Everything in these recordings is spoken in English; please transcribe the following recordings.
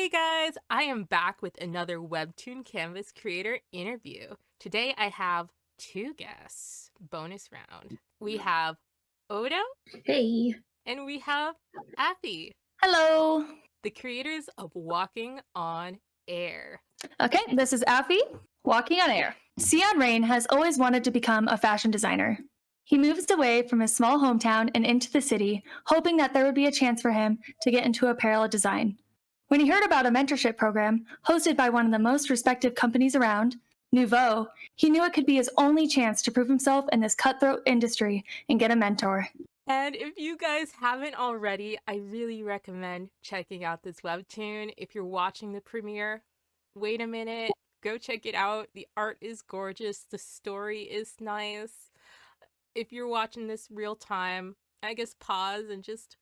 Hey guys, I am back with another Webtoon Canvas creator interview. Today I have two guests, bonus round. We have Odo Hey. and we have Affie, Hello. the creators of Walking on Air. Okay, this is Affie, Walking on Air. Sion Reign has always wanted to become a fashion designer. He moves away from his small hometown and into the city, hoping that there would be a chance for him to get into apparel design. When he heard about a mentorship program hosted by one of the most respected companies around, NOUVEAUX, he knew it could be his only chance to prove himself in this cutthroat industry and get a mentor. And if you guys haven't already, I really recommend checking out this webtoon. If you're watching the premiere, wait a minute, go check it out. The art is gorgeous, the story is nice. If you're watching this real time, I guess pause and just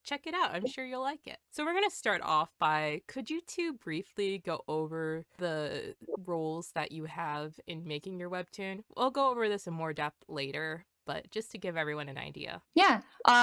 check it out. I'm sure you'll like it. So we're going to start off by, could you two briefly go over the roles that you have in making your webtoon? We'll go over this in more depth later, but just to give everyone an idea. Yeah.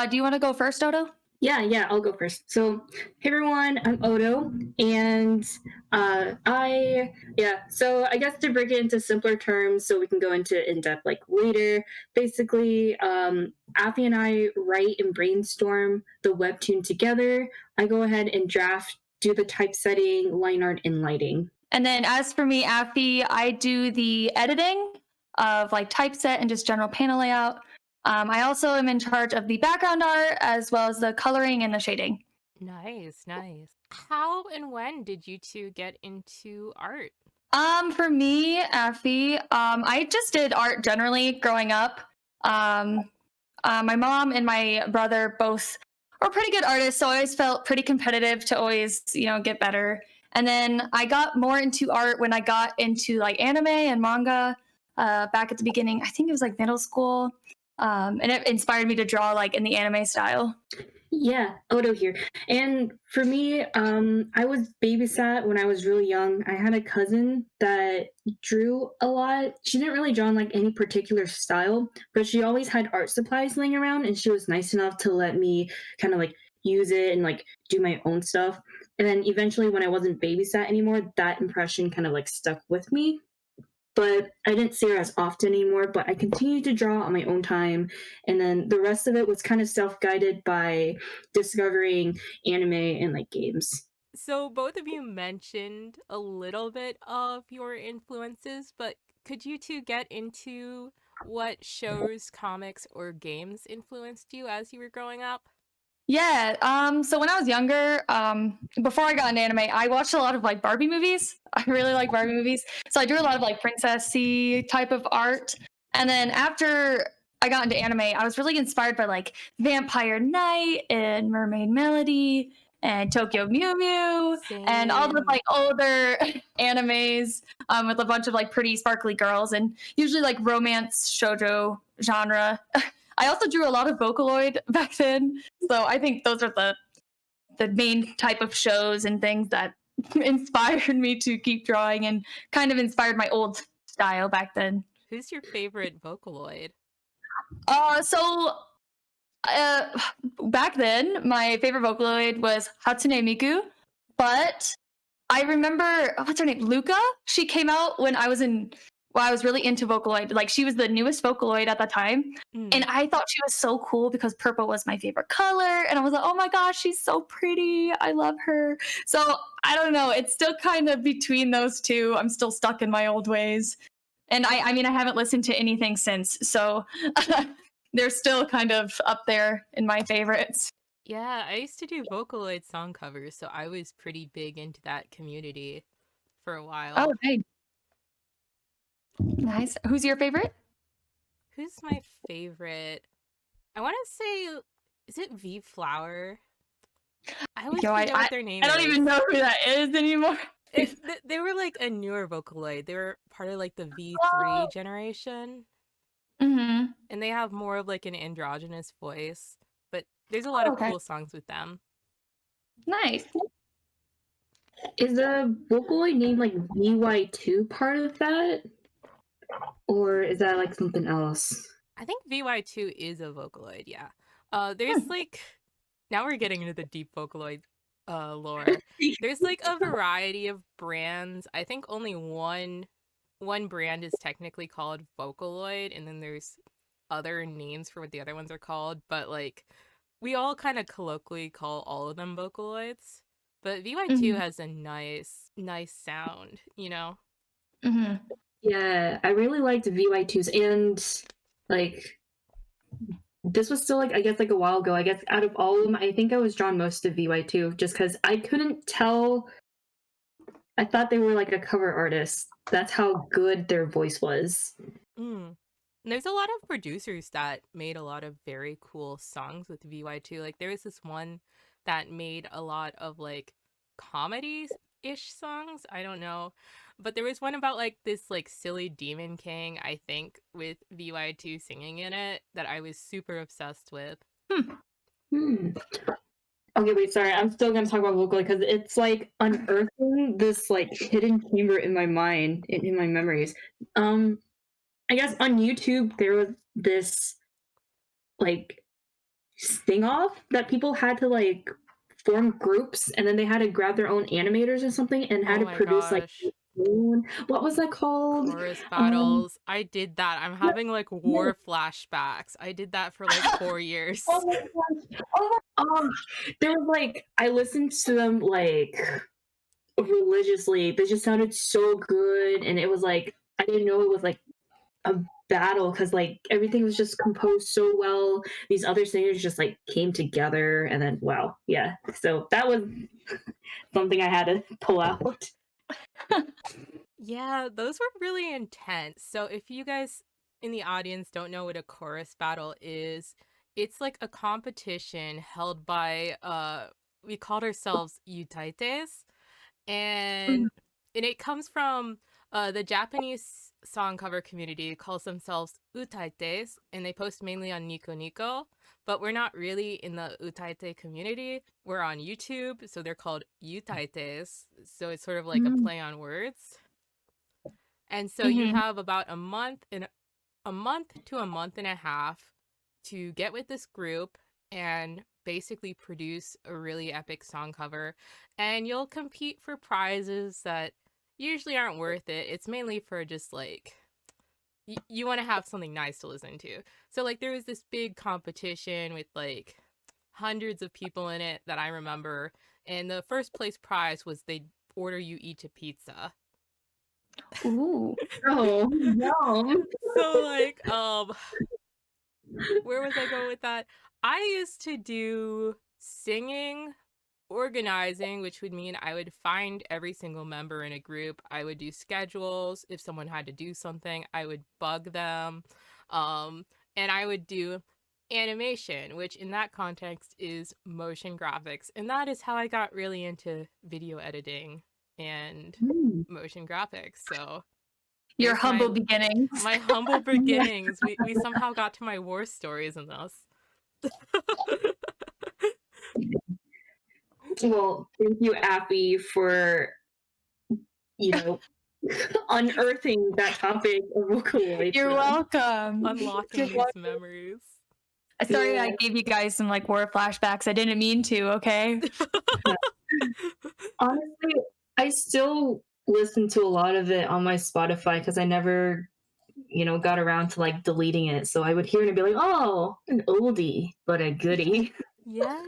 Do you want to go first, Odo? Yeah, I'll go first. So, hey everyone, I'm Odo, and I guess to break it into simpler terms so we can go into in-depth like later, basically, Affie and I write and brainstorm the webtoon together. I go ahead and draft, do the typesetting, line art, and lighting. And then as for me, Affie, I do the editing of like typeset and just general panel layout. I also am in charge of the background art as well as the coloring and the shading. Nice. How and when did you two get into art? For me, Affie, I just did art generally growing up. My mom and my brother both are pretty good artists, so I always felt pretty competitive to always, get better. And then I got more into art when I got into like anime and manga back at the beginning. I think it was like middle school. And it inspired me to draw like in the anime style. Yeah, Odo here. And for me, I was babysat when I was really young. I had a cousin that drew a lot. She didn't really draw in like any particular style, but she always had art supplies laying around, and she was nice enough to let me kind of like use it and like do my own stuff. And then eventually when I wasn't babysat anymore, that impression kind of like stuck with me. But I didn't see her as often anymore, but I continued to draw on my own time. And then the rest of it was kind of self-guided by discovering anime and like games. So both of you mentioned a little bit of your influences, but could you two get into what shows, comics, or games influenced you as you were growing up? Yeah, so when I was younger, before I got into anime, I watched a lot of like Barbie movies. I really like Barbie movies. So I drew a lot of like princessy type of art. And then after I got into anime, I was really inspired by like Vampire Knight and Mermaid Melody and Tokyo Mew Mew and all the like older animes with a bunch of like pretty sparkly girls and usually like romance shoujo genre. I also drew a lot of vocaloid back then, so I think those are the main type of shows and things that inspired me to keep drawing and kind of inspired my old style back then. Who's your favorite vocaloid? Back then, my favorite vocaloid was Hatsune Miku, but I remember, what's her name, Luca? She came out when I was really into Vocaloid. Like, she was the newest Vocaloid at the time. And I thought she was so cool because purple was my favorite color. And I was like, oh my gosh, she's so pretty. I love her. So, I don't know. It's still kind of between those two. I'm still stuck in my old ways. And I mean, I haven't listened to anything since. So, they're still kind of up there in my favorites. Yeah, I used to do Vocaloid song covers, so I was pretty big into that community for a while. Oh, hey. Nice. Who's your favorite? Who's my favorite? I want to say, is it V Flower? I always forget what their name is. I don't even know who that is anymore. They were like a newer Vocaloid. They were part of like the V3 generation. Mm-hmm. And they have more of like an androgynous voice. But there's a lot of cool songs with them. Nice. Is the Vocaloid named like VY2 part of that? Or is that like something else? I think VY2 is a Vocaloid, yeah. There's like, now we're getting into the deep Vocaloid lore. There's like a variety of brands. I think only one brand is technically called Vocaloid, and then there's other names for what the other ones are called, but like we all kind of colloquially call all of them Vocaloids. But VY2 Mhm. has a nice sound, you know? Mhm. Yeah, I really liked VY2s, and like this was still like I guess like a while ago. I guess out of all of them, I think I was drawn most to VY2 just because I couldn't tell. I thought they were like a cover artist. That's how good their voice was. Mm. And there's a lot of producers that made a lot of very cool songs with VY2. Like there was this one that made a lot of like comedy-ish songs. I don't know. But there was one about like this like silly demon king, I think, with VY2 singing in it that I was super obsessed with. Hmm. Okay, wait, sorry. I'm still gonna talk about Vocaloid because it's like unearthing this like hidden chamber in my mind, in my memories. I guess on YouTube there was this like sing off that people had to like form groups and then they had to grab their own animators or something and had Oh to my produce like gosh. what was that called? Chorus Um battles. I did that. I'm having like war flashbacks. I did that for like 4 years. oh my gosh. Oh my there was like I listened to them like religiously. They just sounded so good and it was like I didn't know it was like a battle because like everything was just composed so well. These other singers just like came together and then wow, yeah. So that was something I had to pull out. Yeah, those were really intense. So if you guys in the audience don't know what a chorus battle is, it's like a competition held by we called ourselves Utaites, and it comes from the Japanese song cover community calls themselves Utaites, and they post mainly on Nico Nico, but we're not really in the Utaite community. We're on YouTube, so they're called Utaites. So it's sort of like a play on words. And so you Mhm. have about a month to a month and a half to get with this group and basically produce a really epic song cover. And you'll compete for prizes that usually aren't worth it. It's mainly for just like you want to have something nice to listen to. So like there was this big competition with like hundreds of people in it that I remember, and the first place prize was they'd order you each a pizza. Ooh. Oh, yum. So like where was I going with that? I used to do singing, organizing, which would mean I would find every single member in a group. I would do schedules. If someone had to do something, I would bug them. And I would do animation, which in that context is motion graphics. And that is how I got really into video editing and motion graphics. So Your there's humble beginnings. my humble beginnings. We somehow got to my war stories in this. Well, thank you, Affie, for unearthing that topic of Vocaloid. You're welcome. Unlocking these memories. Sorry Yeah. I gave you guys some like war flashbacks. I didn't mean to, okay? Honestly, I still listen to a lot of it on my Spotify because I never, got around to like deleting it. So I would hear it and be like, oh, an oldie, but a goodie. Yeah.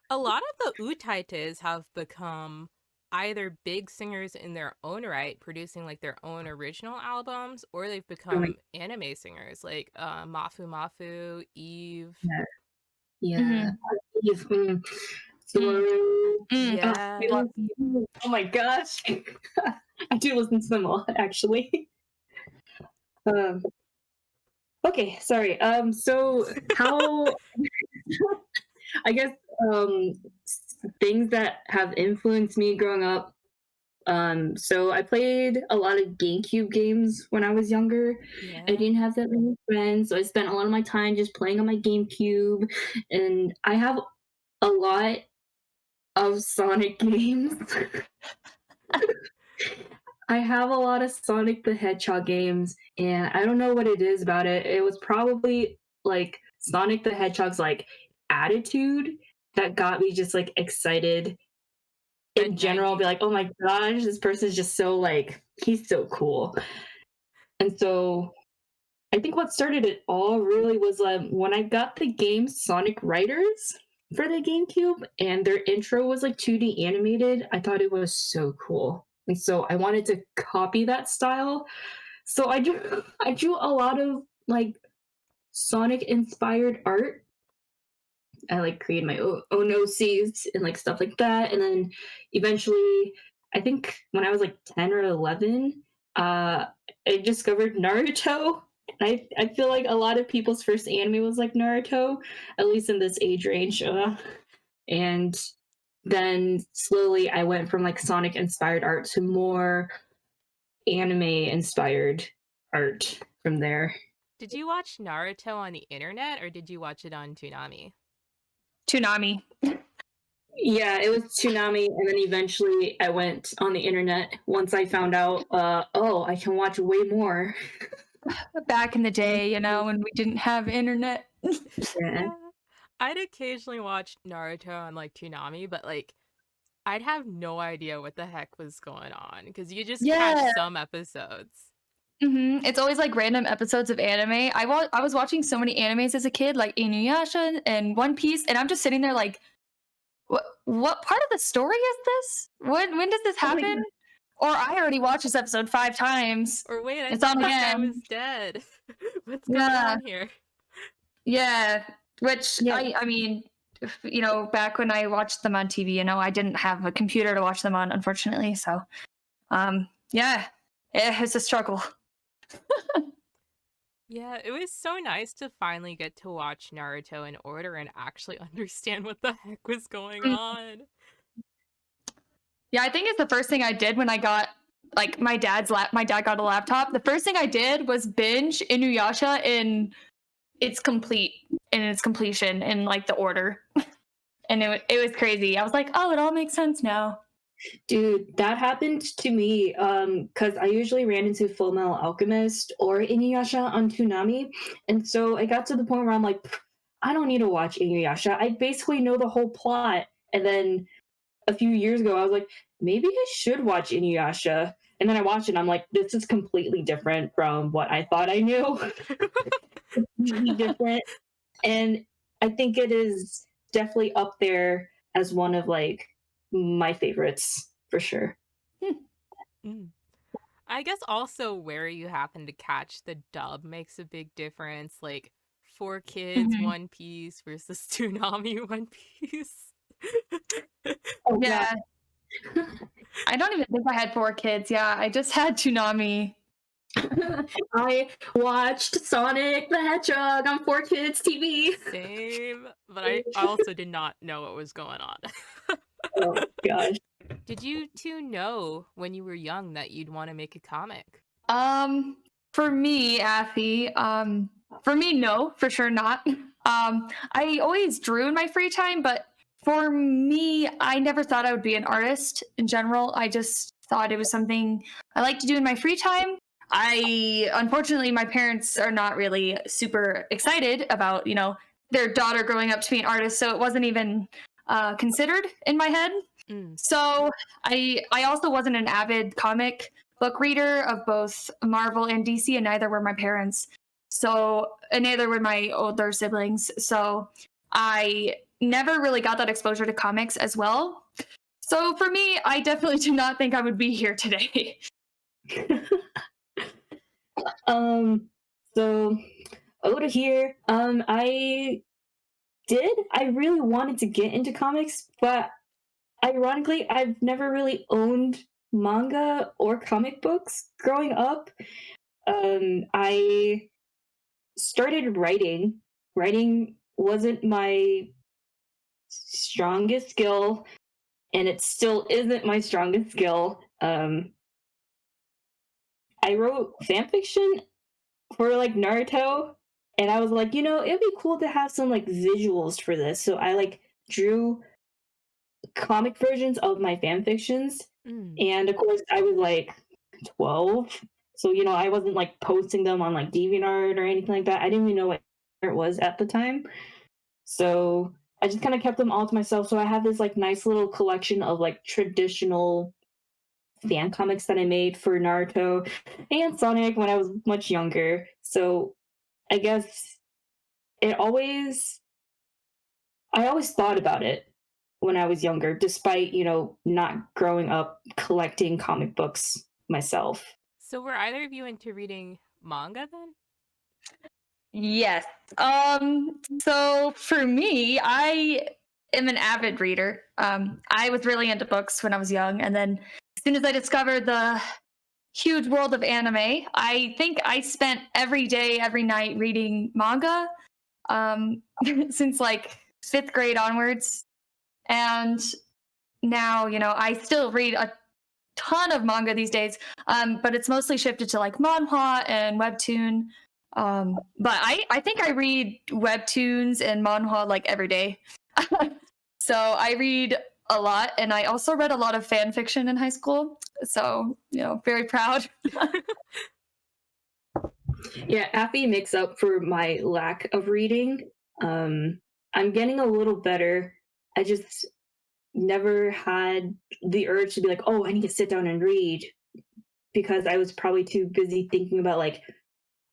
A lot of the Utaites have become either big singers in their own right, producing like their own original albums, or they've become anime singers like Mafu Mafu, Eve. Yeah. So, Yeah. oh my gosh. I do listen to them all, actually. Okay, sorry. So how I guess things that have influenced me growing up. So I played a lot of GameCube games when I was younger. Yeah. I didn't have that many friends, so I spent a lot of my time just playing on my GameCube, and I have a lot of Sonic games. I have a lot of Sonic the Hedgehog games, and I don't know what it is about it. It was probably like Sonic the Hedgehog's like attitude that got me just like excited in general, I'll be like, oh my gosh, this person's just so like, he's so cool. And so I think what started it all really was when I got the game Sonic Riders for the GameCube, and their intro was like 2D animated. I thought it was so cool, and so I wanted to copy that style. So I drew a lot of like Sonic inspired art. I like created my own OCs and like stuff like that, and then eventually, I think when I was like 10 or 11, I discovered Naruto. I feel like a lot of people's first anime was like Naruto, at least in this age range. And then slowly I went from like Sonic inspired art to more anime inspired art from there. Did you watch Naruto on the internet or did you watch it on Toonami? Toonami. Yeah, it was Toonami, and then eventually I went on the internet once I found out, oh, I can watch way more. Back in the day, you know, when we didn't have internet. Yeah. I'd occasionally watch Naruto on like Toonami, but like I'd have no idea what the heck was going on because you just catch some episodes. It's always like random episodes of anime. I was watching so many animes as a kid, like Inuyasha and One Piece, and I'm just sitting there like, what part of the story is this? When does this happen? Or I already watched this episode 5 times. Or wait, it's on again. I was dead. What's going on here? Yeah, which I mean, you know, back when I watched them on TV, you know, I didn't have a computer to watch them on, unfortunately. So, yeah, it's a struggle. Yeah, it was so nice to finally get to watch Naruto in order and actually understand what the heck was going on. Yeah, I think it's the first thing I did when I got like my dad got a laptop. The first thing I did was binge Inuyasha in its completion in like the order. And it was crazy. I was like, oh, it all makes sense now. Dude, that happened to me because I usually ran into Full Metal Alchemist or Inuyasha on Toonami. And so I got to the point where I'm like, I don't need to watch Inuyasha. I basically know the whole plot. And then a few years ago, I was like, maybe I should watch Inuyasha. And then I watched it and I'm like, this is completely different from what I thought I knew. Completely different. And I think it is definitely up there as one of like my favorites for sure. I guess also where you happen to catch the dub makes a big difference. Like 4Kids One Piece versus Toonami One Piece. Oh, yeah. I don't even think I had 4Kids. Yeah, I just had Toonami. I watched Sonic the Hedgehog on 4Kids TV. Same, but I also did not know what was going on. Oh gosh. Did you two know when you were young that you'd want to make a comic? For me, Affie, for me, no, for sure not. I always drew in my free time, but for me, I never thought I would be an artist in general. I just thought it was something I like to do in my free time. Unfortunately, my parents are not really super excited about, you know, their daughter growing up to be an artist, so it wasn't even considered in my head. So I also wasn't an avid comic book reader of both Marvel and DC, and neither were my parents. So, and neither were my older siblings. So I never really got that exposure to comics as well. So for me, I definitely do not think I would be here today. So Odo here. I really wanted to get into comics, but ironically, I've never really owned manga or comic books growing up. I started writing. Writing wasn't my strongest skill, and it still isn't my strongest skill. I wrote fanfiction for like Naruto, and I was like, you know, it'd be cool to have some like visuals for this. So I like drew comic versions of my fanfictions, and of course I was like 12, so you know I wasn't like posting them on like DeviantArt or anything like that. I didn't even know what it was at the time. So I just kind of kept them all to myself. So I have this like nice little collection of like traditional fan comics that I made for Naruto and Sonic when I was much younger. So I guess it always I always thought about it when I was younger, despite, not growing up collecting comic books myself. So were either of you into reading manga then? Yes. So for me, I am an avid reader. I was really into books when I was young, and then as soon as I discovered the huge world of anime, I think I spent every day, every night reading manga, since like 5th grade onwards. And now, I still read a ton of manga these days, but it's mostly shifted to like manhwa and webtoon. But I think I read webtoons and manhwa like every day. So I read a lot, and I also read a lot of fan fiction in high school. So, very proud. Yeah, Affie makes up for my lack of reading. I'm getting a little better. I just never had the urge to be like, oh, I need to sit down and read, because I was probably too busy thinking about like,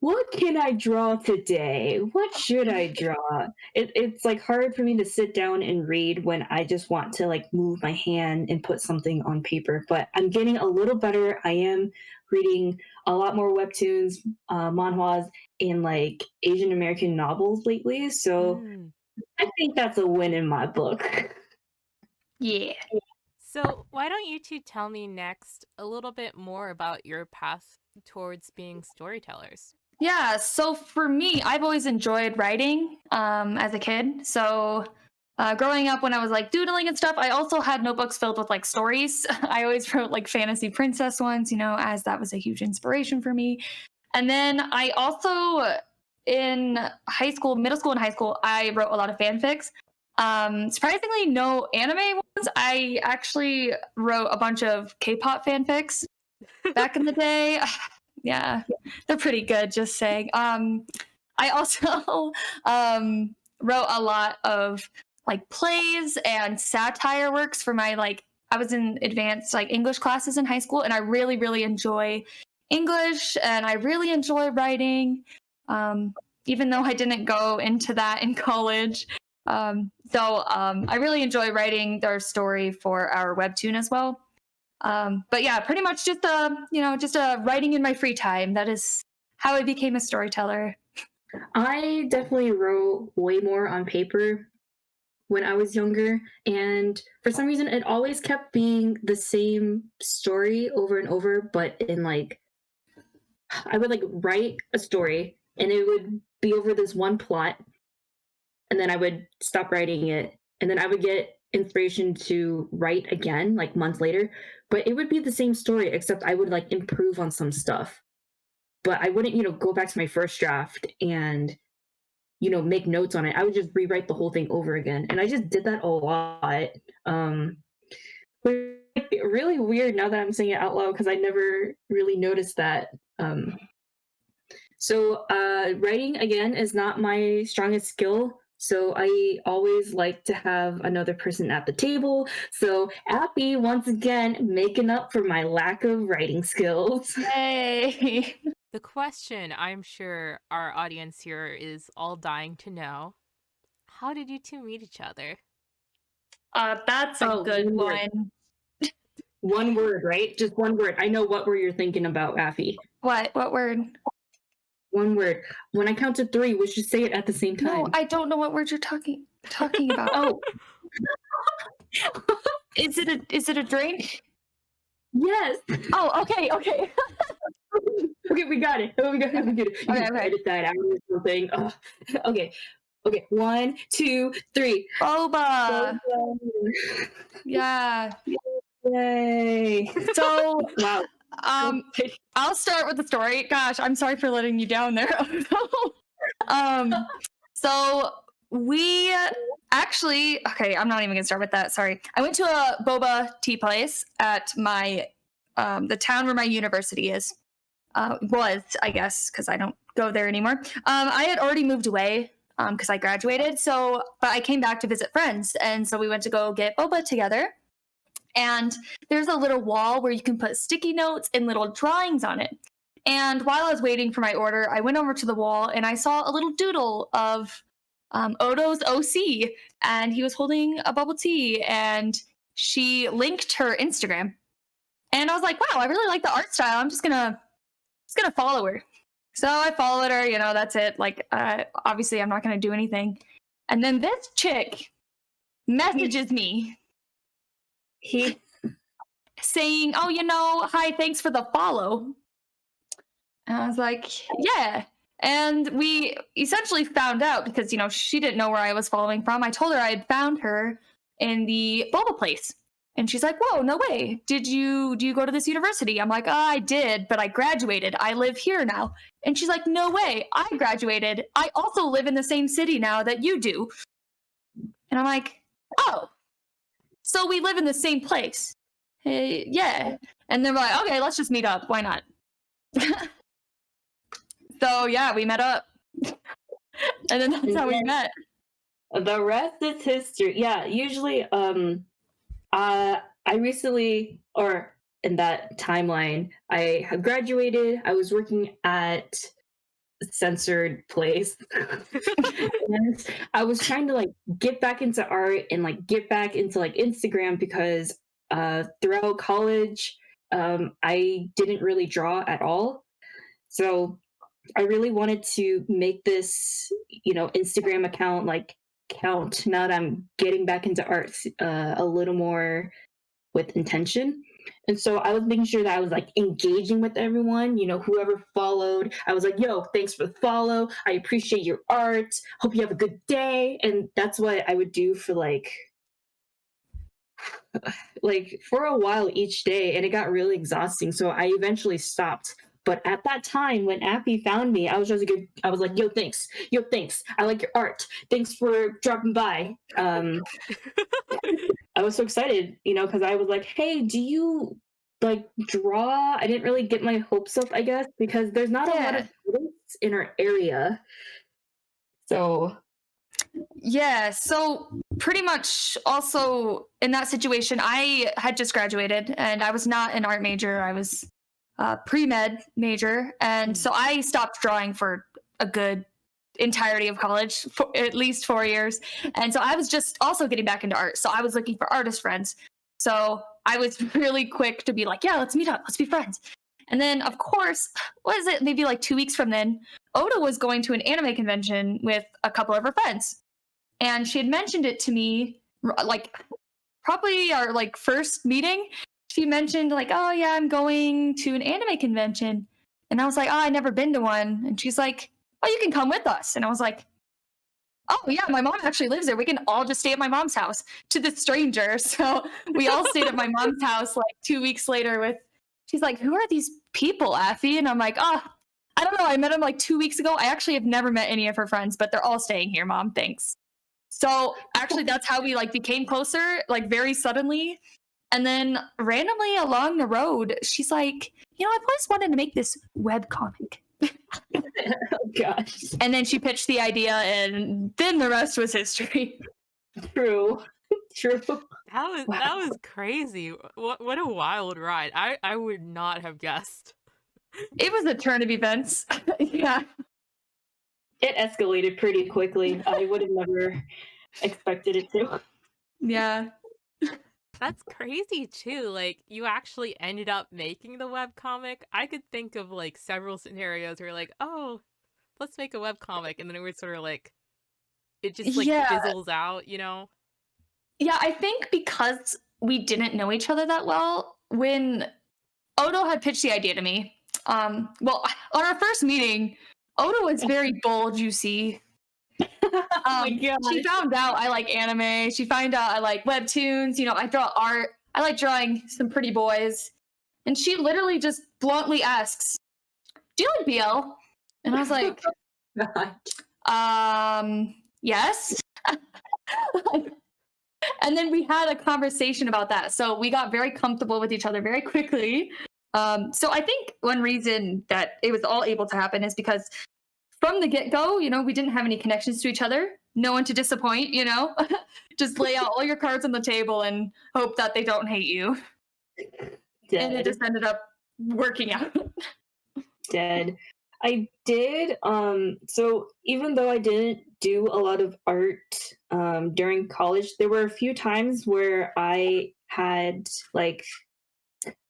what can I draw today? What should I draw? It's like hard for me to sit down and read when I just want to like move my hand and put something on paper. But I'm getting a little better. I am reading a lot more webtoons, manhwas, and like Asian American novels lately. So I think that's a win in my book. Yeah. So why don't you two tell me next a little bit more about your path towards being storytellers? Yeah, so for me, I've always enjoyed writing as a kid. So growing up, when I was like doodling and stuff, I also had notebooks filled with like stories. I always wrote like fantasy princess ones, as that was a huge inspiration for me. And then I also, in high school, middle school and high school, I wrote a lot of fanfics. Surprisingly, no anime ones. I actually wrote a bunch of K-pop fanfics back in the day. Yeah, they're pretty good, just saying. I also wrote a lot of like plays and satire works for my I was in advanced like English classes in high school, and I really, really enjoy English, and I really enjoy writing, even though I didn't go into that in college. So I really enjoy writing their story for our webtoon as well. But yeah, pretty much just writing in my free time. That is how I became a storyteller. I definitely wrote way more on paper when I was younger, and for some reason it always kept being the same story over and over, but in like I would like write a story and it would be over this one plot, and then I would stop writing it, and then I would get inspiration to write again like months later, but it would be the same story except I would like improve on some stuff, but I wouldn't go back to my first draft and make notes on it. I would just rewrite the whole thing over again, and I just did that a lot. Really weird now that I'm saying it out loud, because I never really noticed that. So writing again is not my strongest skill. So I always like to have another person at the table. So Affie, once again, making up for my lack of writing skills. Yay! The question I'm sure our audience here is all dying to know: how did you two meet each other? That's a good one. One word, right? Just one word. I know what word you're thinking about, Affie. What word? One word. When I count to 3, we should say it at the same time. No, I don't know what word you're talking about. Oh. Is it a drink? Yes. Oh, okay. Okay, we got it. We got it. You can edit that out or something. Oh. Okay. 1, 2, 3. Boba. Yeah. Yay. So wow. I'll start with the story. Gosh, I'm sorry for letting you down there. So we actually, I'm not even gonna start with that. Sorry. I went to a boba tea place at my the town where my university is. Was, I guess, because I don't go there anymore. I had already moved away because I graduated. So, but I came back to visit friends. And so we went to go get boba together. And there's a little wall where you can put sticky notes and little drawings on it. And while I was waiting for my order, I went over to the wall and I saw a little doodle of Odo's OC, and he was holding a bubble tea, and she linked her Instagram. And I was like, wow, I really like the art style. I'm just gonna follow her. So I followed her, that's it. Like, obviously I'm not gonna do anything. And then this chick messages me saying, oh, hi, thanks for the follow. And I was like, yeah. And we essentially found out because, she didn't know where I was following from. I told her I had found her in the boba place. And she's like, whoa, no way. Do you go to this university? I'm like, I did, but I graduated. I live here now. And she's like, no way. I graduated. I also live in the same city now that you do. And I'm like, oh, so we live in the same place. Yeah. And they're like, okay, let's just meet up. Why not? So yeah, we met up. And then that's how we met. The rest is history. Yeah, usually I recently, or in that timeline, I have graduated. I was working at a censored place. And I was trying to get back into art and get back into Instagram because throughout college I didn't really draw at all. So I really wanted to make this, Instagram account count now that I'm getting back into art a little more with intention. And so I was making sure that I was engaging with everyone, whoever followed. I was like, yo, thanks for the follow. I appreciate your art. Hope you have a good day. And that's what I would do for for a while each day. And it got really exhausting. So I eventually stopped. But at that time, when Affie found me, I was like, yo, thanks. I like your art. Thanks for dropping by. I was so excited, because I was like, hey, do you draw? I didn't really get my hopes up, I guess, because there's not a lot of artists in our area. So yeah, so pretty much also in that situation, I had just graduated and I was not an art major. I was pre-med major, and so I stopped drawing for a good entirety of college, for at least 4 years. And so I was just also getting back into art, so I was looking for artist friends. So I was really quick to be like, yeah, let's meet up, let's be friends. And then of course, what is it, maybe 2 weeks from then, Oda was going to an anime convention with a couple of her friends, and she had mentioned it to me probably our first meeting. She mentioned oh yeah, I'm going to an anime convention. And I was like, oh, I've never been to one. And she's like, oh, you can come with us. And I was like, oh yeah, my mom actually lives there. We can all just stay at my mom's house, to this stranger. So we all stayed at my mom's house 2 weeks later she's like, who are these people, Affie? And I'm like, oh, I don't know. I met them 2 weeks ago. I actually have never met any of her friends, but they're all staying here, Mom. Thanks. So actually that's how we became closer, very suddenly. And then randomly along the road, she's like, I've always wanted to make this webcomic. Oh gosh. And then she pitched the idea, and then the rest was history. True. That was crazy. What a wild ride. I would not have guessed. It was a turn of events. Yeah. It escalated pretty quickly. I would have never expected it to. Yeah. That's crazy too. You actually ended up making the webcomic. I could think of several scenarios where oh, let's make a webcomic, and then it was sort of it just fizzles out, Yeah, I think because we didn't know each other that well, when Odo had pitched the idea to me, on our first meeting, Odo was very bold, you see. She found out I like anime. She found out I like webtoons. I draw art. I like drawing some pretty boys. And she literally just bluntly asks, do you like BL? And I was like, yes. And then we had a conversation about that. So we got very comfortable with each other very quickly. So I think one reason that it was all able to happen is because from the get-go, we didn't have any connections to each other. No one to disappoint, just lay out all your cards on the table and hope that they don't hate you. And it just ended up working out. Dead. I did. So even though I didn't do a lot of art during college, there were a few times where I had like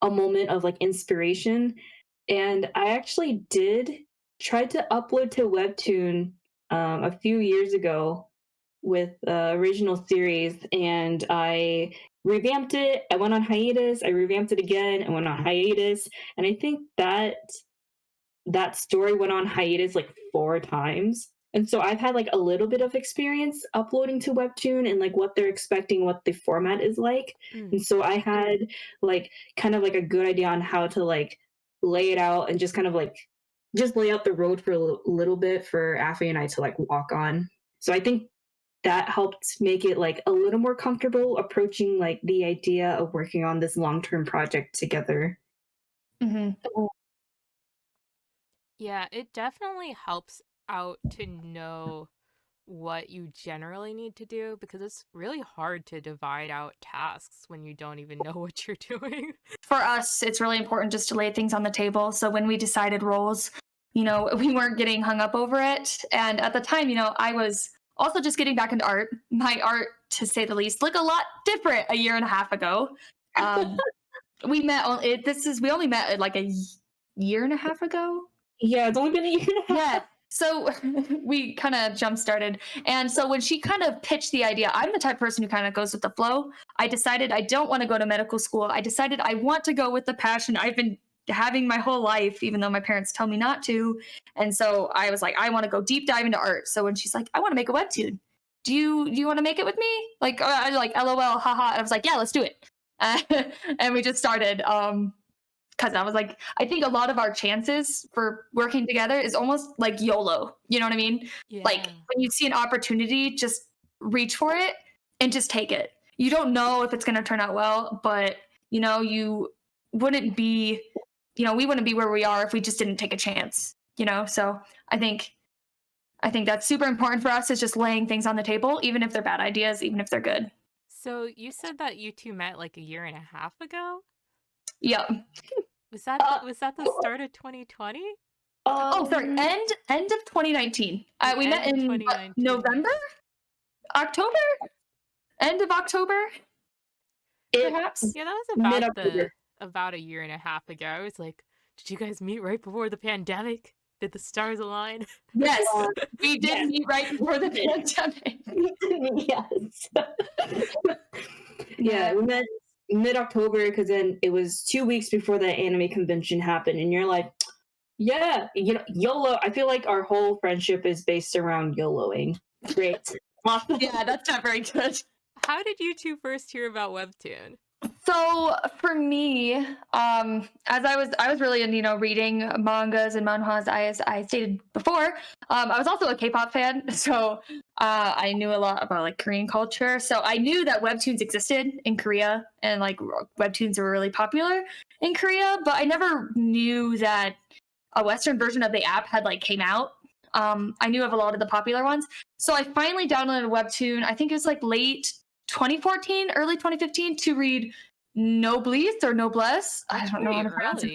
a moment of like inspiration, and I actually did try to upload to Webtoon a few years ago with original series, and I revamped it. I went on hiatus. I revamped it again. I went on hiatus, and I think that story went on hiatus like 4 times. And so I've had like a little bit of experience uploading to Webtoon and like what they're expecting, what the format is like. And so I had like kind of like a good idea on how to like lay it out and just kind of like just lay out the road for a little bit for Affie and I to like walk on. So I think that helped make it like a little more comfortable approaching like the idea of working on this long-term project together. Mm-hmm. Yeah, it definitely helps out to know what you generally need to do, because it's really hard to divide out tasks when you don't even know what you're doing. For us, it's really important just to lay things on the table. So when we decided roles, we weren't getting hung up over it. And at the time, I was also just getting back into art. My art, to say the least, looked a lot different a year and a half ago. We only met like a year and a half ago. Yeah, it's only been a year and a half. Yeah. So we kind of jump started. And so when she kind of pitched the idea, I'm the type of person who kind of goes with the flow. I decided I don't want to go to medical school. I decided I want to go with the passion I've been having my whole life, even though my parents tell me not to. And so I was like, I want to go deep dive into art. So when she's like, I want to make a webtoon. Do you want to make it with me? Like, I like, LOL, haha. And I was like, yeah, let's do it. And we just started. Because I was like, I think a lot of our chances for working together is almost like YOLO. You know what I mean? Yeah. Like when you see an opportunity, just reach for it and just take it. You don't know if it's going to turn out well, but you wouldn't be, we wouldn't be where we are if we just didn't take a chance. So I think that's super important for us, is just laying things on the table, even if they're bad ideas, even if they're good. So you said that you two met like a year and a half ago? Yep. Was that the start of 2020? Sorry, end of 2019. We met in November, October, end of October, perhaps. Yeah, that was about a year and a half ago. I was like, did you guys meet right before the pandemic? Did the stars align? Yes, we did meet right before the pandemic. Yes. Yeah, we met mid-October, because then it was 2 weeks before the anime convention happened, and you're like, yeah, YOLO. I feel like our whole friendship is based around YOLOing. Great. Awesome. Yeah, that's not very good. How did you two first hear about Webtoon? So for me, as I was really into reading mangas and manhwas, as I stated before, I was also a K-pop fan, so I knew a lot about like Korean culture. So I knew that webtoons existed in Korea, and like webtoons were really popular in Korea, but I never knew that a Western version of the app had like came out. I knew of a lot of the popular ones, so I finally downloaded Webtoon. I think it was like late 2014, early 2015, to read Noblesse or Noblesse. I don't know how to pronounce it.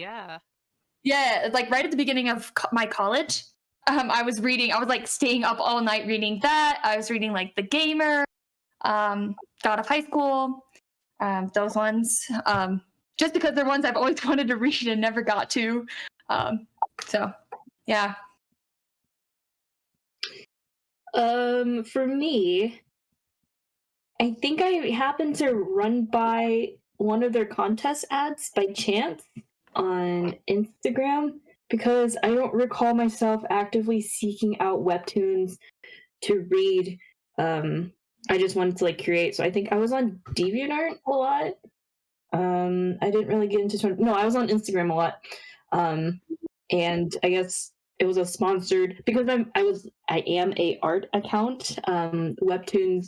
Yeah, like right at the beginning of my college, I was like staying up all night reading that. I was reading like The Gamer, God of High School, those ones. Just because they're ones I've always wanted to read and never got to. So, yeah. For me, I think I happened to run by one of their contest ads by chance on Instagram, because I don't recall myself actively seeking out webtoons to read. I just wanted to like create. So I think I was on DeviantArt a lot. I didn't really get into no, I was on Instagram a lot. And I guess it was a sponsored, because I am a art account. Webtoons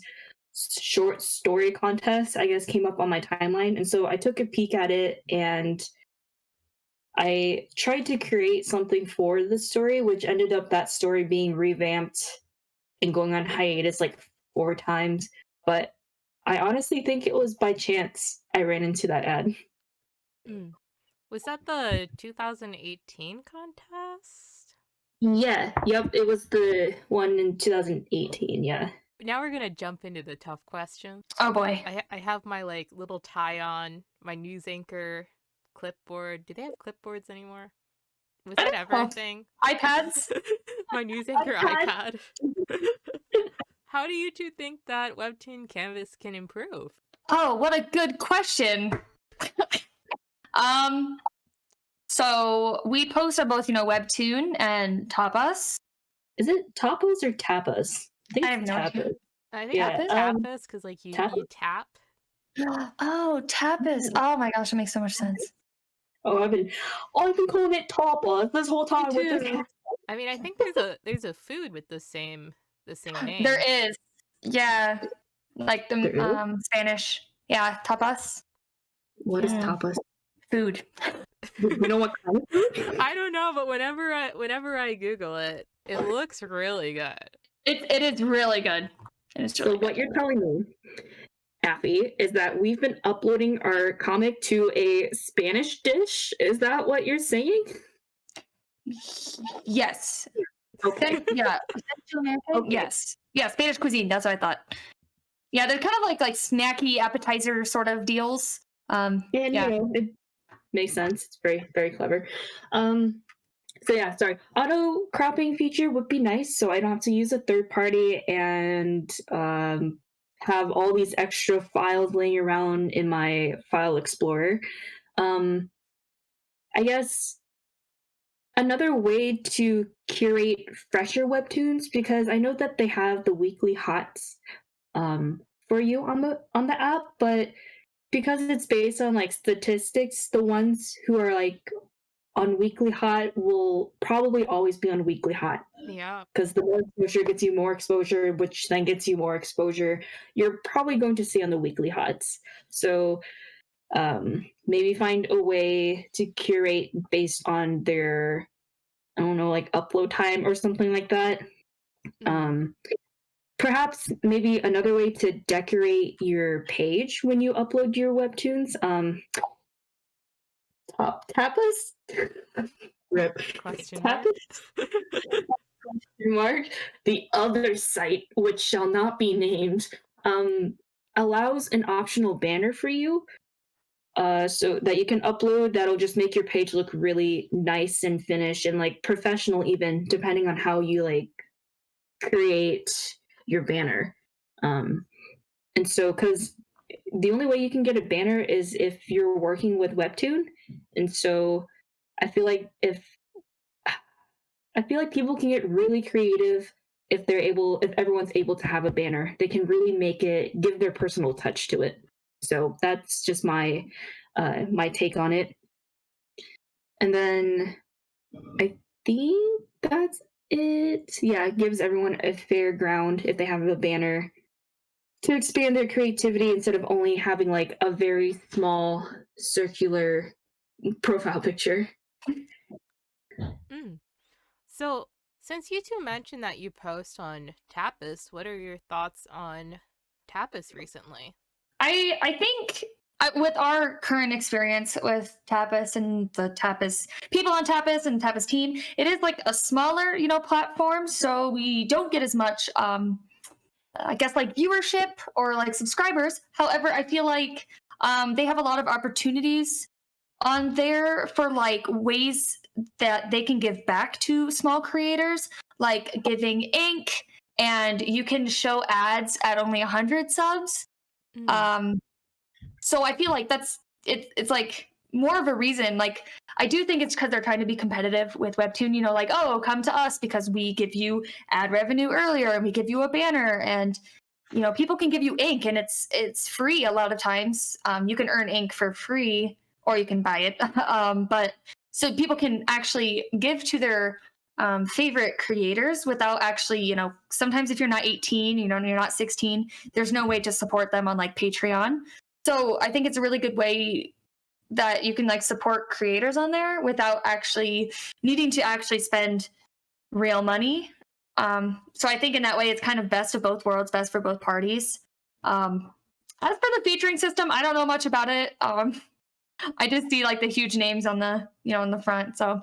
short story contest, I guess, came up on my timeline, and so I took a peek at it, and I tried to create something for the story, which ended up that story being revamped and going on hiatus like 4 times. But I honestly think it was by chance I ran into that ad. Mm. Was that the 2018 contest? Yeah, yep, it was the one in 2018, yeah. Now we're gonna jump into the tough questions. Oh boy. I have my like little tie on, my news anchor clipboard. Do they have clipboards anymore? Was that ever a thing? iPads? My news anchor iPad. iPad. How do you two think that Webtoon Canvas can improve? Oh, what a good question. So we post on both, Webtoon and Tapas. Is it Tapas or Tapas? I have no idea. Tapas. I think Yeah, it's tapas because like you tapas? tap. Oh, Tapas. Oh my gosh, that makes so much sense. Oh, I've been calling it Tapas this whole time with this. I mean, I think there's a food with the same name. There is. Yeah. Like There the is? Spanish. Yeah, tapas. What is Mm. Tapas? Food. You know what kind of food? I don't know, but whenever I Google it, it looks really good. It is really good. It is really So what you're telling me, Affie, is that we've been uploading our comic to a Spanish dish? Is that what you're saying? Yes. Okay. Yeah. Okay. Yes. Yeah, Spanish cuisine. That's what I thought. Yeah, they're kind of like snacky appetizer sort of deals. And Yeah. it makes sense. It's very, very clever. So yeah, sorry. Auto cropping feature would be nice, so I don't have to use a third party and have all these extra files laying around in my file explorer. I guess another way to curate fresher webtoons, because I know that they have the weekly hots for you on the app, but because it's based on like statistics, the ones who are like on weekly hot will probably always be on weekly hot. Yeah. Because the more exposure gets you more exposure, which then gets you more exposure, you're probably going to see on the weekly hots. So maybe find a way to curate based on their, I don't know, like upload time or something like that. Perhaps maybe another way to decorate your page when you upload your webtoons. Tapas? Rip. Question mark? Mark. The other site, which shall not be named, allows an optional banner for you, so that you can upload. That'll just make your page look really nice and finished and like professional, even depending on how you like create your banner. And so, because the only way you can get a banner is if you're working with Webtoon, and so I feel like people can get really creative if everyone's able to have a banner. They can really give their personal touch to it. So that's just my take on it. And then I think that's it. Yeah, it gives everyone a fair ground if they have a banner to expand their creativity instead of only having like a very small circular profile picture. So, since you two mentioned that you post on Tapas, what are your thoughts on Tapas recently? I think with our current experience with Tapas and the Tapas people on Tapas and Tapas team, it is like a smaller, platform, so we don't get as much, I guess, like viewership or like subscribers. However, I feel like they have a lot of opportunities on there for like ways that they can give back to small creators, like giving ink, and you can show ads at only 100 subs. So I feel like it's like more of a reason. Like, I do think it's because they're trying to be competitive with Webtoon, like, oh, come to us because we give you ad revenue earlier and we give you a banner, and people can give you ink and it's free a lot of times. You can earn ink for free or you can buy it. But so people can actually give to their favorite creators without actually, sometimes if you're not 18, you're not 16, there's no way to support them on like Patreon. So I think it's a really good way that you can like support creators on there without actually needing to actually spend real money. So I think in that way, it's kind of best of both worlds, best for both parties. As for the featuring system, I don't know much about it. I just see like the huge names on the, in the front. So,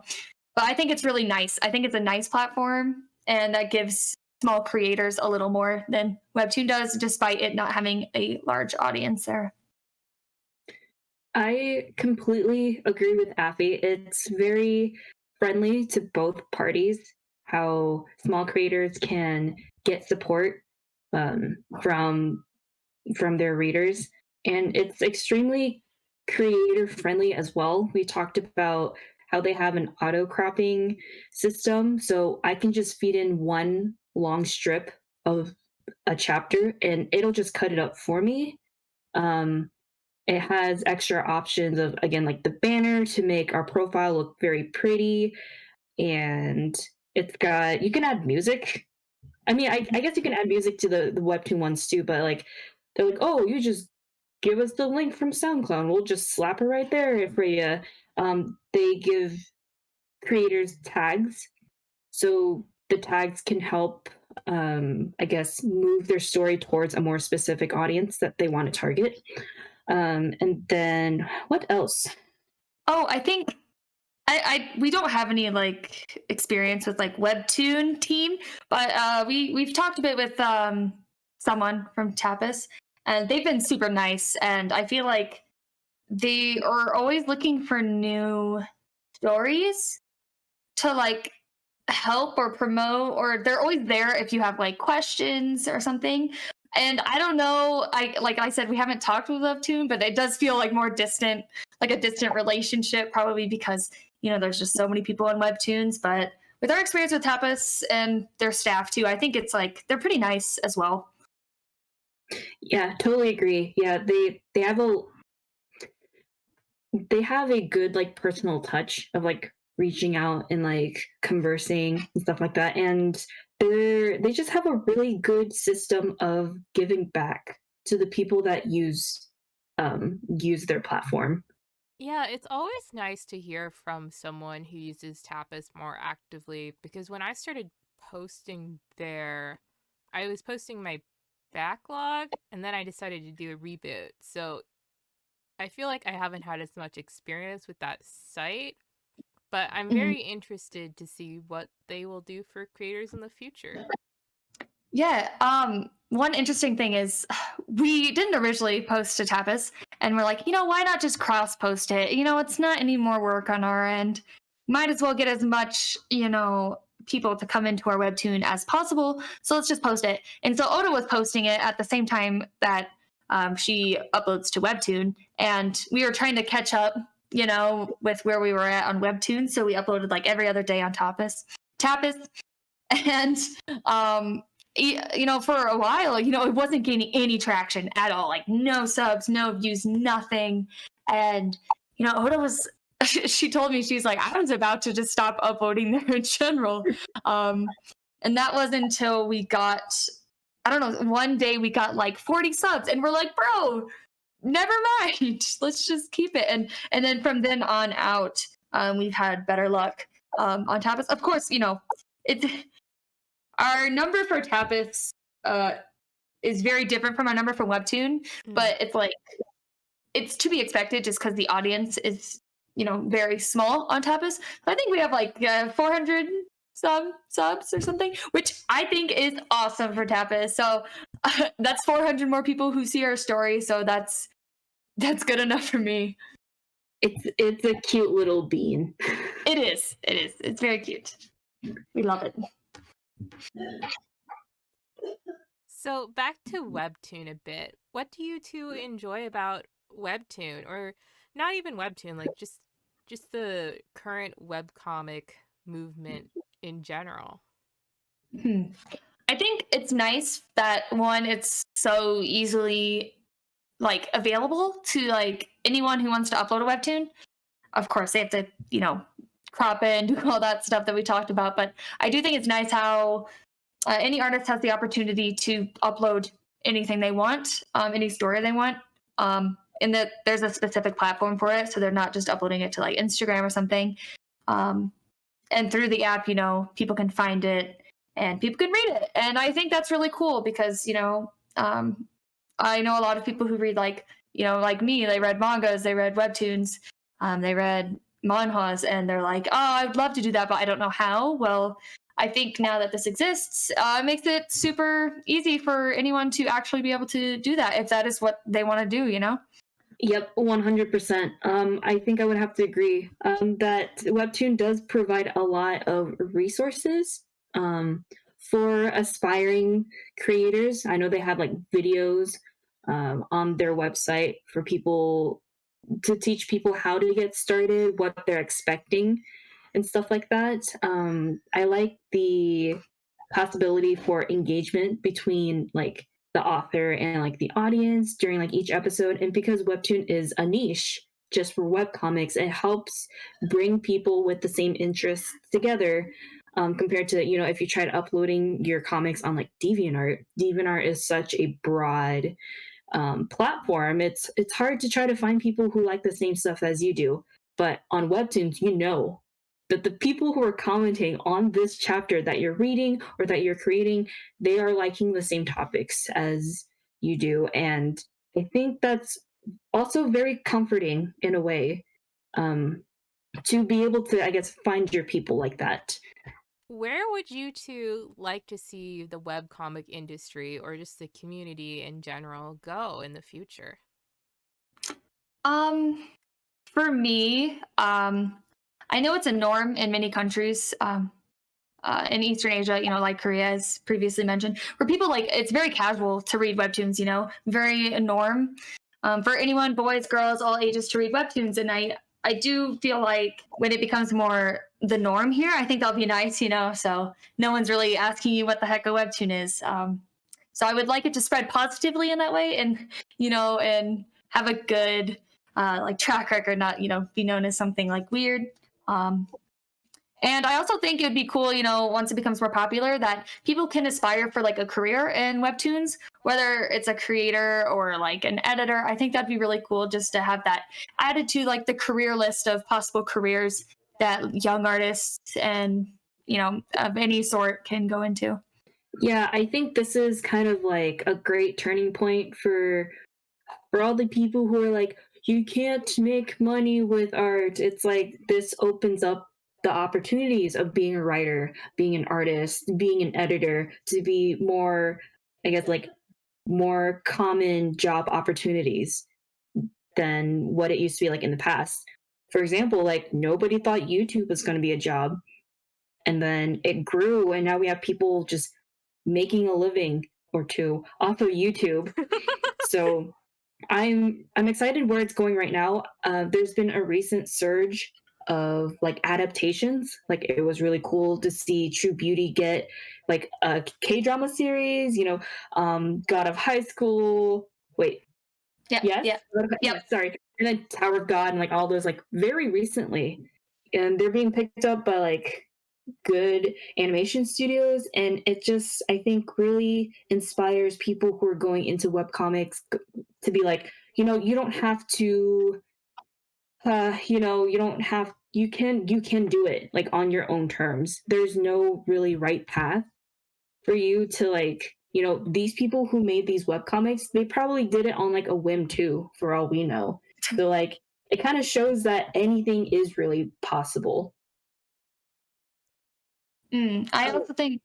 but I think it's really nice. I think it's a nice platform, and that gives small creators a little more than Webtoon does, despite it not having a large audience there. I completely agree with Affie. It's very friendly to both parties, how small creators can get support from their readers, and it's extremely creator friendly as well. We talked about how they have an auto cropping system, so I can just feed in one long strip of a chapter and it'll just cut it up for me. It has extra options of, again, like the banner to make our profile look very pretty, and it's got, you can add music. I mean, I guess you can add music to the Webtoon ones too, but like they're like, oh, you just give us the link from SoundCloud, we'll just slap it right there for you. They give creators tags, so the tags can help, I guess, move their story towards a more specific audience that they want to target. And then what else? Oh, I think we don't have any like experience with like Webtoon team, but we've talked a bit with someone from Tapas, and they've been super nice, and I feel like they are always looking for new stories to like help or promote, or they're always there if you have like questions or something. And I don't know, like I said, we haven't talked with Webtoon, but it does feel like more distant, like a distant relationship, probably because, there's just so many people in Webtoons. But with our experience with Tapas and their staff too, I think it's like they're pretty nice as well. Yeah, totally agree. Yeah, they have a good like personal touch of like reaching out and like conversing and stuff like that, and they just have a really good system of giving back to the people that use their platform. Yeah, it's always nice to hear from someone who uses Tapas more actively, because when I started posting there, I was posting my backlog and then I decided to do a reboot. So I feel like I haven't had as much experience with that site, but I'm very interested to see what they will do for creators in the future. Yeah. One interesting thing is we didn't originally post to Tapas, and we're like, why not just cross post it? It's not any more work on our end. Might as well get as much, people to come into our Webtoon as possible. So let's just post it. And so Odo was posting it at the same time that she uploads to Webtoon, and we were trying to catch up, with where we were at on Webtoon. So we uploaded like every other day on Tapas. And for a while, it wasn't gaining any traction at all. Like no subs, no views, nothing. And Oda was, she told me, she's like, I was about to just stop uploading there in general. And that was until we got, I don't know, one day we got like 40 subs, and we're like, bro, never mind. Let's just keep it. And then from then on out, we've had better luck on Tapas. Of course, it's our number for Tapas is very different from our number for Webtoon, but it's like, it's to be expected just because the audience is, very small on Tapas. So I think we have like 400 subs or something, which I think is awesome for Tapas. So that's 400 more people who see our story. So that's good enough for me. It's a cute little bean. It is. It's very cute. We love it. So back to Webtoon a bit. What do you two enjoy about Webtoon, or not even Webtoon, like just the current webcomic movement in general? I think it's nice that one, it's so easily like available to like anyone who wants to upload a Webtoon. Of course, they have to, crop it and do all that stuff that we talked about. But I do think it's nice how any artist has the opportunity to upload anything they want, any story they want. in that there's a specific platform for it, so they're not just uploading it to like Instagram or something. And through the app, people can find it and people can read it. And I think that's really cool because, I know a lot of people who read like me, they read mangas, they read webtoons, they read manhwas, and they're like, oh, I'd love to do that, but I don't know how. Well, I think now that this exists, it makes it super easy for anyone to actually be able to do that if that is what they want to do, Yep, 100%. I think I would have to agree that Webtoon does provide a lot of resources for aspiring creators. I know they have like videos on their website for people to teach people how to get started, what they're expecting, and stuff like that. I like the possibility for engagement between like the author and like the audience during like each episode. And because Webtoon is a niche just for webcomics, it helps bring people with the same interests together. Compared to, if you tried uploading your comics on like DeviantArt is such a broad platform. It's hard to try to find people who like the same stuff as you do. But on Webtoons, that the people who are commenting on this chapter that you're reading or that you're creating, they are liking the same topics as you do. And I think that's also very comforting in a way, to be able to, I guess, find your people like that. Where would you two like to see the webcomic industry or just the community in general go in the future? For me, I know it's a norm in many countries in Eastern Asia, like Korea, as previously mentioned, where people it's very casual to read webtoons, very a norm for anyone, boys, girls, all ages to read webtoons. And I do feel like when it becomes more the norm here, I think that'll be nice, so no one's really asking you what the heck a webtoon is. So I would like it to spread positively in that way and, and have a good track record, not, be known as something like weird. And I also think it would be cool, once it becomes more popular, that people can aspire for like a career in webtoons, whether it's a creator or like an editor. I think that'd be really cool just to have that added to like the career list of possible careers that young artists and, of any sort can go into. Yeah, I think this is kind of like a great turning point for all the people who are like, you can't make money with art. It's like this opens up the opportunities of being a writer, being an artist, being an editor to be more, I guess, like more common job opportunities than what it used to be like in the past. For example, like nobody thought YouTube was going to be a job, and then it grew, and now we have people just making a living or two off of YouTube. So I'm excited where it's going right now. There's been a recent surge of like adaptations. Like it was really cool to see True Beauty get like a K-drama series, God of High School. Wait. Yeah. Yes? Yeah. Yeah, sorry. And then Tower of God and like all those like very recently. And they're being picked up by like good animation studios, and it just, I think, really inspires people who are going into webcomics to be like, you don't have to you can do it like on your own terms. There's no really right path for you to like, these people who made these webcomics, they probably did it on like a whim too, for all we know. So like it kind of shows that anything is really possible. I also think.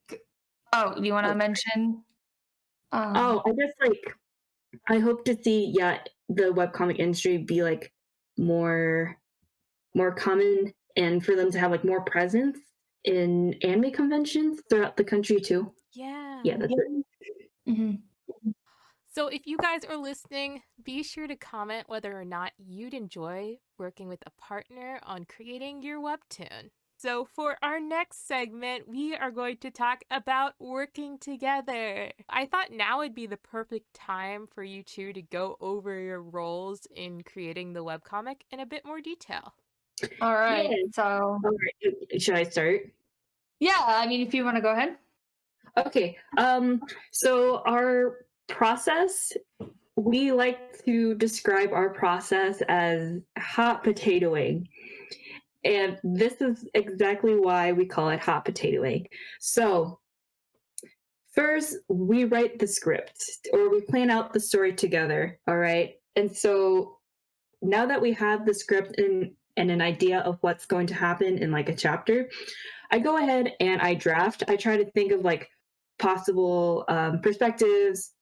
Oh, you want to mention? I guess like I hope to see the webcomic industry be like more common, and for them to have like more presence in anime conventions throughout the country too. Yeah. Yeah, that's it. Mm-hmm. So if you guys are listening, be sure to comment whether or not you'd enjoy working with a partner on creating your webtoon. So for our next segment, we are going to talk about working together. I thought now would be the perfect time for you two to go over your roles in creating the webcomic in a bit more detail. All right. Yeah. So, All right. Should I start? Yeah, I mean, if you want to go ahead. Okay. So our process we like to describe our process as hot potatoing. And this is exactly why we call it hot potatoing. So, first, we write the script or we plan out the story together. All right. And so now that we have the script and an idea of what's going to happen in like a chapter, I go ahead and I draft. I try to think of like possible perspectives,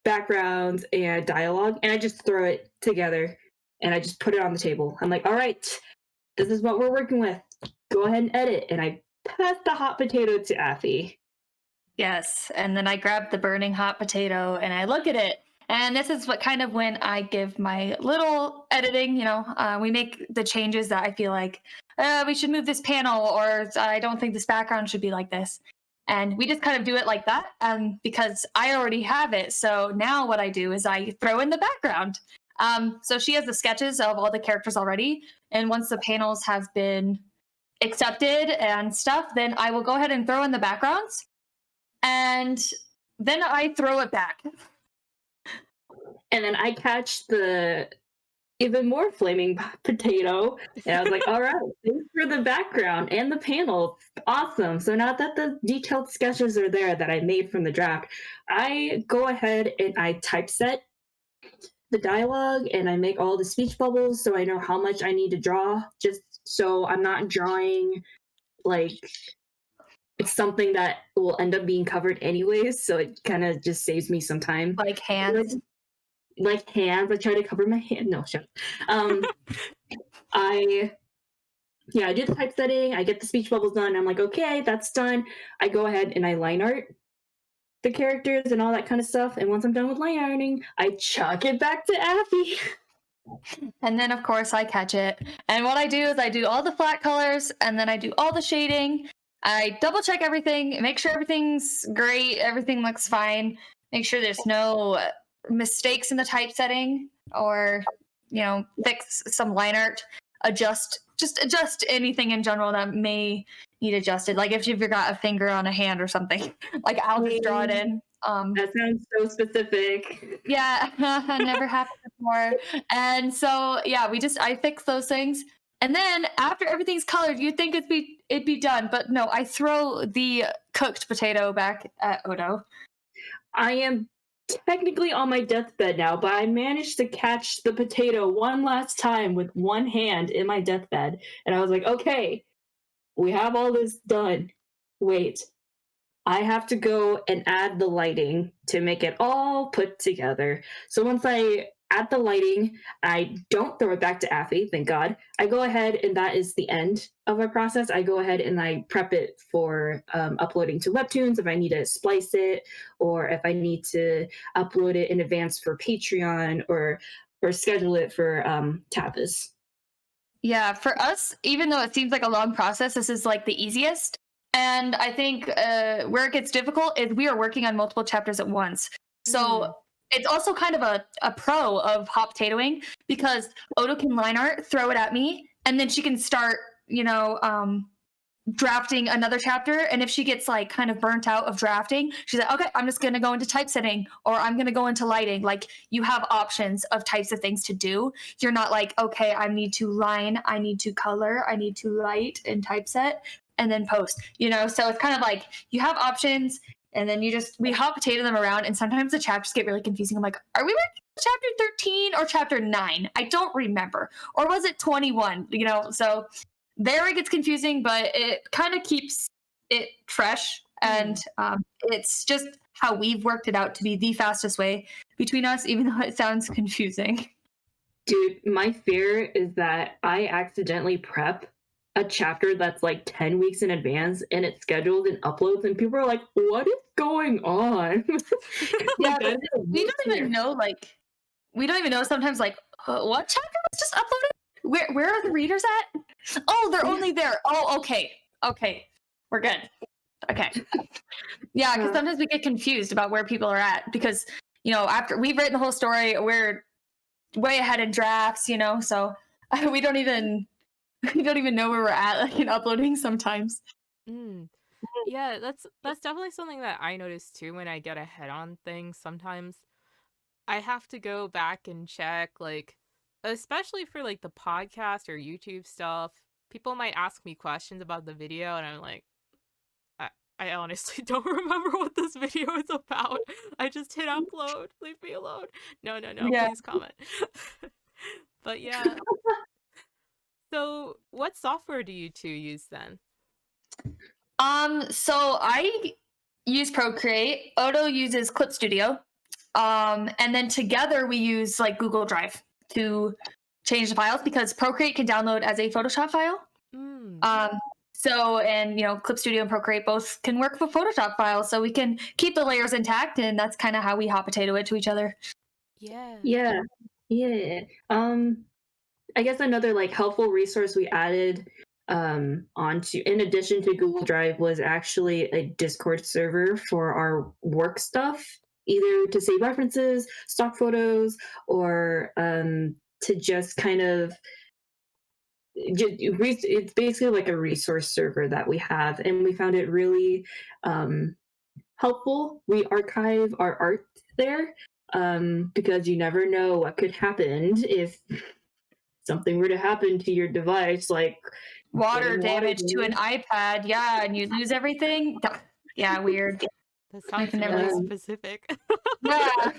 backgrounds, and dialogue, and I just throw it together and I just put it on the table. I'm like, all right, this is what we're working with. Go ahead and edit. And I pass the hot potato to Affie. Yes, and then I grab the burning hot potato and I look at it. And this is what kind of when I give my little editing, we make the changes that I feel like we should move this panel, or I don't think this background should be like this. And we just kind of do it like that because I already have it. So now what I do is I throw in the background. So she has the sketches of all the characters already. And once the panels have been accepted and stuff, then I will go ahead and throw in the backgrounds. And then I throw it back. And then I catch the even more flaming potato. And I was like, all right, thanks for the background and the panel. Awesome. So now that the detailed sketches are there that I made from the draft, I go ahead and I typeset the dialogue and I make all the speech bubbles so I know how much I need to draw, just so I'm not drawing like it's something that will end up being covered anyways. So it kind of just saves me some time. Like hands. Like hands. I try to cover my hand. No, shut up. I do the typesetting. I get the speech bubbles done. I'm like, okay, that's done. I go ahead and I line art the characters and all that kind of stuff. And once I'm done with line ironing, I chuck it back to Affie. And then, of course, I catch it. And what I do is I do all the flat colors, and then I do all the shading. I double check everything, make sure everything's great, everything looks fine, make sure there's no mistakes in the typesetting, or fix some line art, adjust anything in general that may need adjusted, like if you forgot a finger on a hand or something, like I'll just draw it in. That sounds so specific. Yeah. Never happened before. And so I fix those things, and then after everything's colored, you'd think it'd be done, but no, I throw the cooked potato back at Odo. I am technically on my deathbed now, but I managed to catch the potato one last time with one hand in my deathbed. And I was like, okay, we have all this done. Wait, I have to go and add the lighting to make it all put together. So once I add the lighting, I don't throw it back to Affie, thank God. I go ahead, and that is the end of our process. I go ahead and I prep it for uploading to Webtoons if I need to splice it, or if I need to upload it in advance for Patreon, or schedule it for Tapas. Yeah, for us, even though it seems like a long process, this is like the easiest. And I think where it gets difficult is we are working on multiple chapters at once. So it's also kind of a pro of hot potatoing, because Odo can line art, throw it at me, and then she can start, drafting another chapter. And if she gets like kind of burnt out of drafting, she's like, okay, I'm just going to go into typesetting, or I'm going to go into lighting. Like, you have options of types of things to do. You're not like, okay, I need to line, I need to color, I need to light and typeset, and then post, So it's kind of like you have options, and then we hot potato them around, and sometimes the chapters get really confusing. I'm like, are we working on chapter 13 or chapter 9? I don't remember. Or was it 21? So there it gets confusing, but it kind of keeps it fresh. And it's just how we've worked it out to be the fastest way between us, even though it sounds confusing. Dude, my fear is that I accidentally prep a chapter that's like 10 weeks in advance, and it's scheduled and uploads, and people are like, what is going on? Yeah, we don't even know, sometimes, like, what chapter was just uploaded? Where are the readers at? Oh, they're only there. Oh, okay, we're good. Okay. Yeah, because sometimes we get confused about where people are at, because after we've written the whole story, we're way ahead in drafts, so we don't even know where we're at, like, in uploading sometimes. Yeah, that's definitely something that I notice too when I get ahead on things. Sometimes I have to go back and check, like, especially for like the podcast or YouTube stuff. People might ask me questions about the video, and I'm like, I, I honestly don't remember what this video is about. I just hit upload. Leave me alone. No, no, no. Yeah. Please comment. But yeah. So, what software do you two use then? So I use Procreate. Odo uses Clip Studio. And then together we use like Google Drive to change the files because Procreate can download as a Photoshop file. So, and Clip Studio and Procreate both can work with Photoshop files, so we can keep the layers intact, and that's kind of how we hot potato it to each other. Yeah. I guess another like helpful resource we added onto, in addition to Google Drive, was actually a Discord server for our work stuff, either to save references, stock photos, or to just kind of it's basically like a resource server that we have, and we found it really helpful. We archive our art there because you never know what could happen if something were to happen to your device, like water damage to an iPad, yeah, and you lose everything. Yeah, weird. That sounds really specific. Yeah.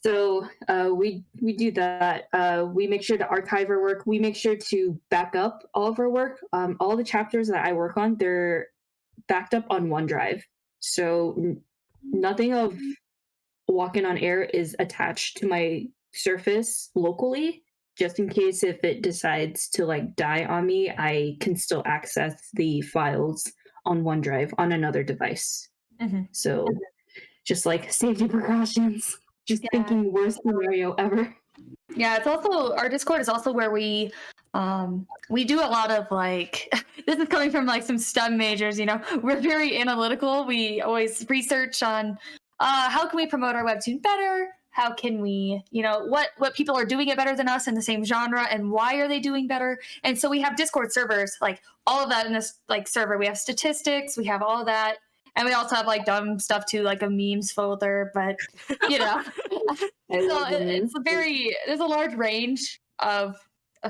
So we do that. We make sure to archive our work. We make sure to back up all of our work. All the chapters that I work on, they're backed up on OneDrive. So nothing of Walking on Air is attached to my Surface locally, just in case if it decides to like die on me, I can still access the files on OneDrive on another device. So just like safety precautions, just thinking worst scenario ever. Yeah, it's also, our Discord is also where we do a lot of like, this is coming from like some STEM majors, we're very analytical. We always research on how can we promote our webtoon better? How can we, what people are doing it better than us in the same genre, and why are they doing better? And so we have Discord servers, like all of that in this like server. We have statistics, we have all of that, and we also have like dumb stuff too, like a memes folder. But so it's there's a large range of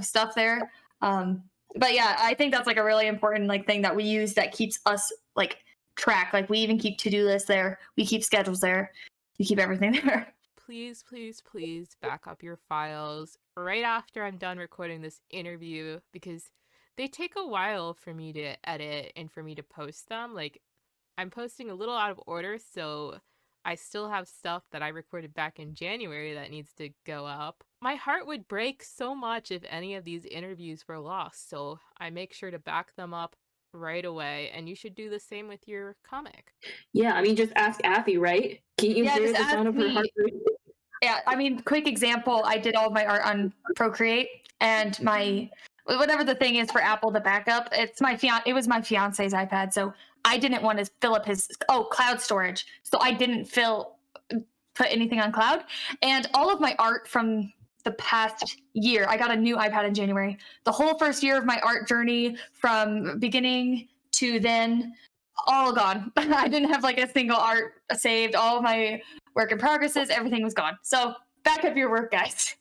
stuff there. But yeah, I think that's like a really important like thing that we use that keeps us like track. Like we even keep to-do lists there, we keep schedules there, we keep everything there. Please, please, please back up your files right after I'm done recording this interview, because they take a while for me to edit and for me to post them. Like, I'm posting a little out of order, so I still have stuff that I recorded back in January that needs to go up. My heart would break so much if any of these interviews were lost, so I make sure to back them up right away, and you should do the same with your comic. Yeah, I mean, just ask Affie, right? Can you hear the sound of her heart? Yeah, I mean, quick example, I did all of my art on Procreate, and my whatever the thing is for Apple to backup, it was my fiance's iPad, so I didn't want to fill up his cloud storage, so I didn't put anything on cloud. And all of my art from the past year, I got a new iPad in January. The whole first year of my art journey from beginning to then, all gone. I didn't have like a single art saved. All of my work in progresses, everything was gone. So back up your work, guys.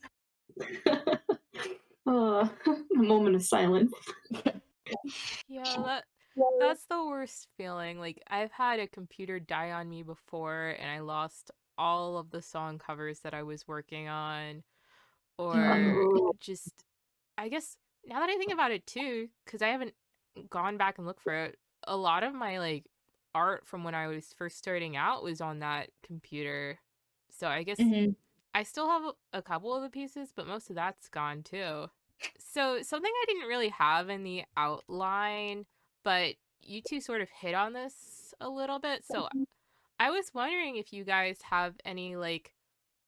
A moment of silence. Yeah, that's the worst feeling. Like, I've had a computer die on me before, and I lost all of the song covers that I was working on. Or just, I guess, now that I think about it too, because I haven't gone back and looked for it, a lot of my like art from when I was first starting out was on that computer. So I guess I still have a couple of the pieces, but most of that's gone too. So something I didn't really have in the outline, but you two sort of hit on this a little bit. So I was wondering if you guys have any like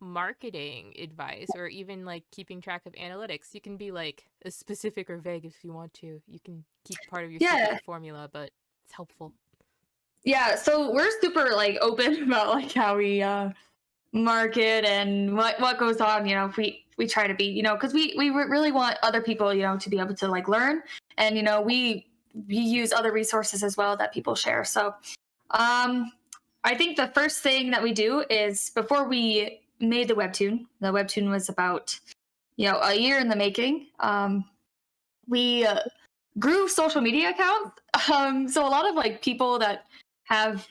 marketing advice, or even like keeping track of analytics. You can be like as specific or vague if you want to. You can keep part of your secret formula, but it's helpful. Yeah, so we're super like open about like how we market and what goes on. We try to be, because we really want other people, to be able to like learn, and we we use other resources as well that people share. So I think the first thing that we do is, before we made the webtoon was about, a year in the making. We grew social media accounts. So a lot of like people that have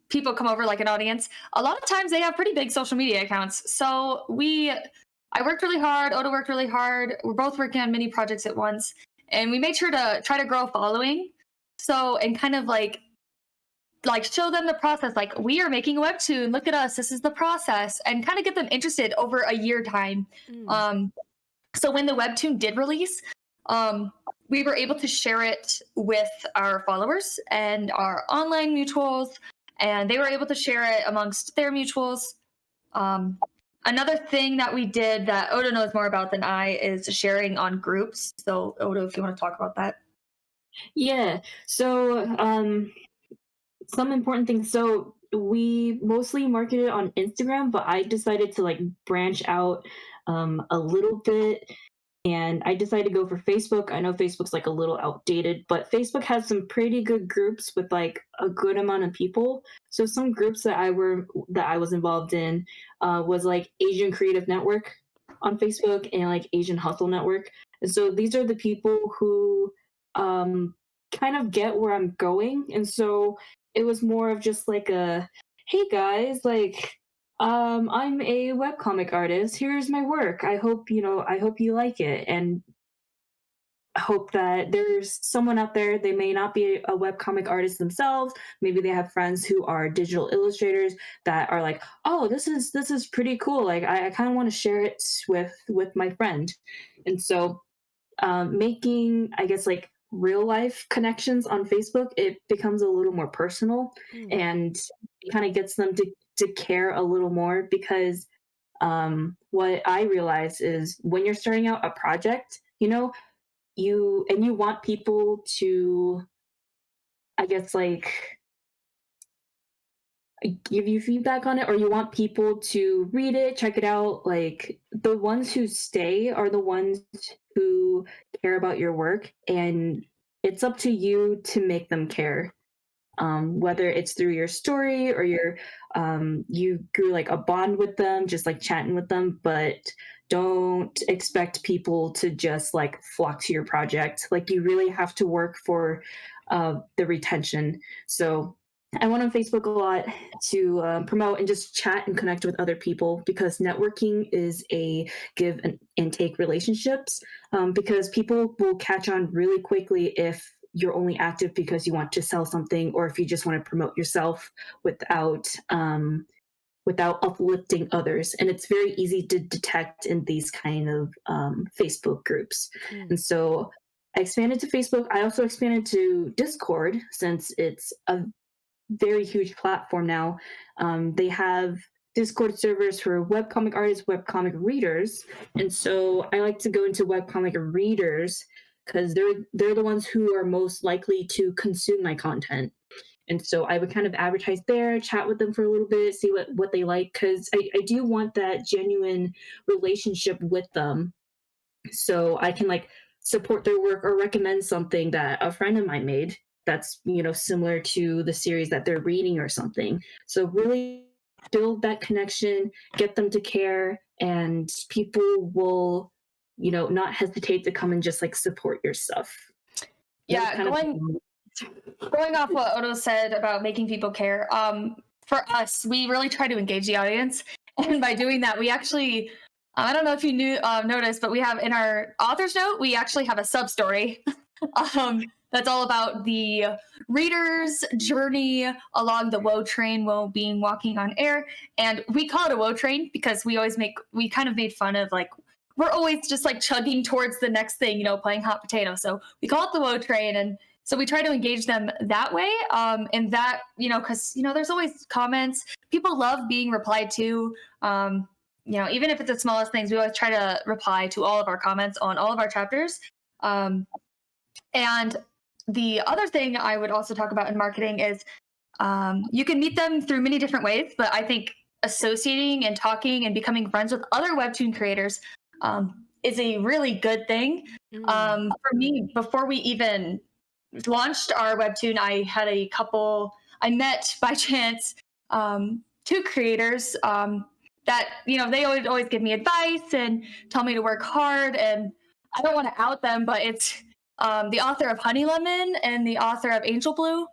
people come over, like an audience, a lot of times they have pretty big social media accounts. So I worked really hard. Odo worked really hard. We're both working on many projects at once, and we made sure to try to grow a following. So, and kind of like show them the process. Like, we are making a webtoon. Look at us. This is the process, and kind of get them interested over a year time. So when the webtoon did release, we were able to share it with our followers and our online mutuals, and they were able to share it amongst their mutuals. Another thing that we did that Odo knows more about than I is sharing on groups. So Odo, if you want to talk about that. Yeah. So some important things. So we mostly marketed on Instagram, but I decided to like branch out a little bit, and I decided to go for Facebook. I know Facebook's like a little outdated, but Facebook has some pretty good groups with like a good amount of people. So some groups that I was involved in was like Asian Creative Network on Facebook and like Asian Hustle Network. And so these are the people who kind of get where I'm going. And so it was more of just like a, hey guys, like I'm a webcomic artist. Here's my work. I hope you like it, and I hope that there's someone out there. They may not be a webcomic artist themselves. Maybe they have friends who are digital illustrators that are like, oh, this is pretty cool. Like I kind of want to share it with my friend. And so making, I guess, like real life connections on Facebook, it becomes a little more personal, and it kind of gets them to care a little more, because what I realize is when you're starting out a project, you want people to, I guess, like give you feedback on it, or you want people to read it, check it out. Like, the ones who stay are the ones who care about your work, and it's up to you to make them care. Whether it's through your story or you grew like a bond with them, just like chatting with them, but don't expect people to just like flock to your project. Like, you really have to work for the retention. So I went on Facebook a lot to promote and just chat and connect with other people, because networking is a give and take relationships, because people will catch on really quickly if you're only active because you want to sell something, or if you just want to promote yourself without uplifting others. And it's very easy to detect in these kind of Facebook groups. And so I expanded to Facebook. I also expanded to Discord, since it's a very huge platform now. They have Discord servers for webcomic artists, webcomic readers. And so I like to go into webcomic readers, because they're the ones who are most likely to consume my content. And so I would kind of advertise there, chat with them for a little bit, see what they like, because I do want that genuine relationship with them, so I can like support their work or recommend something that a friend of mine made that's similar to the series that they're reading or something. So really build that connection, get them to care, and people will not hesitate to come and just like support your stuff. Yeah, going off what Odo said about making people care, for us, we really try to engage the audience, and by doing that, we actually, I don't know if you noticed, but we have in our author's note, we actually have a sub story that's all about the reader's journey along the woe train while being walking on air. And we call it a woe train because we kind of made fun of, like, we're always just like chugging towards the next thing, playing hot potato. So we call it the woe train. And so we try to engage them that way. And that, because, there's always comments. People love being replied to. Even if it's the smallest things, we always try to reply to all of our comments on all of our chapters. And the other thing I would also talk about in marketing is you can meet them through many different ways, but I think associating and talking and becoming friends with other Webtoon creators is a really good thing. For me, before we even launched our webtoon, I met by chance 2 creators that, you know, they always give me advice and tell me to work hard. And I don't want to out them, but it's the author of Honey Lemon and the author of Angel Blue.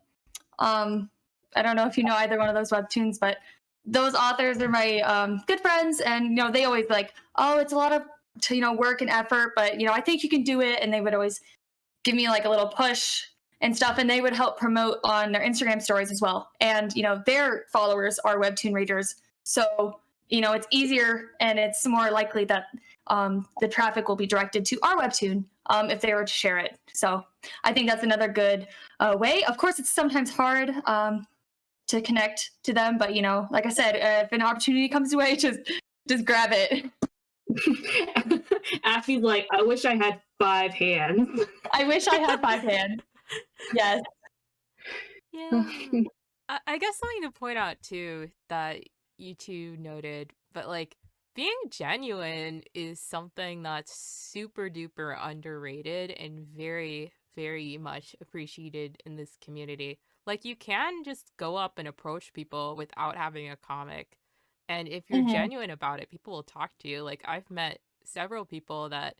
I don't know if you know either one of those webtoons, but those authors are my good friends. And, you know, they always like, oh, it's a lot of, you know, work and effort, but, you know, I think you can do it. And they would always give me like a little push and stuff. And they would help promote on their Instagram stories as well. And, you know, their followers are webtoon readers. So, you know, it's easier and it's more likely that the traffic will be directed to our webtoon if they were to share it. So I think that's another good way. Of course, it's sometimes hard to connect to them, but, you know, like I said, if an opportunity comes away, just grab it. Affie's like, I wish I had 5 hands. I wish I had 5 hands. Yes. Yeah. I guess something to point out too that you two noted, but like being genuine is something that's super duper underrated and very, very much appreciated in this community. Like, you can just go up and approach people without having a comic. And if you're genuine about it, people will talk to you. Like, I've met several people that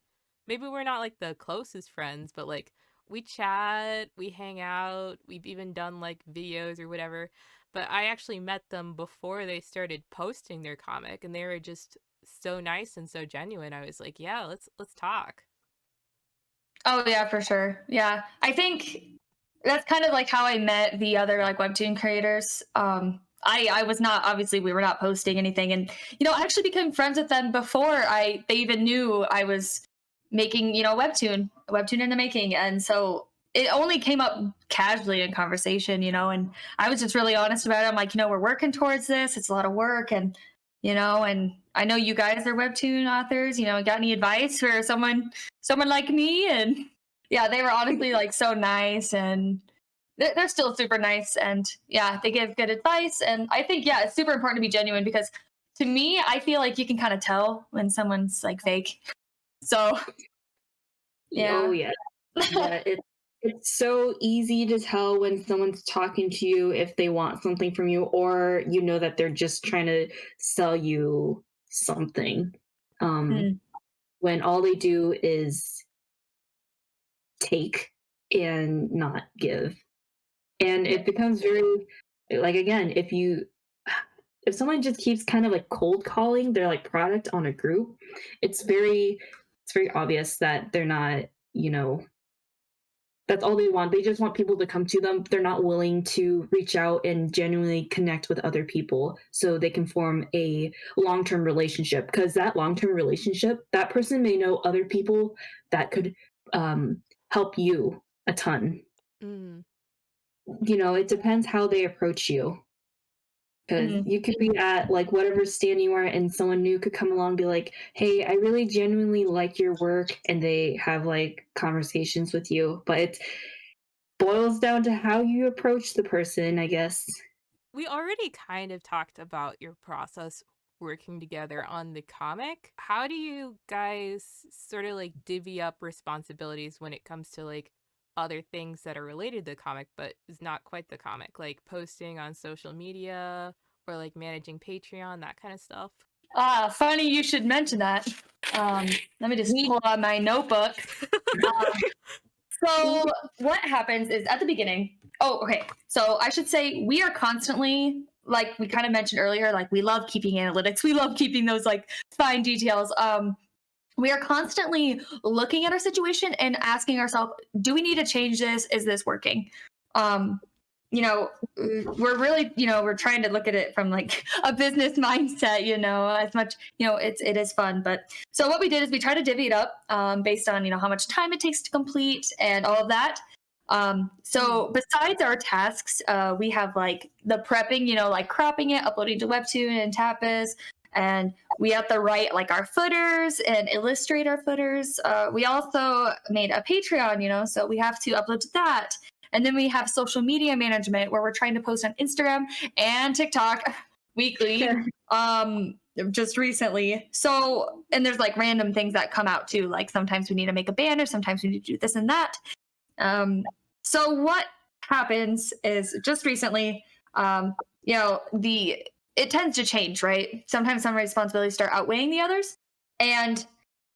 maybe we're not like the closest friends, but like we chat, we hang out, we've even done like videos or whatever. But I actually met them before they started posting their comic, and they were just so nice and so genuine. I was like, yeah, let's talk. Oh yeah, for sure. Yeah. I think that's kind of like how I met the other like webtoon creators. I was not, obviously we were not posting anything, and, you know, I actually became friends with them before they even knew I was making, you know, a webtoon in the making. And so it only came up casually in conversation, you know, and I was just really honest about it. I'm like, you know, we're working towards this. It's a lot of work, and, you know, and I know you guys are webtoon authors, you know, got any advice for someone like me? And yeah, they were honestly like so nice, and they're still super nice. And yeah, they give good advice. And I think, yeah, it's super important to be genuine, because to me, I feel like you can kind of tell when someone's like fake. So yeah. Oh yeah. Yeah, it's so easy to tell when someone's talking to you if they want something from you, or you know that they're just trying to sell you something. When all they do is take and not give. And it becomes very, like, again, if someone just keeps kind of like cold calling their like product on a group, it's very obvious that they're not, you know, that's all they want. They just want people to come to them. They're not willing to reach out and genuinely connect with other people so they can form a long-term relationship. Because that long-term relationship, that person may know other people that could help you a ton. You know, it depends how they approach you. Because you could be at like whatever stand you are, and someone new could come along and be like, hey, I really genuinely like your work, and they have like conversations with you. But it boils down to how you approach the person, I guess. We already kind of talked about your process working together on the comic. How do you guys sort of like divvy up responsibilities when it comes to like other things that are related to the comic but is not quite the comic, like posting on social media or like managing Patreon, that kind of stuff? Funny you should mention that. Let me just pull out my notebook. So what happens is at the beginning, so I should say we are constantly, like we kind of mentioned earlier, like we love keeping analytics, we love keeping those like fine details. We are constantly looking at our situation and asking ourselves, do we need to change this? Is this working? You know, we're really, you know, we're trying to look at it from like a business mindset, you know, as much, you know, it is fun. But so what we did is we try to divvy it up based on, you know, how much time it takes to complete and all of that. So besides our tasks, we have like the prepping, you know, like cropping it, uploading to Webtoon and Tapas. And we have to write like our footers and illustrate our footers. We also made a Patreon, you know, so we have to upload to that. And then we have social media management where we're trying to post on Instagram and TikTok weekly. just recently. So, and there's like random things that come out too. Like sometimes we need to make a banner, sometimes we need to do this and that. So what happens is just recently, you know, it tends to change, right? Sometimes some responsibilities start outweighing the others. And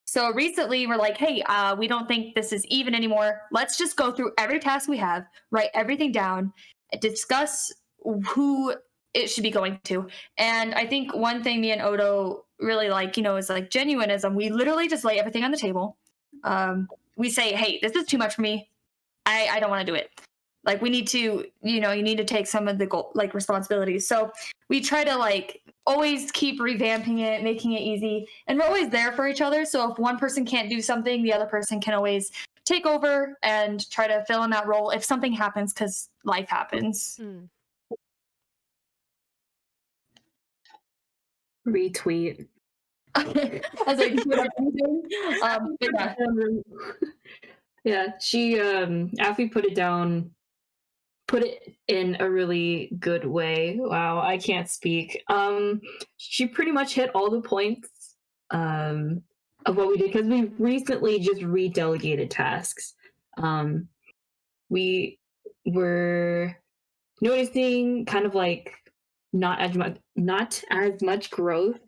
so recently we're like, hey, we don't think this is even anymore. Let's just go through every task we have, write everything down, discuss who it should be going to. And I think one thing me and Odo really like, you know, is like genuinism. We literally just lay everything on the table. We say, hey, this is too much for me. I don't want to do it. Like we need to, you know, you need to take some of the responsibilities. So we try to like always keep revamping it, making it easy. And we're always there for each other. So if one person can't do something, the other person can always take over and try to fill in that role if something happens, because life happens. Retweet. I was like, yeah, she Affie put it in a really good way. Wow, I can't speak. She pretty much hit all the points of what we did, because we recently just redelegated tasks. We were noticing kind of like not as much growth,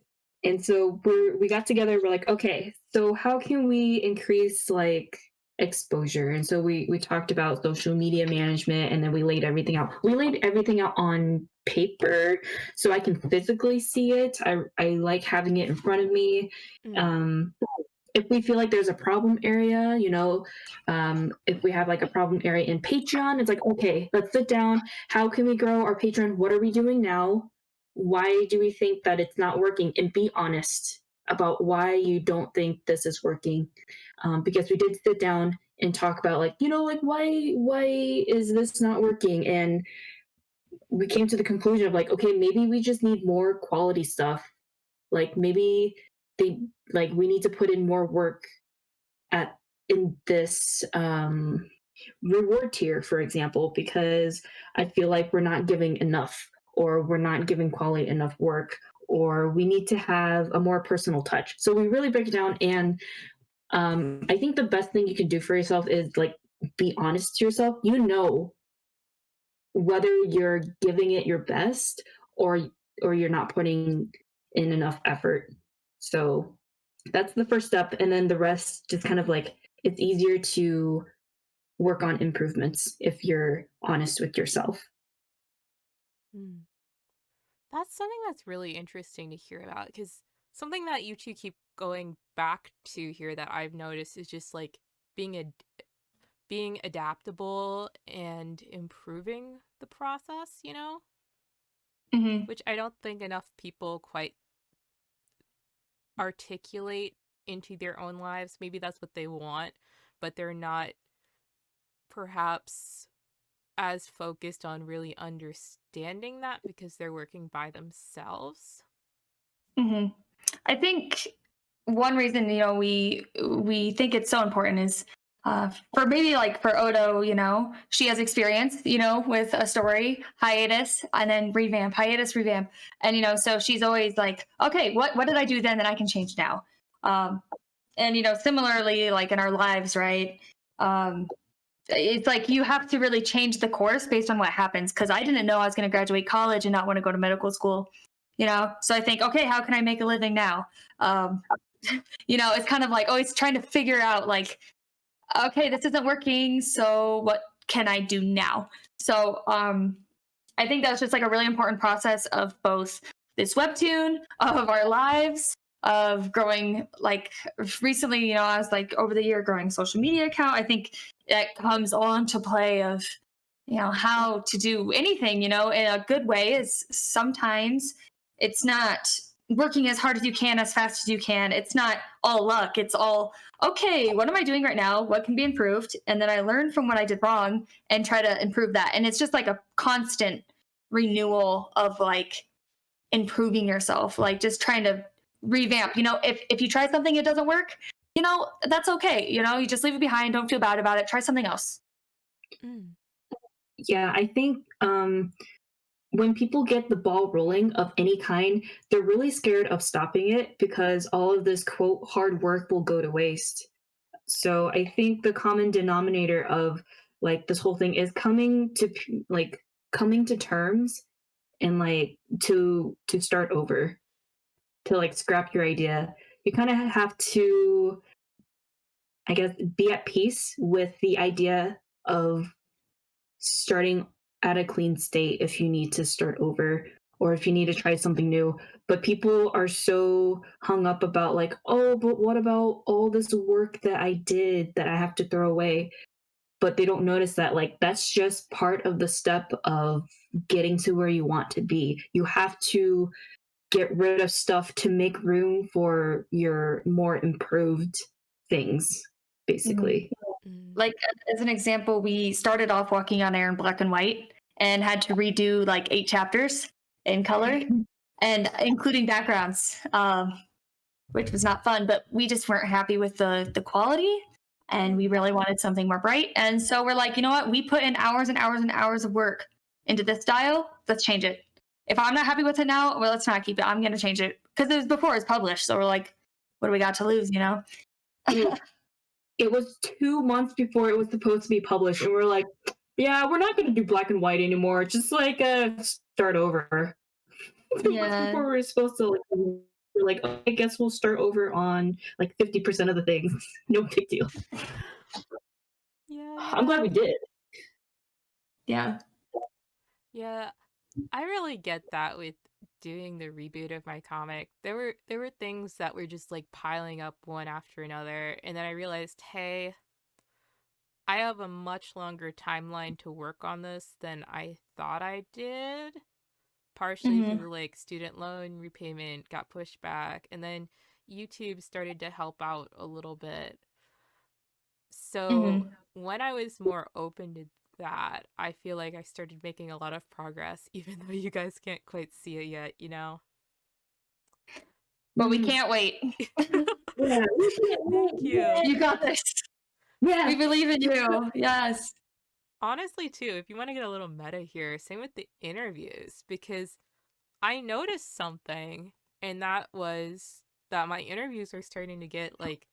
and so we got together. We're like, okay, so how can we increase like exposure? And so we talked about social media management, and then we laid everything out on paper so I can physically see it. I like having it in front of me. If we feel like there's a problem area, you know, if we have like a problem area in Patreon, it's like, okay, let's sit down. How can we grow our Patreon? What are we doing now? Why do we think that it's not working? And be honest about why you don't think this is working. Because we did sit down and talk about like, you know, like why is this not working? And we came to the conclusion of like, okay, maybe we just need more quality stuff. Like maybe we need to put in more work in this reward tier, for example, because I feel like we're not giving enough, or we're not giving quality enough work, or we need to have a more personal touch. So we really break it down. And I think the best thing you can do for yourself is like be honest to yourself. You know whether you're giving it your best or you're not putting in enough effort. So that's the first step, and then the rest just kind of like, it's easier to work on improvements if you're honest with yourself. That's something that's really interesting to hear about, because something that you two keep going back to here that I've noticed is just like being adaptable and improving the process, you know? Which I don't think enough people quite articulate into their own lives. Maybe that's what they want, but they're not perhaps as focused on really understanding that because they're working by themselves. I think one reason, you know, we think it's so important is for maybe like for Odo, you know, she has experience, you know, with a story, hiatus, and then revamp, hiatus, revamp. And, you know, so she's always like, okay, what did I do then that I can change now? And, you know, similarly, like in our lives, right? It's like you have to really change the course based on what happens. Because I didn't know I was going to graduate college and not want to go to medical school, you know? So I think, okay, how can I make a living now? You know, it's kind of like always trying to figure out like, okay, this isn't working, so what can I do now? So I think that's just like a really important process of both this webtoon, of our lives, of growing. Like recently, you know, I was like over the year growing social media account. I think that comes on to play of, you know, how to do anything, you know, in a good way. Is sometimes it's not working as hard as you can, as fast as you can. It's not all luck. It's all, okay, what am I doing right now? What can be improved? And then I learn from what I did wrong and try to improve that. And it's just like a constant renewal of like improving yourself, like just trying to revamp. You know, if you try something, it doesn't work, you know, that's okay. You know, you just leave it behind. Don't feel bad about it. Try something else. Yeah, I think when people get the ball rolling of any kind, they're really scared of stopping it because all of this quote hard work will go to waste. So I think the common denominator of like this whole thing is coming to terms and like to start over, to like scrap your idea. You kind of have to, I guess, be at peace with the idea of starting at a clean state if you need to start over or if you need to try something new. But people are so hung up about like, oh, but what about all this work that I did that I have to throw away? But they don't notice that like that's just part of the step of getting to where you want to be. You have to get rid of stuff to make room for your more improved things, basically. Like, as an example, we started off Walking on Air in black and white and had to redo like 8 chapters in color and including backgrounds, which was not fun, but we just weren't happy with the quality and we really wanted something more bright. And so we're like, you know what? We put in hours and hours and hours of work into this style. Let's change it. If I'm not happy with it now, well, let's not keep it. I'm going to change it because it was before it was published. So we're like, what do we got to lose, you know? It was 2 months before it was supposed to be published, and we're like, yeah, we're not going to do black and white anymore. Just like start over. 2 months before we were supposed to, like, we're like, oh, I guess we'll start over on like 50% of the things. No big deal. Yeah. I'm glad we did. Yeah. Yeah. I really get that with doing the reboot of my comic. There were things that were just like piling up one after another, and then I realized, hey, I have a much longer timeline to work on this than I thought I did. Partially through like student loan repayment got pushed back, and then YouTube started to help out a little bit. So when I was more open to that, I feel like I started making a lot of progress, even though you guys can't quite see it yet, you know? But we can't wait. Yeah. Thank you. You got this. Yeah. We believe in you. Yes. Honestly, too, if you want to get a little meta here, same with the interviews, because I noticed something, and that was that my interviews are starting to get like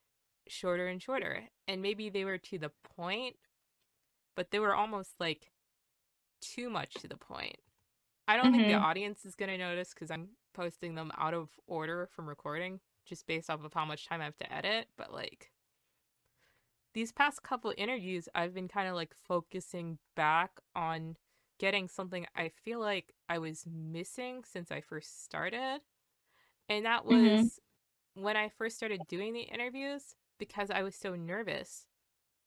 shorter and shorter, and maybe they were to the point, but they were almost like too much to the point. I don't think the audience is going to notice because I'm posting them out of order from recording, just based off of how much time I have to edit, but like these past couple interviews, I've been kind of like focusing back on getting something I feel like I was missing since I first started. And that was when I first started doing the interviews, because I was so nervous.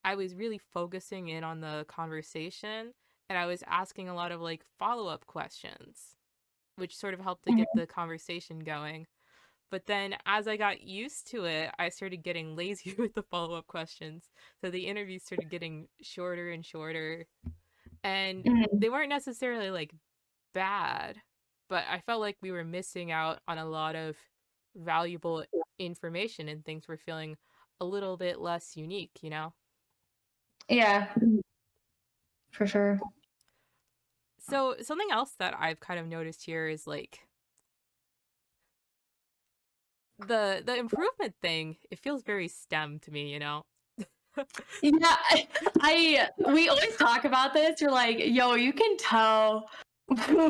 I was really focusing in on the conversation, and I was asking a lot of like follow-up questions, which sort of helped to get the conversation going. But then as I got used to it, I started getting lazy with the follow-up questions. So the interviews started getting shorter and shorter. And they weren't necessarily like bad, but I felt like we were missing out on a lot of valuable information, and things were feeling a little bit less unique, you know? Yeah. For sure. So something else that I've kind of noticed here is like the improvement thing. It feels very STEM to me, you know? Yeah, we always talk about this. You're like, yo, you can tell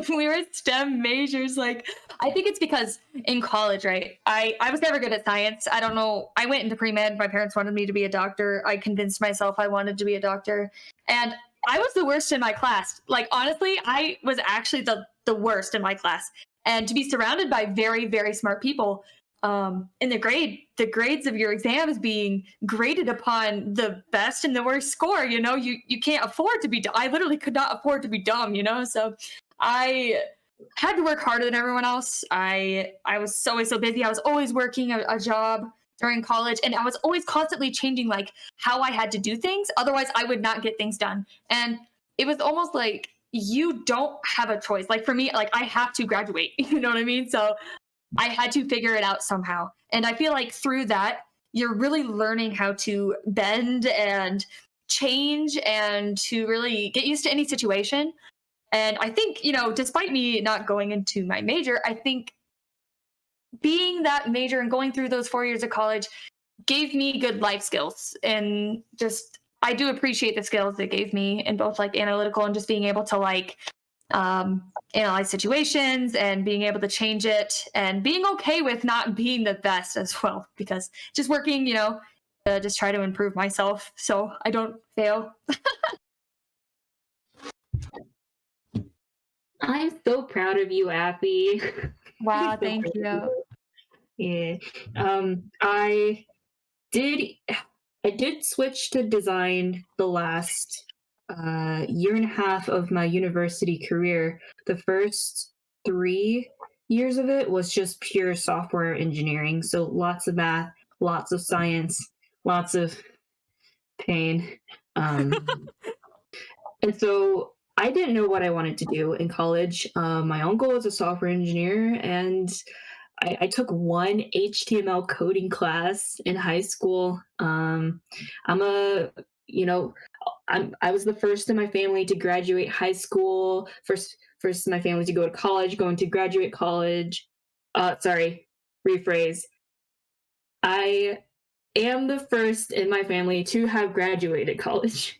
we were STEM majors. Like, I think it's because in college, right? I was never good at science. I don't know. I went into pre-med. My parents wanted me to be a doctor. I convinced myself I wanted to be a doctor. And I was the worst in my class. Like, honestly, I was actually the worst in my class. And to be surrounded by very, very smart people, in the grades of your exams being graded upon the best and the worst score, you know, you can't afford to be I literally could not afford to be dumb, you know. So I had to work harder than everyone else. I was always so busy. I was always working a job during college, and I was always constantly changing like how I had to do things, otherwise I would not get things done. And it was almost like you don't have a choice. Like for me, like I have to graduate, you know what I mean? So I had to figure it out somehow. And I feel like through that, you're really learning how to bend and change and to really get used to any situation. And I think, despite me not going into my major, I think being that major and going through those 4 years of college gave me good life skills. And just, I do appreciate the skills it gave me in both like analytical and just being able to like analyze situations and being able to change it and being okay with not being the best as well, because just working, just try to improve myself so I don't fail. I'm so proud of you, Affie. Wow, So thank proud of you. Yeah. I did switch to design the last year and a half of my university career. The first 3 years of it was just pure software engineering. So lots of math, lots of science, lots of pain. And so I didn't know what I wanted to do in college. My uncle was a software engineer, and I took one HTML coding class in high school. I was the first in my family to graduate high school. First in my family to go to college, going to graduate college. Sorry, rephrase. I am the first in my family to have graduated college.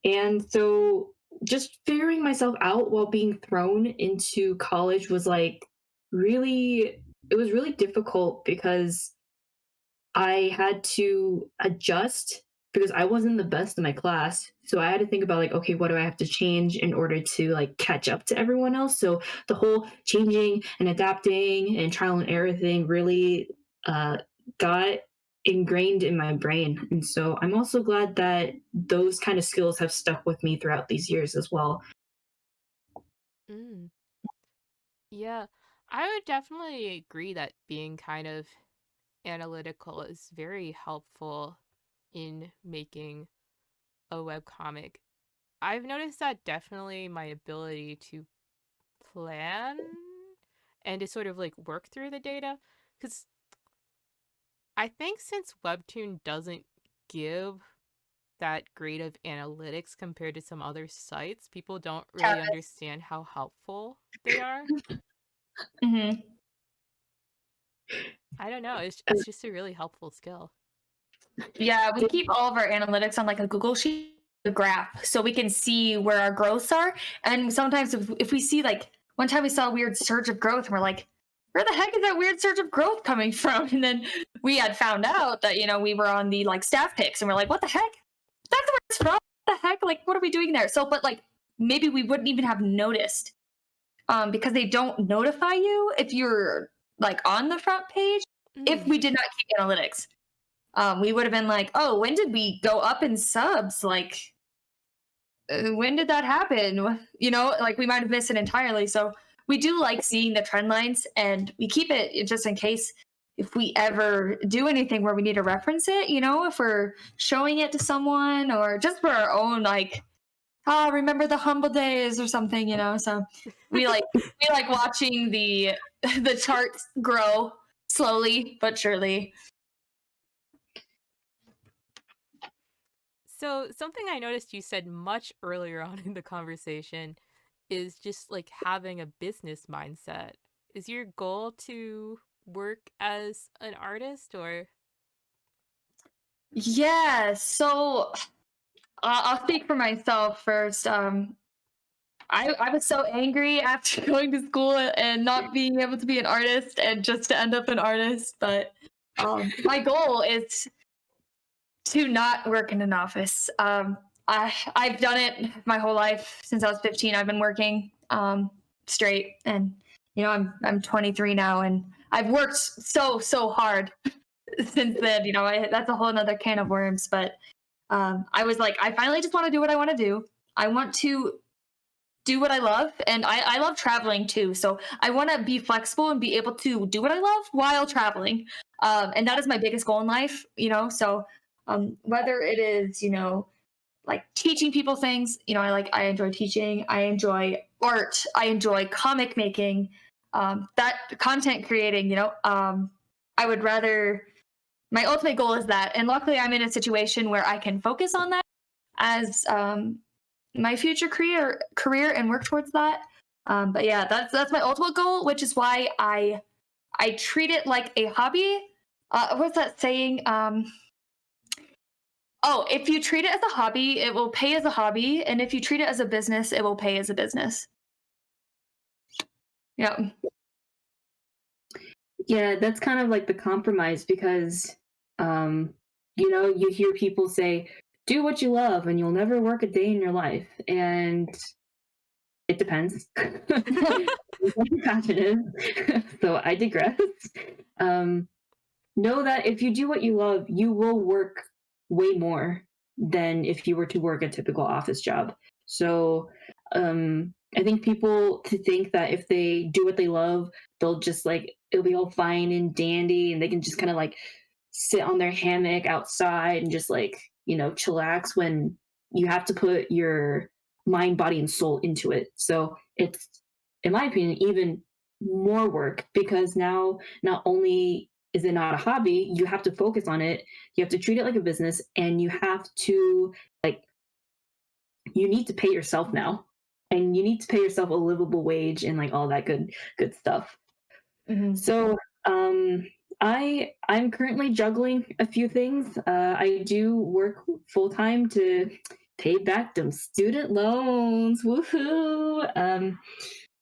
And so just figuring myself out while being thrown into college was like it was really difficult because I had to adjust because I wasn't the best in my class. So I had to think about like, okay, what do I have to change in order to like catch up to everyone else? So the whole changing and adapting and trial and error thing really got ingrained in my brain. And so I'm also glad that those kind of skills have stuck with me throughout these years as well. Mm. Yeah, I would definitely agree that being kind of analytical is very helpful in making a webcomic. I've noticed that definitely my ability to plan and to sort of like work through the data, because I think since Webtoon doesn't give that great of analytics compared to some other sites, people don't really understand how helpful they are. Mm-hmm. I don't know. It's just a really helpful skill. Yeah, we keep all of our analytics on like a Google sheet, a graph, so we can see where our growths are. And sometimes if we see like one time we saw a weird surge of growth and we're like, where the heck is that weird surge of growth coming from? And then we had found out that, we were on the like staff picks and we're like, what the heck? That's where it's from. What the heck? Like, what are we doing there? So, but like maybe we wouldn't even have noticed because they don't notify you if you're like on the front page. If we did not keep analytics. We would have been like, oh, when did we go up in subs? Like, when did that happen? Like we might have missed it entirely. So we do like seeing the trend lines, and we keep it just in case if we ever do anything where we need to reference it, if we're showing it to someone or just for our own, like, remember the humble days or something, So we like watching the charts grow slowly but surely. So something I noticed you said much earlier on in the conversation is just like having a business mindset. Is your goal to work as an artist or? Yeah, so I'll speak for myself first. I was so angry after going to school and not being able to be an artist and just to end up an artist. But my goal is to not work in an office. I've done it my whole life since I was 15. I've been working straight, and I'm 23 now, and I've worked so hard since then. That's a whole another can of worms. But I was like, I finally just want to do what I want to do. I want to do what I love, and I love traveling too. So I want to be flexible and be able to do what I love while traveling. And that is my biggest goal in life. So whether it is like teaching people things, I enjoy teaching, I enjoy art, I enjoy comic making, that content creating. I would rather. My ultimate goal is that, and luckily I'm in a situation where I can focus on that as my future career and work towards that. But yeah, that's my ultimate goal, which is why I treat it like a hobby. What's that saying? Oh, if you treat it as a hobby, it will pay as a hobby, and if you treat it as a business, it will pay as a business. Yeah. Yeah, that's kind of like the compromise because, you hear people say, do what you love and you'll never work a day in your life. And it depends. I'm passionate, so I digress. Know that if you do what you love, you will work way more than if you were to work a typical office job. So I think people to think that if they do what they love, they'll just like it'll be all fine and dandy and they can just kind of like sit on their hammock outside and just like, chillax when you have to put your mind, body, and soul into it. So it's, in my opinion, even more work because now not only is it not a hobby, you have to focus on it, you have to treat it like a business, and you have to you need to pay yourself now, and you need to pay yourself a livable wage and like all that good stuff. Mm-hmm. So I'm currently juggling a few things. I do work full time to pay back them student loans. Woohoo!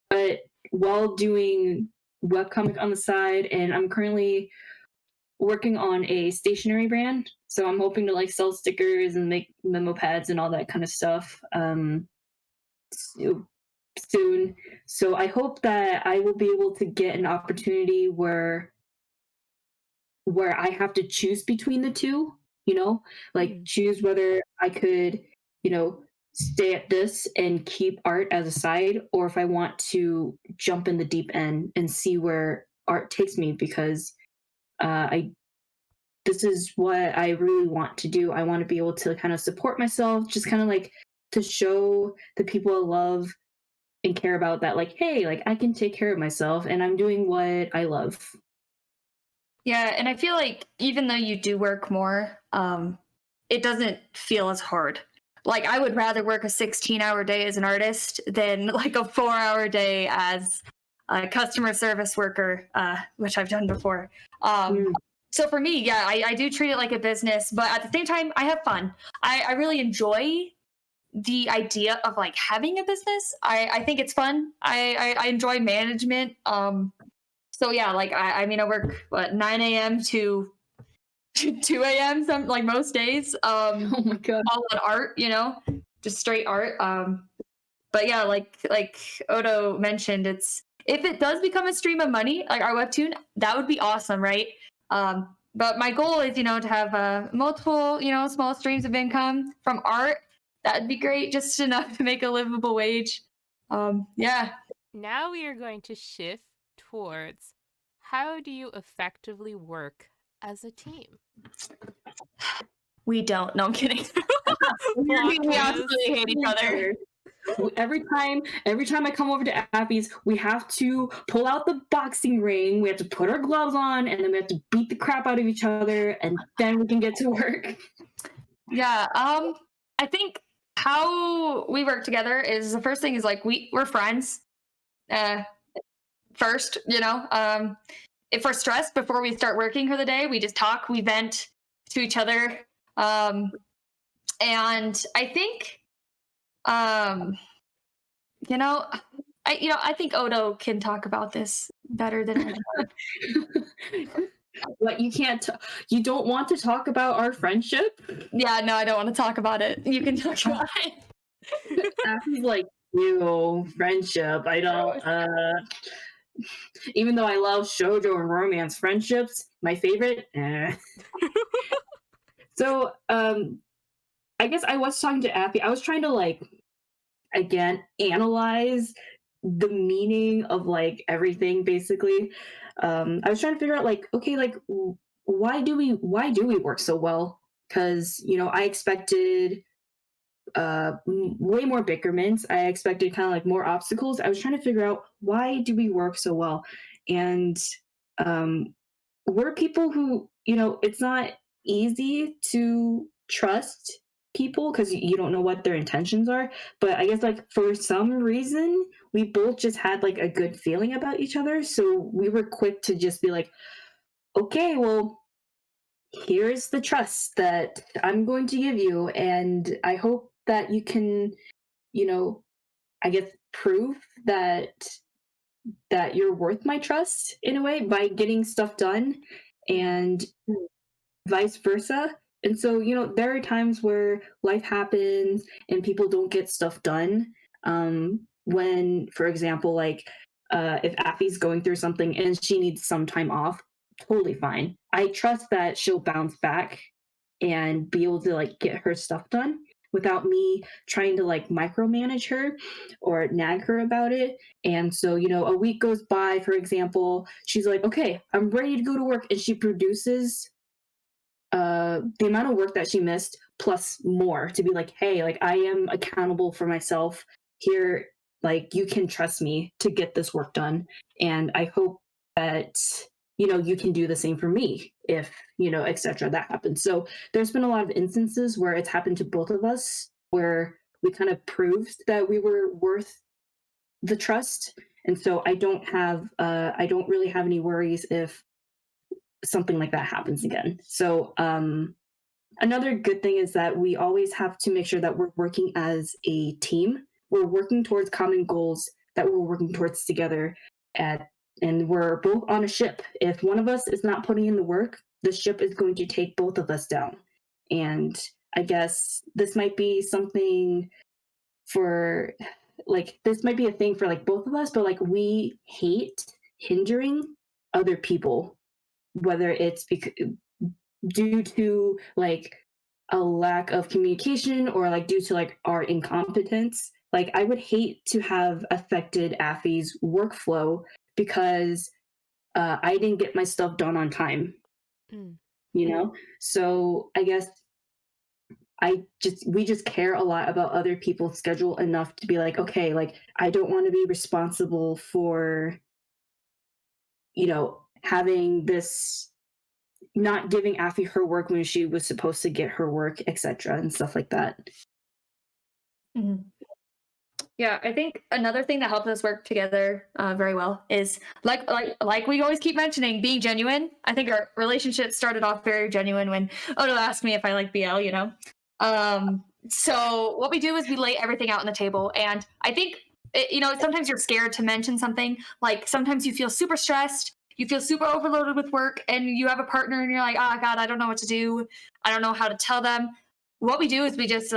But while doing webcomic on the side, and I'm currently working on a stationery brand. So I'm hoping to like sell stickers and make memo pads and all that kind of stuff soon. So I hope that I will be able to get an opportunity where I have to choose between the two, choose whether I could, stay at this and keep art as a side, or if I want to jump in the deep end and see where art takes me because this is what I really want to do. I want to be able to kind of support myself, just kind of like to show the people I love and care about that, like, hey, like I can take care of myself and I'm doing what I love. Yeah, and I feel like even though you do work more, it doesn't feel as hard. Like I would rather work a 16-hour day as an artist than like a 4-hour day as a customer service worker, which I've done before. So for me, yeah, I do treat it like a business, but at the same time, I have fun. I really enjoy the idea of like having a business. I think it's fun. I enjoy management. So yeah, like I mean, I work 9 a.m. to 2 a.m. some like most days. Oh my god, all on art, just straight art. But yeah, like Odo mentioned, if it does become a stream of money, like our webtoon, that would be awesome, right? But my goal is, to have multiple, small streams of income from art. That'd be great, just enough to make a livable wage. Yeah. Now we are going to shift towards how do you effectively work as a team? We don't. No, I'm kidding. we absolutely hate each other. Every time I come over to Affie's, we have to pull out the boxing ring, we have to put our gloves on, and then we have to beat the crap out of each other, and then we can get to work. Yeah, I think how we work together is the first thing is like we're friends. First, if we're stressed before we start working for the day, we just talk, we vent to each other. And I think I think Odo can talk about this better than I do. What, you don't want to talk about our friendship? Yeah, no, I don't want to talk about it. You can talk about it. Affie's like, friendship. I don't even though I love shoujo and romance friendships, my favorite. So I guess I was talking to Affie. I was trying to like again analyze the meaning of like everything basically. I was trying to figure out like, okay, like why do we work so well? Because I expected way more bickerments. I expected kind of like more obstacles. I was trying to figure out why do we work so well, and we're people who it's not easy to trust people because you don't know what their intentions are. But I guess like for some reason we both just had like a good feeling about each other, so we were quick to just be like, okay, well, here's the trust that I'm going to give you, and I hope that you can, you know, I guess prove that you're worth my trust in a way by getting stuff done, and vice versa. And so, there are times where life happens and people don't get stuff done. When, for example, like if Affie's going through something and she needs some time off, totally fine. I trust that she'll bounce back and be able to like get her stuff done without me trying to like micromanage her or nag her about it. And so, a week goes by, for example, she's like, okay, I'm ready to go to work. And she produces the amount of work that she missed plus more to be like, hey, like I am accountable for myself here. Like you can trust me to get this work done. And I hope that, you can do the same for me if, etc. that happens. So there's been a lot of instances where it's happened to both of us where we kind of proved that we were worth the trust. And so I don't really have any worries if something like that happens again. So another good thing is that we always have to make sure that we're working as a team. We're working towards common goals that we're working towards together and we're both on a ship. If one of us is not putting in the work, the ship is going to take both of us down. And I guess this might be something for this might be a thing for like both of us, but like we hate hindering other people, whether it's due to like a lack of communication or like due to like our incompetence. Like I would hate to have affected Affie's workflow because I didn't get my stuff done on time. So I guess we just care a lot about other people's schedule enough to be like, okay, like I don't want to be responsible for having this, not giving Affie her work when she was supposed to get her work, etc. and stuff like that. Mm-hmm. Yeah, I think another thing that helps us work together very well is like we always keep mentioning, being genuine. I think our relationship started off very genuine when Odo asked me if I like BL, So what we do is we lay everything out on the table, and I think sometimes you're scared to mention something. Like sometimes you feel super stressed, you feel super overloaded with work, and you have a partner, and you're like, oh God, I don't know what to do. I don't know how to tell them. What we do is we just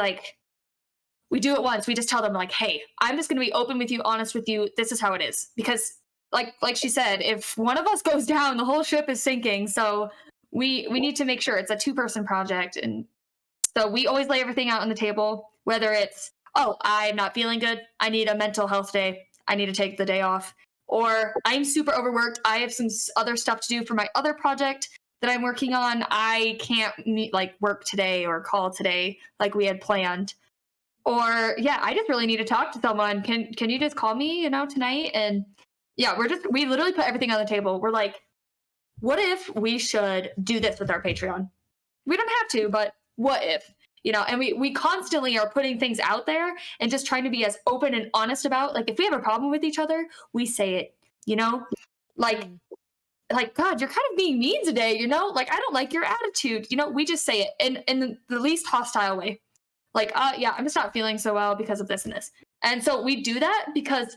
we do it once. We just tell them like, hey, I'm just going to be open with you, honest with you. This is how it is. Because like she said, if one of us goes down, the whole ship is sinking. So we need to make sure it's a 2-person project. And so we always lay everything out on the table, whether it's, oh, I'm not feeling good. I need a mental health day. I need to take the day off. Or I'm super overworked. I have some other stuff to do for my other project that I'm working on. I can't work today or call today like we had planned. Or yeah, I just really need to talk to someone. Can you just call me, tonight? And yeah, we literally put everything on the table. We're like, what if we should do this with our Patreon? We don't have to, but what if? And we constantly are putting things out there and just trying to be as open and honest about, like, if we have a problem with each other, we say it, like God, you're kind of being mean today, like I don't like your attitude, we just say it in the least hostile way. Like, yeah, I'm just not feeling so well because of this and this. And so we do that because,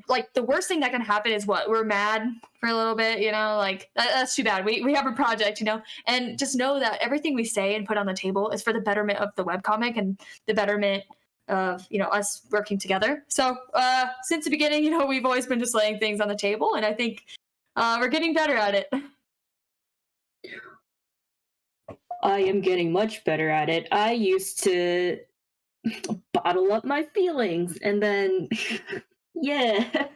like, the worst thing that can happen is what? We're mad for a little bit, like, that's too bad. We have a project, and just know that everything we say and put on the table is for the betterment of the webcomic and the betterment of, us working together. So since the beginning, we've always been just laying things on the table, and I think we're getting better at it. I am getting much better at it. I used to bottle up my feelings and then, yeah.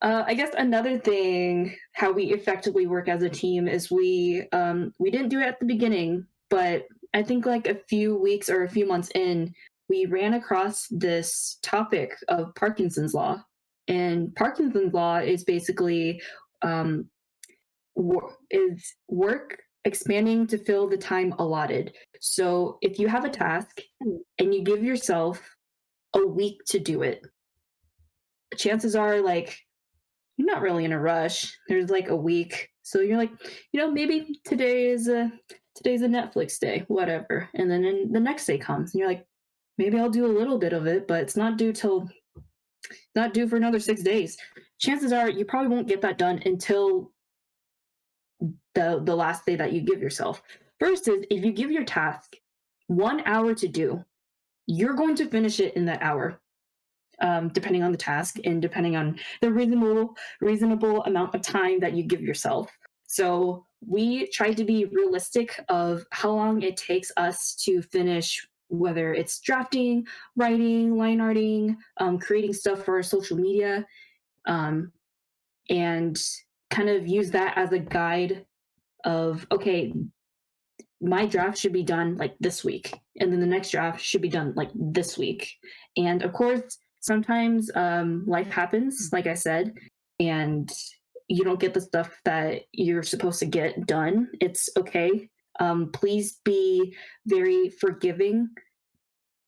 I guess another thing, how we effectively work as a team is we didn't do it at the beginning, but I think like a few weeks or a few months in, we ran across this topic of Parkinson's law. And Parkinson's law is basically work expanding to fill the time allotted. So if you have a task and you give yourself a week to do it, chances are like you're not really in a rush. There's like a week. So you're like, maybe today's a Netflix day, whatever. And then the next day comes and you're like, maybe I'll do a little bit of it, but it's not due for another 6 days. Chances are you probably won't get that done until the last day that you give yourself. First is if you give your task 1 hour to do, you're going to finish it in that hour. Depending on the task and depending on the reasonable amount of time that you give yourself. So we try to be realistic of how long it takes us to finish, whether it's drafting, writing, line arting, creating stuff for our social media, and kind of use that as a guide of, okay, my draft should be done like this week, and then the next draft should be done like this week. And of course, sometimes life happens, like I said, and you don't get the stuff that you're supposed to get done. It's okay. Please be very forgiving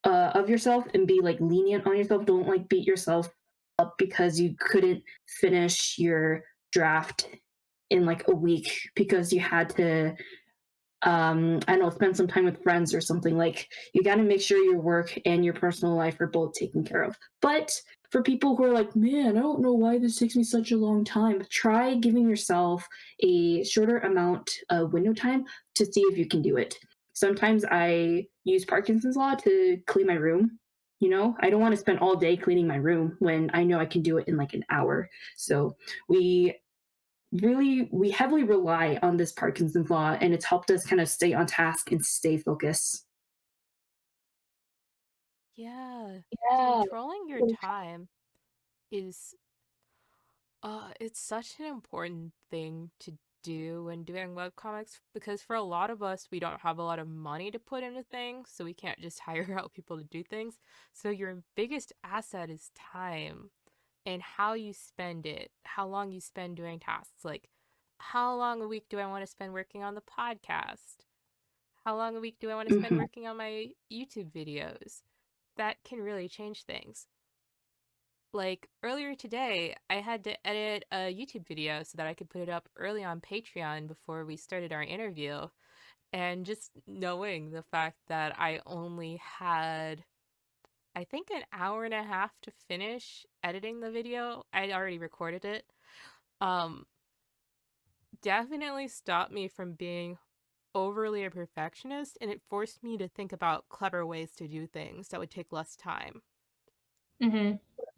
of yourself and be like lenient on yourself. Don't like beat yourself up because you couldn't finish your draft in like a week because you had to I don't know, spend some time with friends or something. Like, you got to make sure your work and your personal life are both taken care of. But for people who are like, man, I don't know why this takes me such a long time, try giving yourself a shorter amount of window time to see if you can do it. Sometimes I use Parkinson's law to clean my room. I don't want to spend all day cleaning my room when I know I can do it in like an hour. So we heavily rely on this Parkinson's law, and it's helped us kind of stay on task and stay focused. Yeah. Controlling your time is it's such an important thing to do when doing webcomics, because for a lot of us, we don't have a lot of money to put into things, so we can't just hire out people to do things. So your biggest asset is time and how you spend it, how long you spend doing tasks. Like, how long a week do I want to spend working on the podcast? How long a week do I want to spend working on my YouTube videos? That can really change things. Like, earlier today, I had to edit a YouTube video so that I could put it up early on Patreon before we started our interview. And just knowing the fact that I only had, I think, an hour and a half to finish editing the video, I'd already recorded it, definitely stopped me from being overly a perfectionist, and it forced me to think about clever ways to do things that would take less time. Mm-hmm.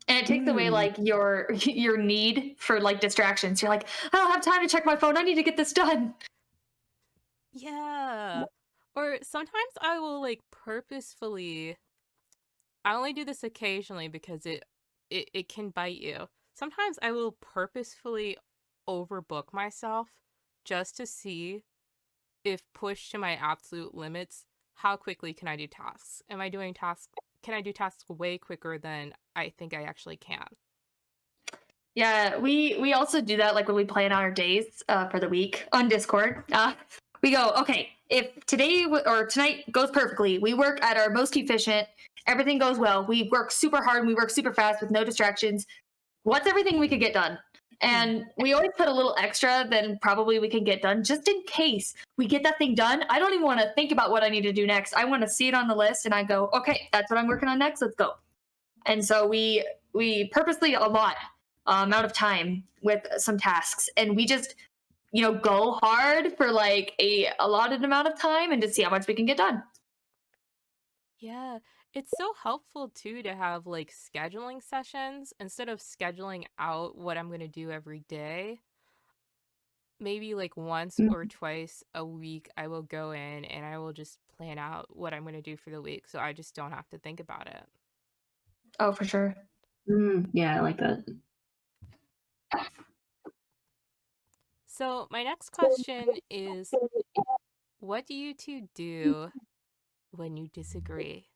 And it takes away like your need for like distractions. You're like, I don't have time to check my phone. I need to get this done. Yeah. Or sometimes I will like purposefully, I only do this occasionally because it can bite you. Sometimes I will purposefully overbook myself just to see if pushed to my absolute limits, how quickly can I do tasks? Can I do tasks way quicker than I think I actually can? Yeah, we also do that like when we plan our days for the week on Discord. We go, okay, if today or tonight goes perfectly, we work at our most efficient, everything goes well, we work super hard and we work super fast with no distractions. What's everything we could get done? And we always put a little extra than probably we can get done just in case we get that thing done. I don't even want to think about what I need to do next. I want to see it on the list and I go, okay, that's what I'm working on next. Let's go. And so we purposely allot amount of time with some tasks, and we just, go hard for like a allotted amount of time and to see how much we can get done. Yeah, it's so helpful too to have like scheduling sessions instead of scheduling out what I'm going to do every day. Maybe like once or twice a week, I will go in and I will just plan out what I'm going to do for the week, so I just don't have to think about it. Oh, for sure. Yeah, I like that. So my next question is, what do you two do when you disagree?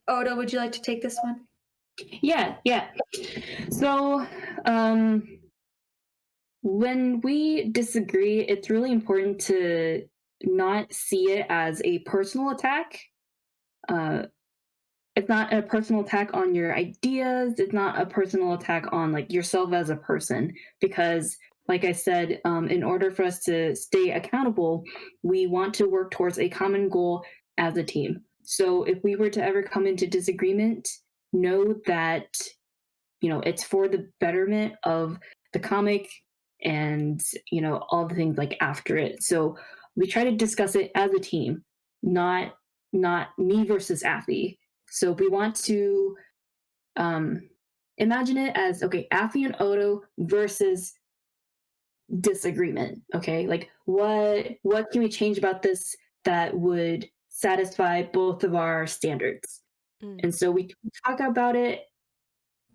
Odo, would you like to take this one? Yeah. So, When we disagree, it's really important to not see it as a personal attack. Uh, it's not a personal attack on your ideas. It's not a personal attack on like yourself as a person, because, like I said, in order for us to stay accountable, we want to work towards a common goal as a team. So if we were to ever come into disagreement, know that it's for the betterment of the comic and all the things like after it. So we try to discuss it as a team, not me versus Affie. So we want to imagine it as, okay, Affie and Odo versus disagreement. Okay, like what can we change about this that would satisfy both of our standards? And so we talk about it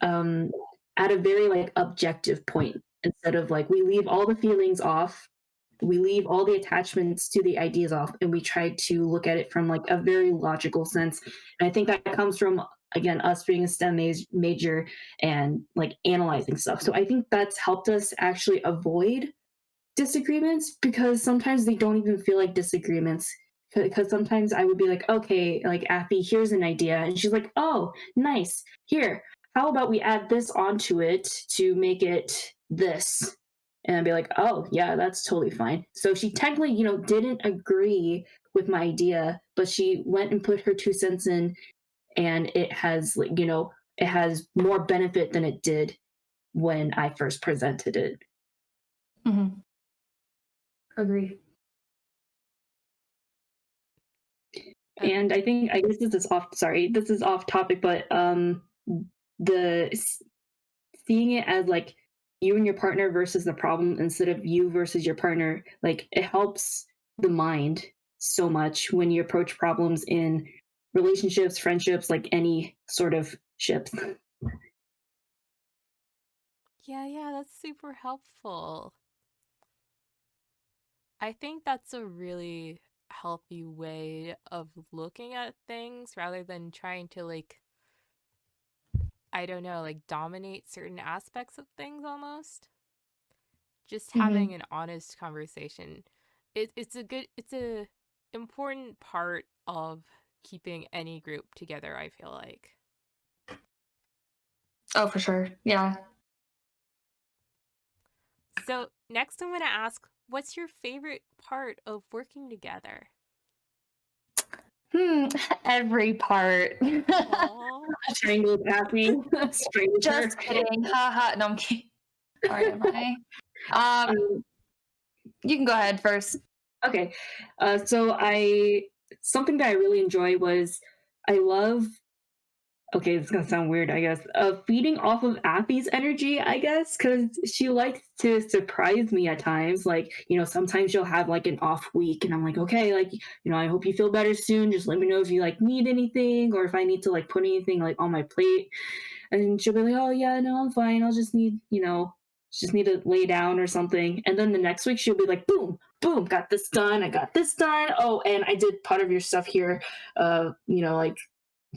at a very like objective point, instead of like we leave all the feelings off, we leave all the attachments to the ideas off, and we try to look at it from like a very logical sense. And I think that comes from, again, us being a STEM major and like analyzing stuff. So I think that's helped us actually avoid disagreements, because sometimes they don't even feel like disagreements. Because sometimes I would be like, okay, like Affie, here's an idea, and she's like, oh, nice. Here, how about we add this onto it to make it this? And I'd be like, oh yeah, that's totally fine. So she technically, didn't agree with my idea, but she went and put her 2 cents in, and it has like, it has more benefit than it did when I first presented it. Mm-hmm. Agree. And I guess this is off topic, but the seeing it as like you and your partner versus the problem instead of you versus your partner, like it helps the mind so much when you approach problems in relationships, friendships, like any sort of ships. Yeah, that's super helpful. I think that's a really healthy way of looking at things rather than trying to like, I don't know, like dominate certain aspects of things almost. Just having an honest conversation. It's a important part of keeping any group together, I feel like. Oh, for sure. Yeah. So next I'm gonna ask, what's your favorite part of working together? Every part. Strangled Affie. Just kidding. Haha. No, I'm kidding. Sorry, am I? You can go ahead first. Okay. So something that I really enjoy was I love. Okay, it's gonna sound weird, I guess. Feeding off of Affie's energy, I guess, because she likes to surprise me at times. Like, sometimes she'll have like an off week, and I'm like, okay, like, I hope you feel better soon. Just let me know if you like need anything, or if I need to like put anything like on my plate. And she'll be like, oh yeah, no, I'm fine. I'll just need, just need to lay down or something. And then the next week she'll be like, boom, boom, got this done. I got this done. Oh, and I did part of your stuff here. Like,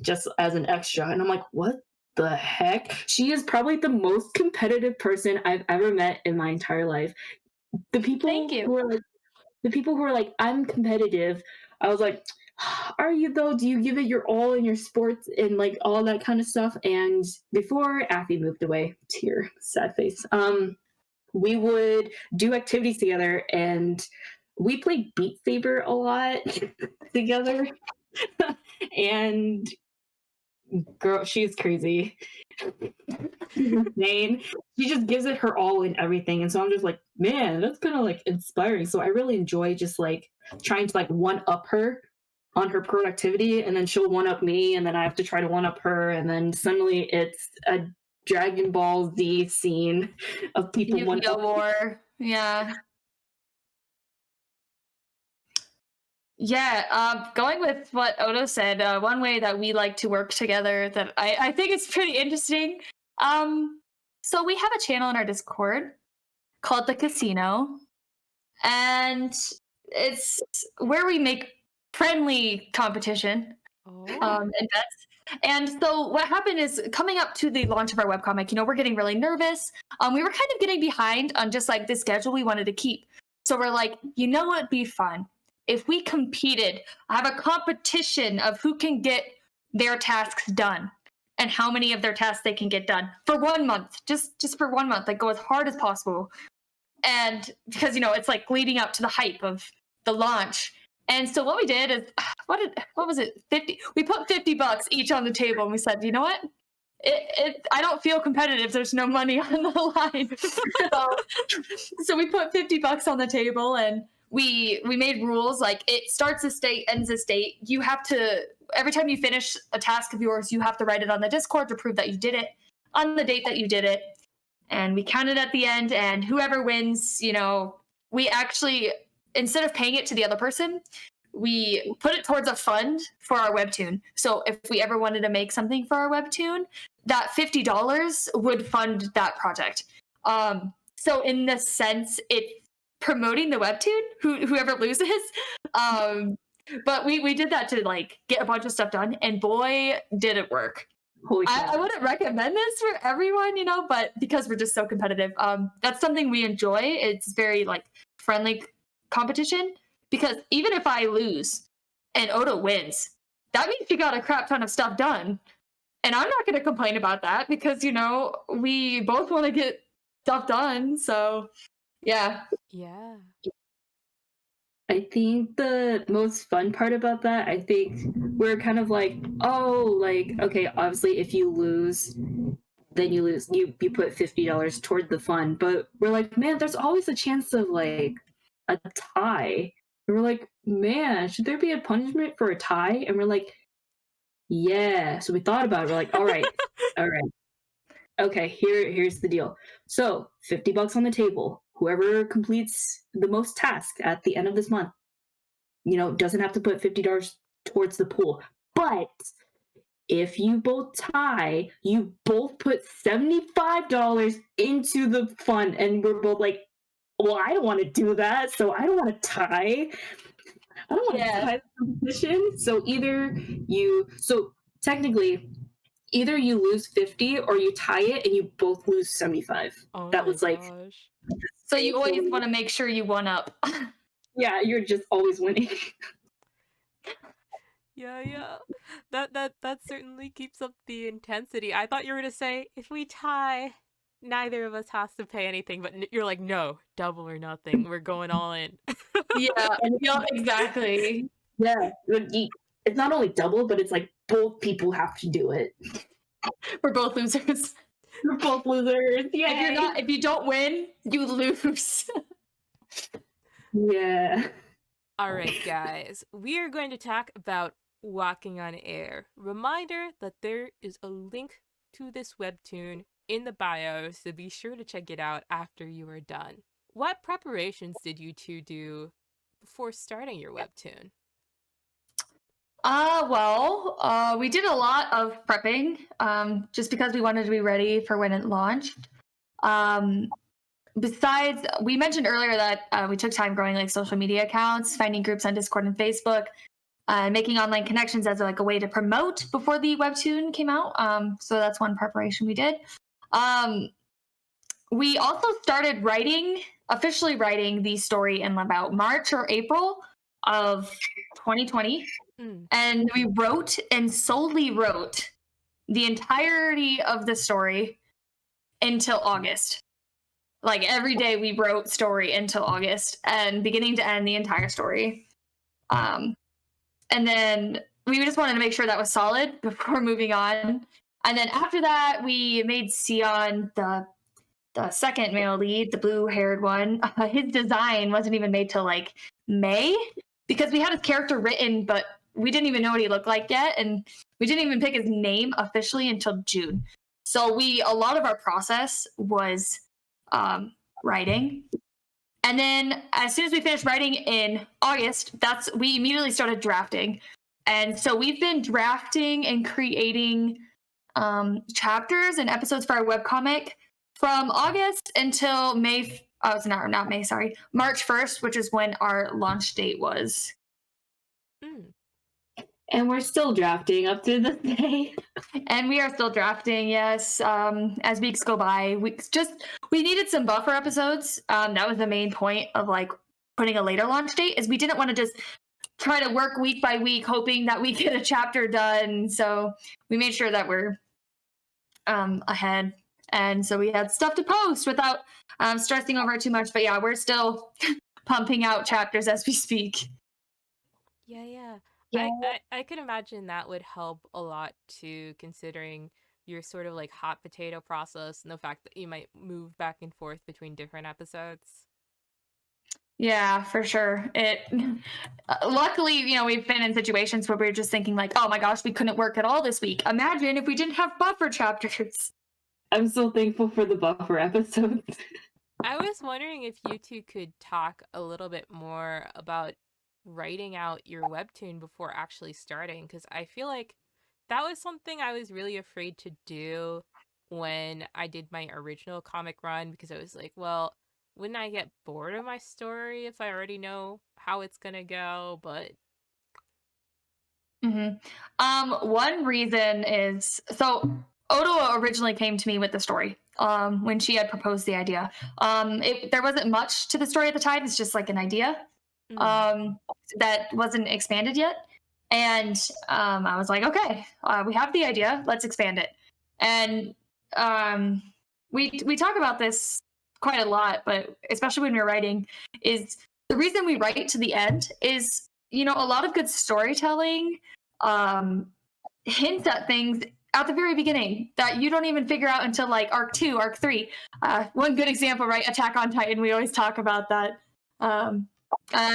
just as an extra. And I'm like, what the heck? She is probably the most competitive person I've ever met in my entire life. The people who are like, I'm competitive, I was like, are you though? Do you give it your all in your sports and like all that kind of stuff? And before Affie moved away, tear, sad face, we would do activities together, and we played Beat Saber a lot together. And girl, she's crazy. She's insane. She just gives it her all in everything. And so I'm just like, man, that's kind of like inspiring. So I really enjoy just like trying to like one up her on her productivity, and then she'll one up me, and then I have to try to one up her, and then suddenly it's a Dragon Ball Z scene of people one up war. Yeah. Yeah, going with what Odo said, one way that we like to work together that I think it's pretty interesting. So we have a channel in our Discord called The Casino, and it's where we make friendly competition and bets. And so what happened is coming up to the launch of our webcomic, we're getting really nervous. We were kind of getting behind on just like the schedule we wanted to keep. So we're like, what'd be fun? If we competed, have a competition of who can get their tasks done and how many of their tasks they can get done for 1 month, just for 1 month, like go as hard as possible. And because, it's like leading up to the hype of the launch. And so what we did is, what was it? 50. We put $50 each on the table, and we said, you know what? I don't feel competitive. There's no money on the line. so we put $50 on the table, and we made rules like it starts a state, ends a state. You have to, every time you finish a task of yours, you have to write it on the Discord to prove that you did it on the date that you did it. And we counted at the end, and whoever wins, we actually, instead of paying it to the other person, we put it towards a fund for our Webtoon. So if we ever wanted to make something for our Webtoon, that $50 would fund that project. So in the sense, it's promoting the Webtoon, whoever loses. But we did that to like get a bunch of stuff done, and boy, did it work. I wouldn't recommend this for everyone, but because we're just so competitive, that's something we enjoy. It's very like friendly competition, because even if I lose and Odo wins, that means you got a crap ton of stuff done. And I'm not going to complain about that because, we both want to get stuff done. So, yeah. Yeah. I think the most fun part about that, I think we're kind of like, okay, obviously if you lose, then you lose. You put $50 toward the fund. But we're like, man, there's always a chance of like a tie. And we're like, man, should there be a punishment for a tie? And we're like, yeah. So we thought about it. We're like, all right. Okay, here's the deal. So $50 on the table. Whoever completes the most tasks at the end of this month, doesn't have to put $50 towards the pool. But if you both tie, you both put $75 into the fund. And we're both like, well, I don't want to do that. So I don't want to tie. I don't want to tie the competition. So technically, either you lose 50 or you tie it and you both lose 75. That was like... Gosh. So you always want to make sure you one up. Yeah, you're just always winning. Yeah. That certainly keeps up the intensity. I thought you were going to say, if we tie, neither of us has to pay anything. But you're like, no, double or nothing. We're going all in. Yeah, exactly. Yeah, it's not only double, but it's like both people have to do it. We're both losers. We're both losers. Yeah. If you don't win, you lose. Yeah. All right, guys. We are going to talk about walking on air. Reminder that there is a link to this webtoon in the bio, so be sure to check it out after you are done. What preparations did you two do before starting your webtoon? We did a lot of prepping, just because we wanted to be ready for when it launched. Besides, we mentioned earlier that we took time growing like social media accounts, finding groups on Discord and Facebook, making online connections as like a way to promote before the webtoon came out. So that's one preparation we did. We also started officially writing the story in about March or April of 2020. And we wrote and solely wrote the entirety of the story until August. Like every day we wrote story until August, and beginning to end the entire story. And then we just wanted to make sure that was solid before moving on. And then after that, we made Sion the second male lead, the blue-haired one. His design wasn't even made till like May, because we had his character written, but we didn't even know what he looked like yet, and we didn't even pick his name officially until June. So a lot of our process was writing. And then as soon as we finished writing in August, we immediately started drafting. And so we've been drafting and creating chapters and episodes for our webcomic from August until March 1st, which is when our launch date was. And we're still drafting up to this day. And we are still drafting, yes. As weeks go by, we needed some buffer episodes. That was the main point of like putting a later launch date, is we didn't want to just try to work week by week hoping that we get a chapter done. So we made sure that we're ahead, and so we had stuff to post without stressing over it too much. But yeah, we're still pumping out chapters as we speak. Yeah. Yeah. I could imagine that would help a lot too, considering your sort of like hot potato process and the fact that you might move back and forth between different episodes. Yeah, for sure. It luckily, we've been in situations where we're just thinking like, oh my gosh, we couldn't work at all this week. Imagine if we didn't have buffer chapters. I'm so thankful for the buffer episodes. I was wondering if you two could talk a little bit more about writing out your webtoon before actually starting, because I feel like that was something I was really afraid to do when I did my original comic run, because I was like, well, wouldn't I get bored of my story if I already know how it's gonna go? But One reason is, so Odo originally came to me with the story when she had proposed the idea. There wasn't much to the story at the time. It's just like an idea that wasn't expanded yet. And I was like, okay, we have the idea. Let's expand it. And we talk about this quite a lot, but especially when we're writing, is the reason we write to the end is, a lot of good storytelling hints at things at the very beginning that you don't even figure out until like arc 2, arc 3. One good example, right? Attack on Titan. We always talk about that. I'm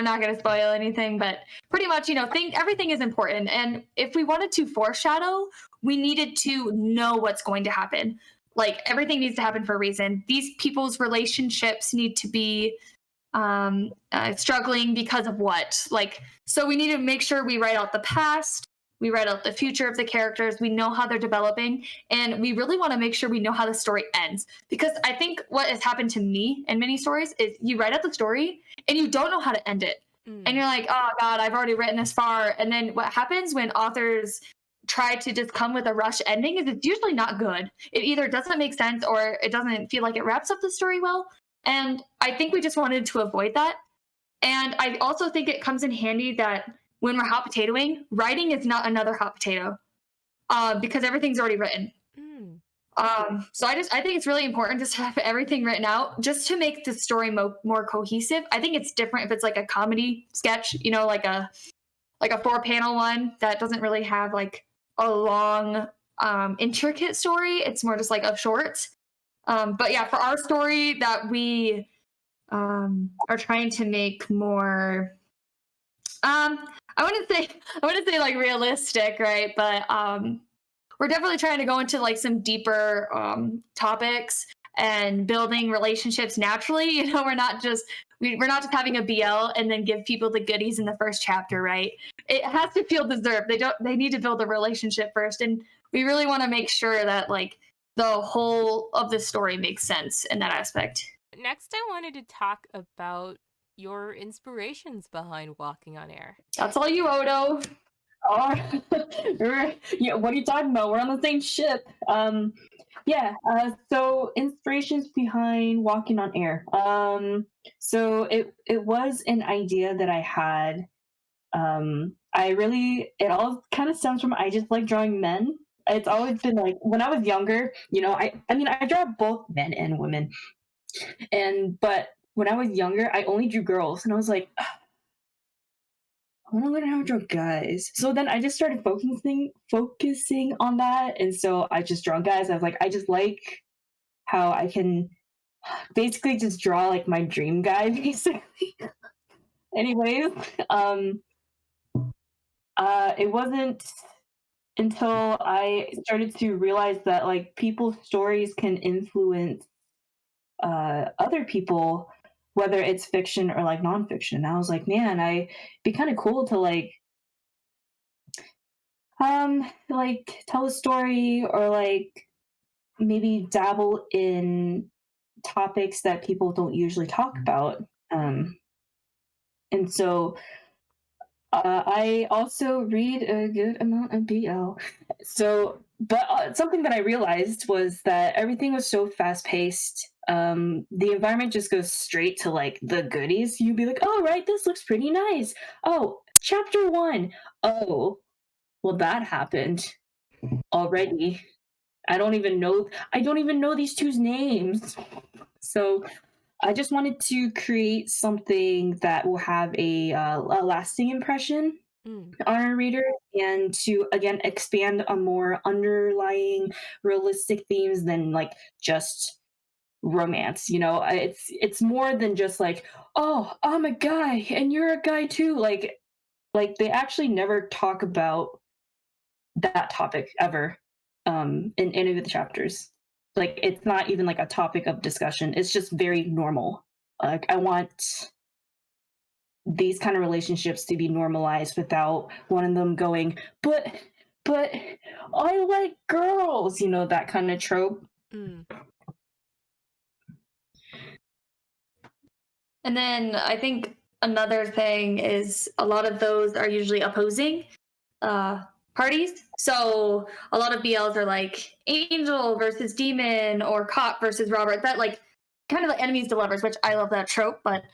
not going to spoil anything, but pretty much, everything is important. And if we wanted to foreshadow, we needed to know what's going to happen. Like, everything needs to happen for a reason. These people's relationships need to be struggling because of what? Like, so we need to make sure we write out the past, we write out the future of the characters, we know how they're developing, and we really want to make sure we know how the story ends. Because I think what has happened to me in many stories is you write out the story and you don't know how to end it. And you're like, oh God, I've already written this far. And then what happens when authors try to just come with a rush ending is it's usually not good. It either doesn't make sense or it doesn't feel like it wraps up the story well. And I think we just wanted to avoid that. And I also think it comes in handy that when we're hot potatoing, writing is not another hot potato because everything's already written. So I think it's really important just to have everything written out just to make the story more cohesive. I think it's different if it's like a comedy sketch, like a 4-panel one that doesn't really have like a long intricate story. It's more just like a short. But yeah, for our story that we are trying to make more I wouldn't say like realistic, right? But we're definitely trying to go into like some deeper topics and building relationships naturally. We're not just having a BL and then give people the goodies in the first chapter, right? It has to feel deserved. They need to build a relationship first, and we really want to make sure that like the whole of the story makes sense in that aspect. Next, I wanted to talk about your inspirations behind Walking on Air. That's all you, Odo. Oh, yeah, what are you talking about? We're on the same ship. So inspirations behind Walking on Air. So it was an idea that I had. It all kind of stems from I just like drawing men. It's always been like when I was younger, I draw both men and women. But when I was younger, I only drew girls, and I was like, I want to learn how to draw guys. So then I just started focusing on that, and so I just draw guys. I was like, I just like how I can basically just draw like my dream guy, basically. Anyways, it wasn't until I started to realize that like people's stories can influence other people, whether it's fiction or like nonfiction. And I was like, man, it'd be kind of cool to like tell a story or like maybe dabble in topics that people don't usually talk about. And so I also read a good amount of BL. So, but something that I realized was that everything was so fast paced. The environment just goes straight to like the goodies. You'd be like, "Oh, right, this looks pretty nice. Oh, chapter 1. Oh, well, that happened already. I don't even know. I don't even know these two's names." So I just wanted to create something that will have a lasting impression Mm. on our reader, and to again expand on more underlying realistic themes than like just romance. It's more than just like, oh, I'm a guy and you're a guy too. Like they actually never talk about that topic ever in any of the chapters. Like it's not even like a topic of discussion. It's just very normal. Like I want these kind of relationships to be normalized without one of them going, but I like girls, that kind of trope. Mm. And then I think another thing is a lot of those are usually opposing parties. So a lot of BLs are like angel versus demon or cop versus robber. That like kind of like enemies to lovers, which I love that trope. But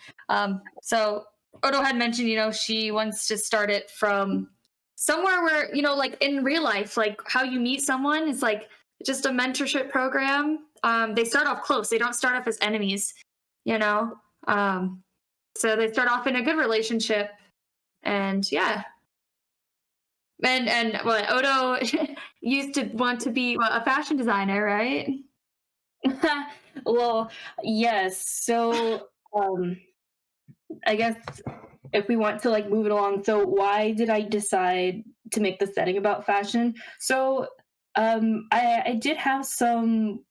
so Odo had mentioned, she wants to start it from somewhere where, like in real life, like how you meet someone is like just a mentorship program. They start off close. They don't start off as enemies, you know? So they start off in a good relationship, and yeah. And what Odo used to want to be a fashion designer, right? Well, yes. So, I guess if we want to like move it along, so why did I decide to make the setting about fashion? So, I did have some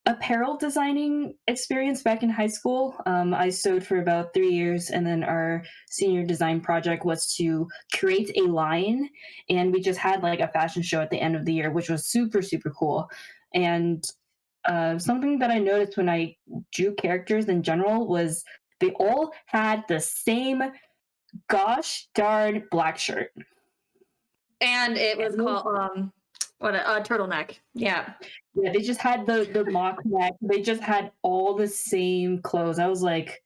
apparel designing experience back in high school. I sewed for about 3 years, and then our senior design project was to create a line, and we just had like a fashion show at the end of the year, which was super, super cool. And something that I noticed when I drew characters in general was they all had the same gosh darn black shirt. And it was called what a turtleneck. Yeah. Yeah, they just had the mock neck. They just had all the same clothes. I was like,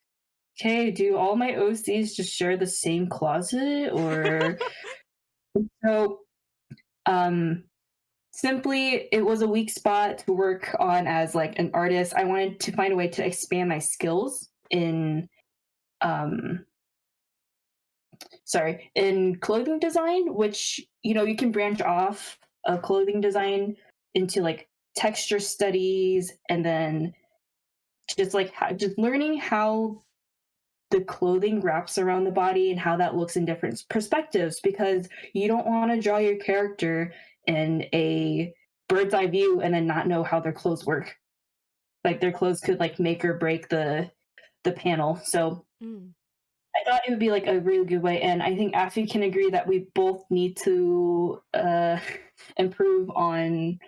okay, do all my OCs just share the same closet? Or so simply it was a weak spot to work on as like an artist. I wanted to find a way to expand my skills in in clothing design, which you can branch off of clothing design into like texture studies, and then just like just learning how the clothing wraps around the body and how that looks in different perspectives, because you don't want to draw your character in a bird's eye view and then not know how their clothes work. Like their clothes could like make or break the panel. So I thought it would be like a really good way, and I think Affie can agree that we both need to improve on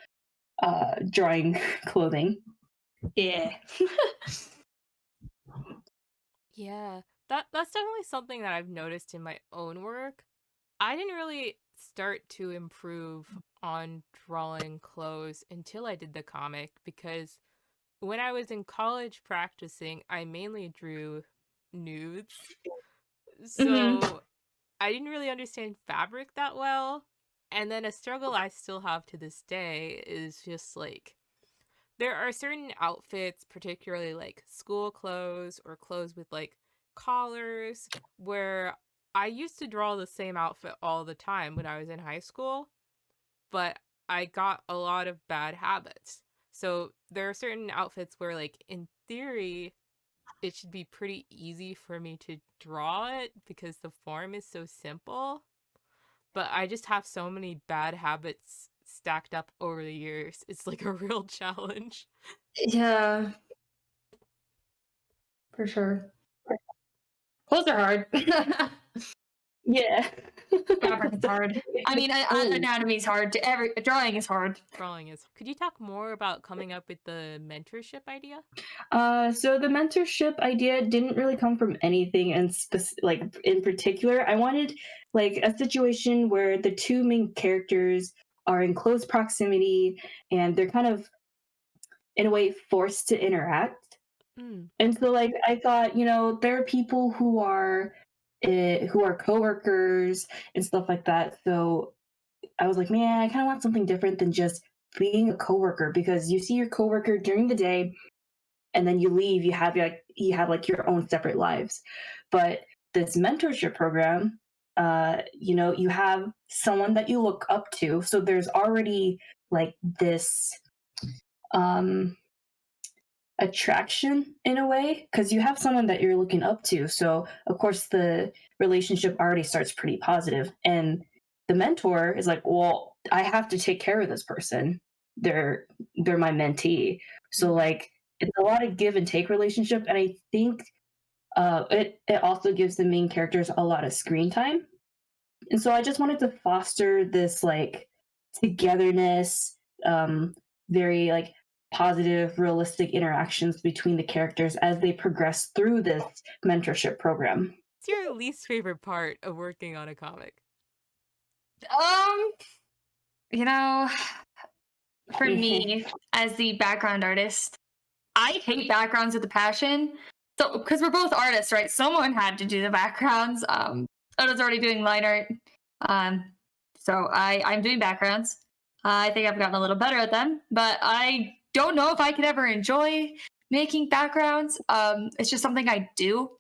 drawing clothing. Yeah. Yeah, that's definitely something that I've noticed in my own work. I didn't really start to improve on drawing clothes until I did the comic, because when I was in college practicing, I mainly drew nudes. So I didn't really understand fabric that well. And then a struggle I still have to this day is just like, there are certain outfits, particularly like school clothes or clothes with like collars, where I used to draw the same outfit all the time when I was in high school, but I got a lot of bad habits. So there are certain outfits where, like, in theory, it should be pretty easy for me to draw it because the form is so simple, but I just have so many bad habits stacked up over the years. It's like a real challenge. Yeah. For sure. Clothes are hard. Yeah. fabric is hard. I mean, anatomy is hard. Drawing is hard. Drawing is. Could you talk more about coming up with the mentorship idea? So the mentorship idea didn't really come from anything in particular. I wanted like a situation where the two main characters are in close proximity and they're kind of in a way forced to interact. And so like I thought, there are people who are coworkers and stuff like that. So I was like, man, I kind of want something different than just being a coworker, because you see your coworker during the day and then you leave, you have your own separate lives. But this mentorship program, you have someone that you look up to. So there's already like this attraction in a way, because you have someone that you're looking up to. So of course the relationship already starts pretty positive, and the mentor is like, well, I have to take care of this person. They're my mentee. So like it's a lot of give and take relationship, and I think it also gives the main characters a lot of screen time. And so I just wanted to foster this like togetherness, very like positive, realistic interactions between the characters as they progress through this mentorship program. What's your least favorite part of working on a comic? For me, as the background artist, I hate backgrounds with a passion. So, because we're both artists, right? Someone had to do the backgrounds. Odo's already doing line art. So I'm doing backgrounds. I think I've gotten a little better at them, but I don't know if I could ever enjoy making backgrounds. It's just something I do.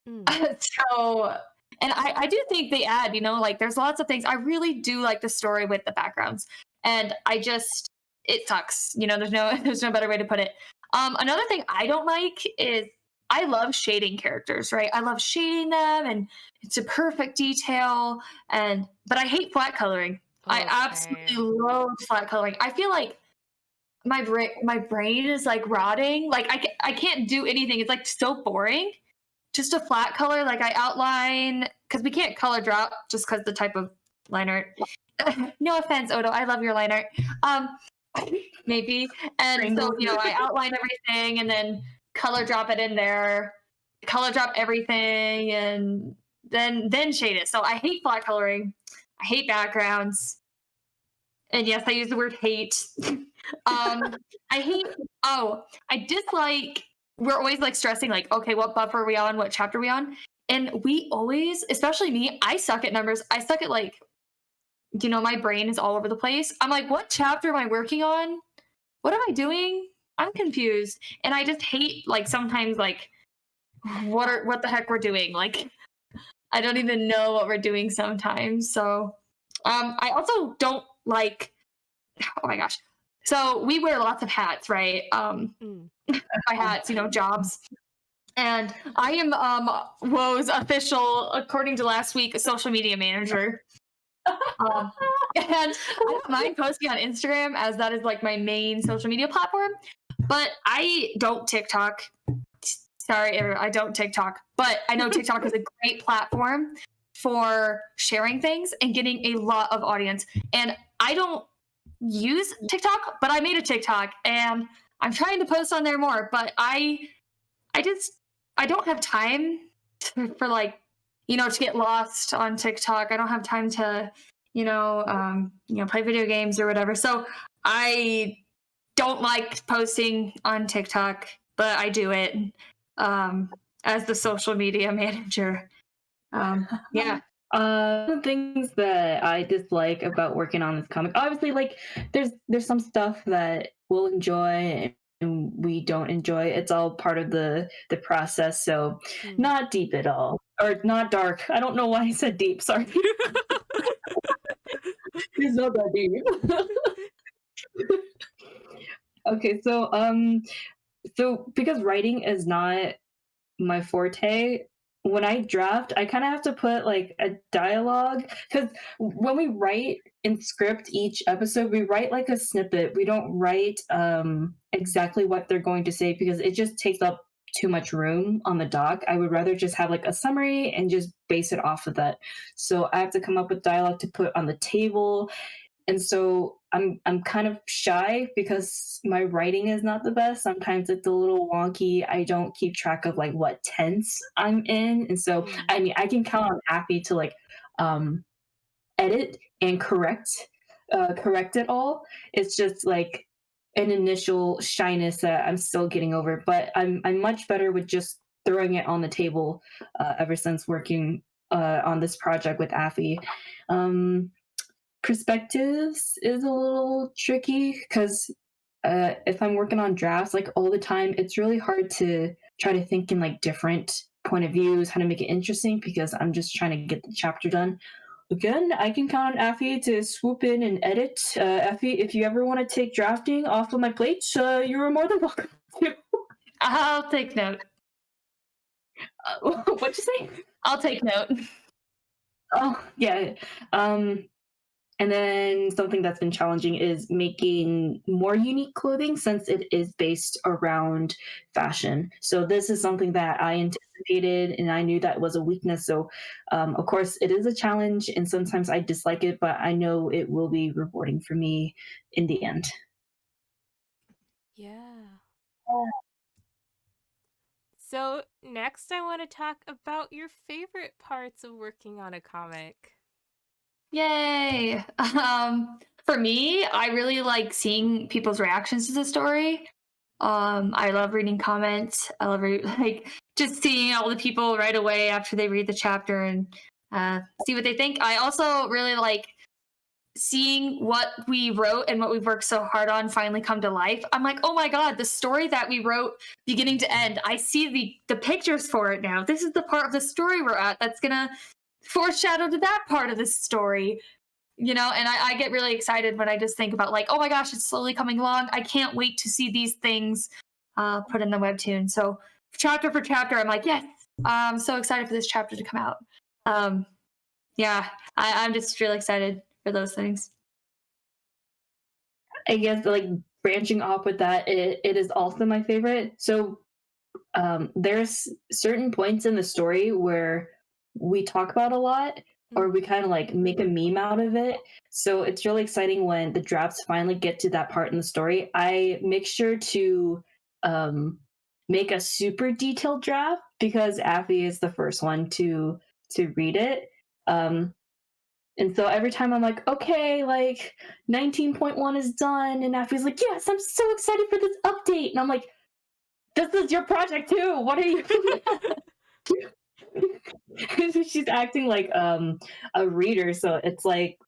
So, and I do think they add, like there's lots of things. I really do like the story with the backgrounds, and it sucks. There's no better way to put it. Another thing I don't like is I love shading characters, right? I love shading them, and it's a perfect detail, but I hate flat coloring. I absolutely love flat coloring. I feel like my brain is like rotting. Like I can't do anything. It's like so boring. Just a flat color, like I outline, because we can't color drop just because the type of line art. No offense, Odo, I love your line art. Maybe. And so, I outline everything and then color drop it in there, color drop everything, and then shade it. So I hate flat coloring. I hate backgrounds. And yes, I use the word hate. I dislike, we're always like stressing like, okay, what buffer are we on? What chapter are we on? And we always, especially me, I suck at numbers. I suck at like, my brain is all over the place. I'm like, what chapter am I working on? What am I doing? I'm confused. And I just hate like sometimes like, what the heck we're doing? Like, I don't even know what we're doing sometimes. So I also don't like, oh my gosh. So we wear lots of hats, right? By hats, jobs. And I am WoW's official, according to last week, social media manager. And I don't mind posting on Instagram, as that is like my main social media platform. But I don't TikTok. Sorry, I don't TikTok. But I know TikTok is a great platform for sharing things and getting a lot of audience. And I don't use TikTok, but I made a TikTok and I'm trying to post on there more. But I don't have time for like, to get lost on TikTok. I don't have time to, play video games or whatever. So I don't like posting on TikTok, but I do it as the social media manager. Yeah. The things that I dislike about working on this comic, obviously, like there's some stuff that we'll enjoy and we don't enjoy. It's all part of the process. So not deep at all, or not dark. I don't know why I said deep. Sorry. It's not that deep. Okay, so because writing is not my forte, when I draft, I kind of have to put like a dialogue, because when we write in script each episode, we write like a snippet. We don't write exactly what they're going to say, because it just takes up too much room on the doc. I would rather just have like a summary and just base it off of that. So I have to come up with dialogue to put on the table. And so I'm kind of shy because my writing is not the best. Sometimes it's a little wonky. I don't keep track of like what tense I'm in. And so I mean I can count on Affie to like edit and correct it all. It's just like an initial shyness that I'm still getting over, but I'm much better with just throwing it on the table ever since working on this project with Affie. Perspectives is a little tricky because if I'm working on drafts like all the time, it's really hard to try to think in like different point of views, how to make it interesting because I'm just trying to get the chapter done. Again, I can count on Affie to swoop in and edit. Affie, if you ever want to take drafting off of my plate, you're more than welcome to. I'll take note. What'd you say? I'll take note. Oh, yeah. And then something that's been challenging is making more unique clothing since it is based around fashion. So this is something that I anticipated and I knew that was a weakness. So of course it is a challenge and sometimes I dislike it, but I know it will be rewarding for me in the end. Yeah. So next I want to talk about your favorite parts of working on a comic. Yay! For me, I really like seeing people's reactions to the story. I love reading comments. I love like just seeing all the people right away after they read the chapter and see what they think. I also really like seeing what we wrote and what we've worked so hard on finally come to life. I'm like, oh my god, the story that we wrote beginning to end, I see the pictures for it now. This is the part of the story we're at that's gonna foreshadow to that part of the story, you know. And I get really excited when I just think about like, oh my gosh, it's slowly coming along. I can't wait to see these things put in the webtoon. So chapter for chapter, I'm like, yes, I'm so excited for this chapter to come out. Yeah, I'm just really excited for those things. I guess like branching off with that, it is also my favorite. So there's certain points in the story where we talk about a lot or we kind of like make a meme out of it. So it's really exciting when the drafts finally get to that part in the story. I make sure to make a super detailed draft because Affie is the first one to read it. And so every time I'm like, okay, like 19.1 is done. And Affie's like, yes, I'm so excited for this update. And I'm like, this is your project too. What are you She's acting like a reader. So it's like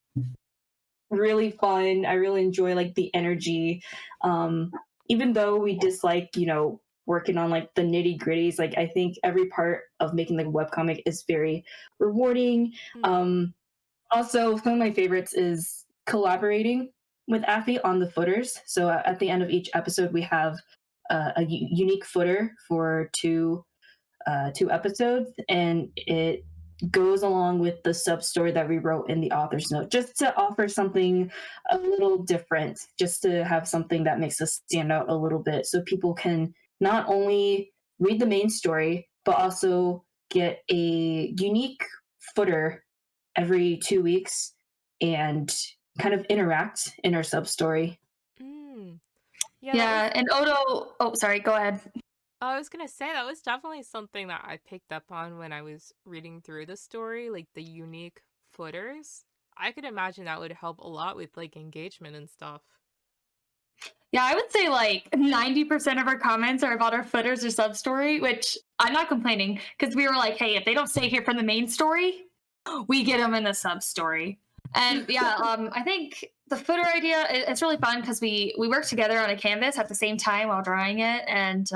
really fun. I really enjoy like the energy. Even though we dislike, you know, working on like the nitty gritties, like I think every part of making the webcomic is very rewarding. Also, some of my favorites is collaborating with Affie on the footers. So at the end of each episode, we have a unique footer for two episodes, and it goes along with the sub story that we wrote in the author's note, just to offer something a little different, just to have something that makes us stand out a little bit, so people can not only read the main story, but also get a unique footer every 2 weeks and kind of interact in our sub story. Yeah, and Odo, oh, sorry, go ahead. I was gonna say that was definitely something that I picked up on when I was reading through the story, like the unique footers. I could imagine that would help a lot with like engagement and stuff. Yeah, I would say like 90% of our comments are about our footers or sub story, which I'm not complaining because we were like, hey, if they don't stay here from the main story, we get them in the sub story. And yeah, I think the footer idea, it's really fun because we work together on a canvas at the same time while drawing it. And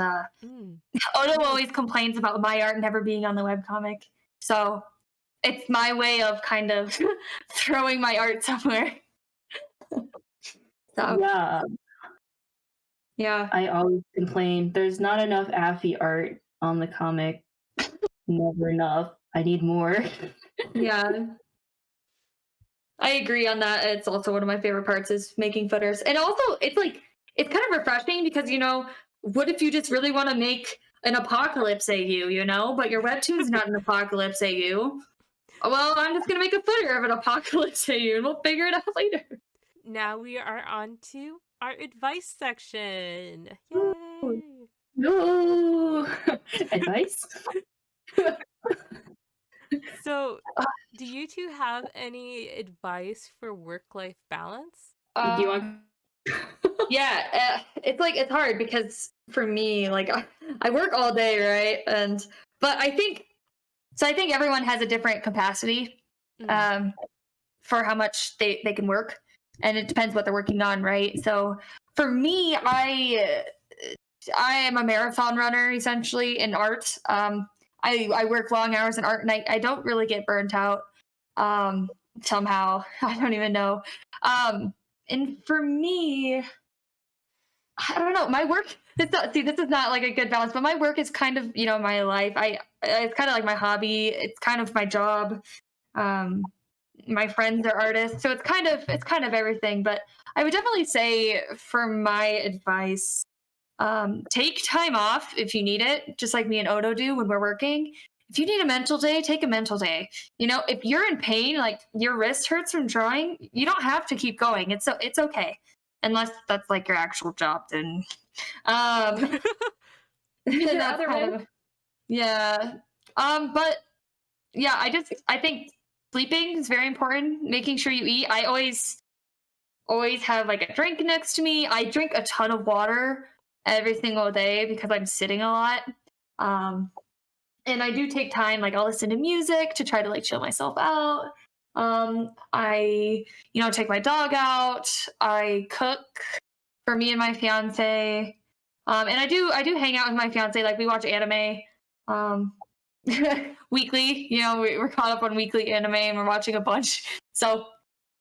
Odo always complains about my art never being on the webcomic. So it's my way of kind of throwing my art somewhere. So yeah. I always complain, there's not enough Affie art on the comic. Never enough. I need more. Yeah. I agree on that. It's also one of my favorite parts is making footers. And also it's like, it's kind of refreshing because, you know, what if you just really want to make an apocalypse AU, you know, but your webtoon's not an apocalypse AU. Well, I'm just gonna make a footer of an apocalypse AU, and we'll figure it out later. Now we are on to our advice section. Yay! No advice. So, do you two have any advice for work-life balance? Do you want? Yeah, it's hard because for me, like I work all day, right? But I think everyone has a different capacity for how much they can work, and it depends what they're working on, right? So for me, I am a marathon runner essentially in art. I work long hours in art, and I don't really get burnt out. Somehow, I don't even know. And for me, I don't know. My work. This is not like a good balance, but my work is kind of, you know, my life. It's kind of like my hobby. It's kind of my job. My friends are artists, so it's kind of everything. But I would definitely say, for my advice, take time off if you need it, just like me and Odo do when we're working. If you need a mental day, take a mental day. You know, if you're in pain, like your wrist hurts from drawing, you don't have to keep going. It's okay. Unless that's like your actual job, then that's kind of, yeah. But yeah, I think sleeping is very important. Making sure you eat. I always have like a drink next to me. I drink a ton of water every single day because I'm sitting a lot. And I do take time, like I'll listen to music to try to like chill myself out. I, you know, take my dog out. I cook for me and my fiance. And I do hang out with my fiance. Like we watch anime weekly. You know, we're caught up on weekly anime and we're watching a bunch. So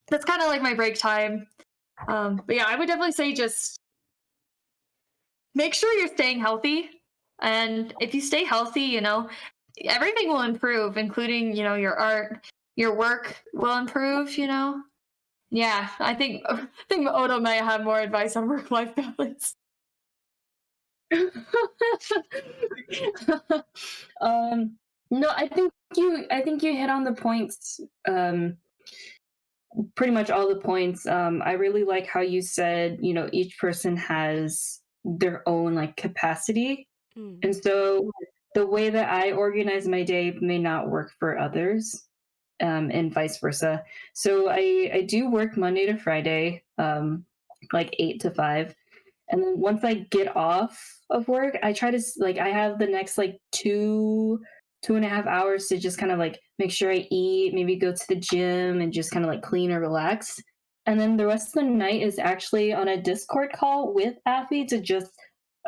that's kind of like my break time. But yeah, I would definitely say just make sure you're staying healthy. And if you stay healthy, you know, everything will improve, including, you know, your art. Your work will improve, you know? Yeah, I think Odo might have more advice on work-life balance. No, I think you hit on the points. Pretty much all the points. I really like how you said, you know, each person has their own like capacity. And so the way that I organize my day may not work for others. And vice versa. So I do work Monday to Friday, like 8 to 5. And then once I get off of work, I try to like, I have the next like 2.5 hours to just kind of like make sure I eat, maybe go to the gym and just kind of like clean or relax. And then the rest of the night is actually on a Discord call with Affie to just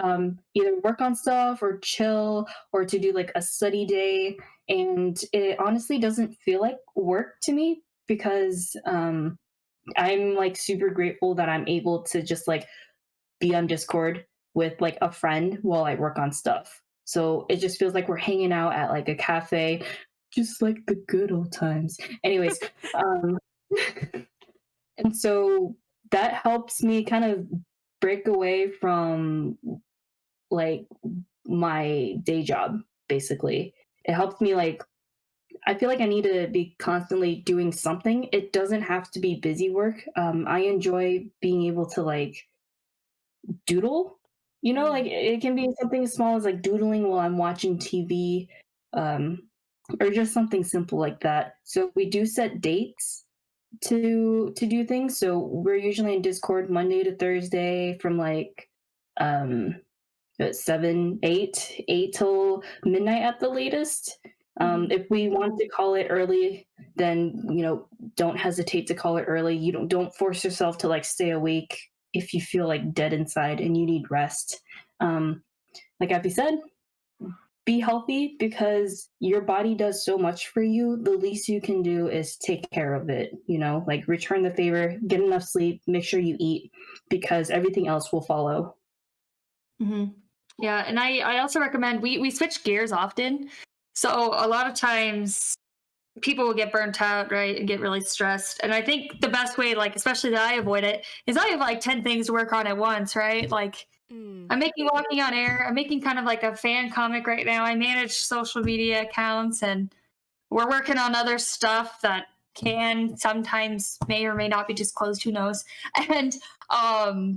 either work on stuff or chill or to do like a study day. And it honestly doesn't feel like work to me because I'm like super grateful that I'm able to just like be on Discord with like a friend while I work on stuff. So it just feels like we're hanging out at like a cafe, just like the good old times. Anyways, and so that helps me kind of break away from like my day job, basically. It helps me like, I feel like I need to be constantly doing something. It doesn't have to be busy work. I enjoy being able to like doodle, you know, like it can be something as small as like doodling while I'm watching TV, or just something simple like that. So we do set dates to do things. So we're usually in Discord Monday to Thursday from like 7, 8 till midnight at the latest. If we want to call it early, then, you know, don't hesitate to call it early. You don't force yourself to like stay awake if you feel like dead inside and you need rest. Like Abby said, be healthy because your body does so much for you. The least you can do is take care of it, you know, like return the favor, get enough sleep, make sure you eat because everything else will follow. Mm-hmm. Yeah, and I also recommend we switch gears often. So a lot of times people will get burnt out, right, and get really stressed. And I think the best way, like especially that I avoid it, is I have like 10 things to work on at once, right? Like Mm. I'm making Walking on Air. I'm making kind of like a fan comic right now. I manage social media accounts, and we're working on other stuff that can sometimes may or may not be disclosed. Who knows? And so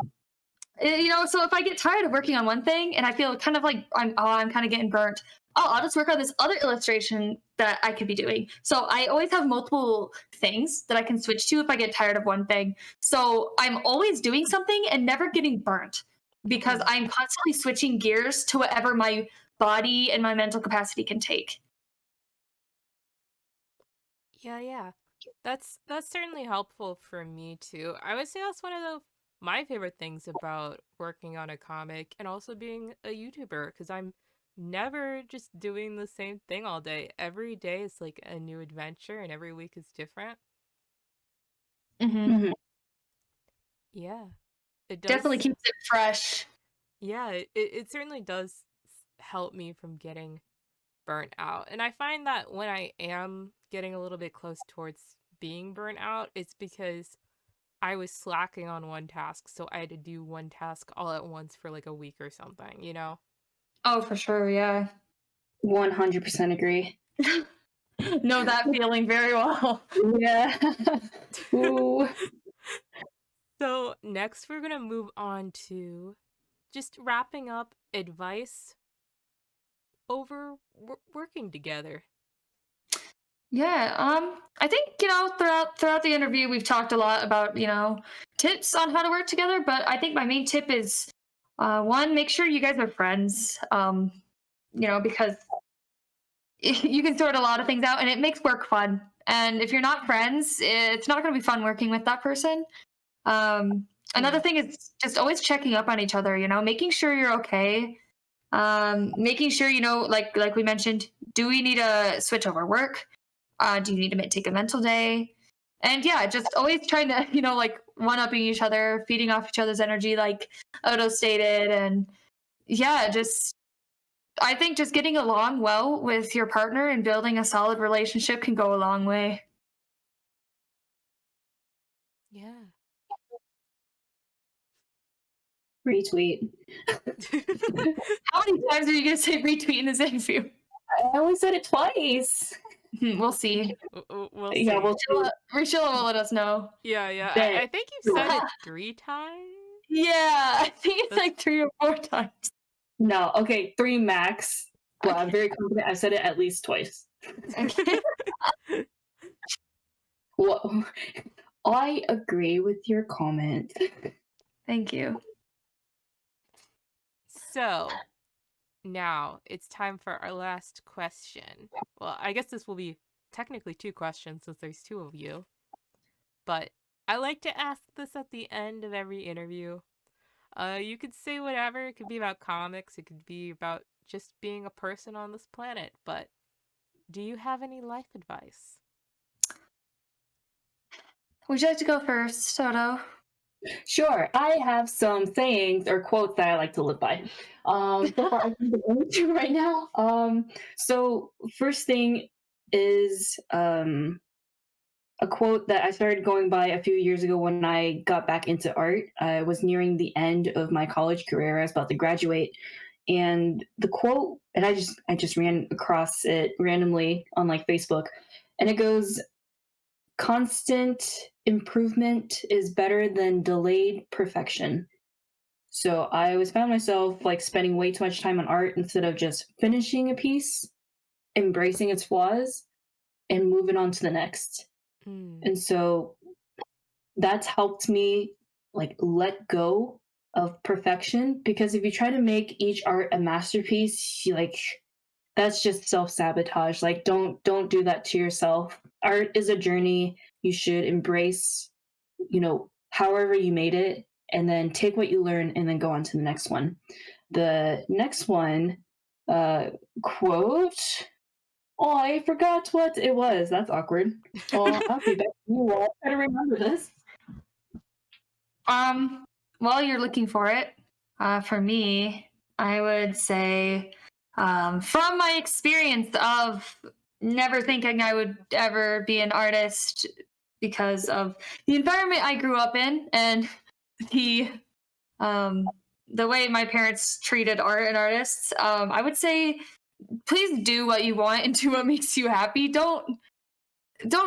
if I get tired of working on one thing and I feel kind of like I'm kind of getting burnt, I'll just work on this other illustration that I could be doing. So I always have multiple things that I can switch to if I get tired of one thing. So I'm always doing something and never getting burnt because I'm constantly switching gears to whatever my body and my mental capacity can take. Yeah. That's certainly helpful for me too. I would say that's one of my favorite things about working on a comic and also being a YouTuber, because I'm never just doing the same thing all day. Every day is like a new adventure and every week is different. Mm-hmm. Yeah. It does. Definitely keeps it fresh. Yeah, it certainly does help me from getting burnt out. And I find that when I am getting a little bit close towards being burnt out, it's because I was slacking on one task, so I had to do one task all at once for like a week or something, you know? Oh, for sure, yeah. 100% agree. Know that feeling very well. Yeah. Ooh. So next we're gonna move on to just wrapping up advice over working together. Yeah, I think throughout the interview we've talked a lot about tips on how to work together, but I think my main tip is one, make sure you guys are friends. Because you can sort a lot of things out, and it makes work fun. And if you're not friends, it's not going to be fun working with that person. Another thing is just always checking up on each other. Making sure you're okay. Making sure like we mentioned, do we need to switch over work? Do you need to take a mental day? And yeah, just always trying to, one-upping each other, feeding off each other's energy, like Odo stated. And yeah, I think just getting along well with your partner and building a solid relationship can go a long way. Yeah. Retweet. How many times are you going to say retweet in this interview? I only said it twice. We'll see. We'll see. Yeah, Rachel will let us know. Yeah. I think you've said it 3 times. Yeah, I think it's like 3 or 4 times. No, okay, 3 max. Well, I'm very confident I said it at least twice. Okay. Well, I agree with your comment. Thank you. So, now it's time for our last question. Well, I guess this will be technically 2 questions since there's 2 of you. But I like to ask this at the end of every interview. You could say whatever. It could be about comics. It could be about just being a person on this planet. But do you have any life advice? Would you like to go first, Odo? Sure, I have some sayings or quotes that I like to live by. So far, I can go into right now. So first thing is a quote that I started going by a few years ago when I got back into art. I was nearing the end of my college career. I was about to graduate, and the quote, and I just ran across it randomly on like Facebook, and it goes, "Constant improvement is better than delayed perfection." So I always found myself like spending way too much time on art instead of just finishing a piece, embracing its flaws, and moving on to the next. And so that's helped me like let go of perfection, because if you try to make each art a masterpiece, that's just self-sabotage. Like don't do that to yourself. Art is a journey. You should embrace, however you made it, and then take what you learn and then go on to the next one. The next one, quote. Oh, I forgot what it was. That's awkward. Well, I'll be back to you all. I gotta remember this. While you're looking for it, for me, I would say, from my experience of never thinking I would ever be an artist because of the environment I grew up in and the the way my parents treated art and artists, I would say please do what you want and do what makes you happy. Don't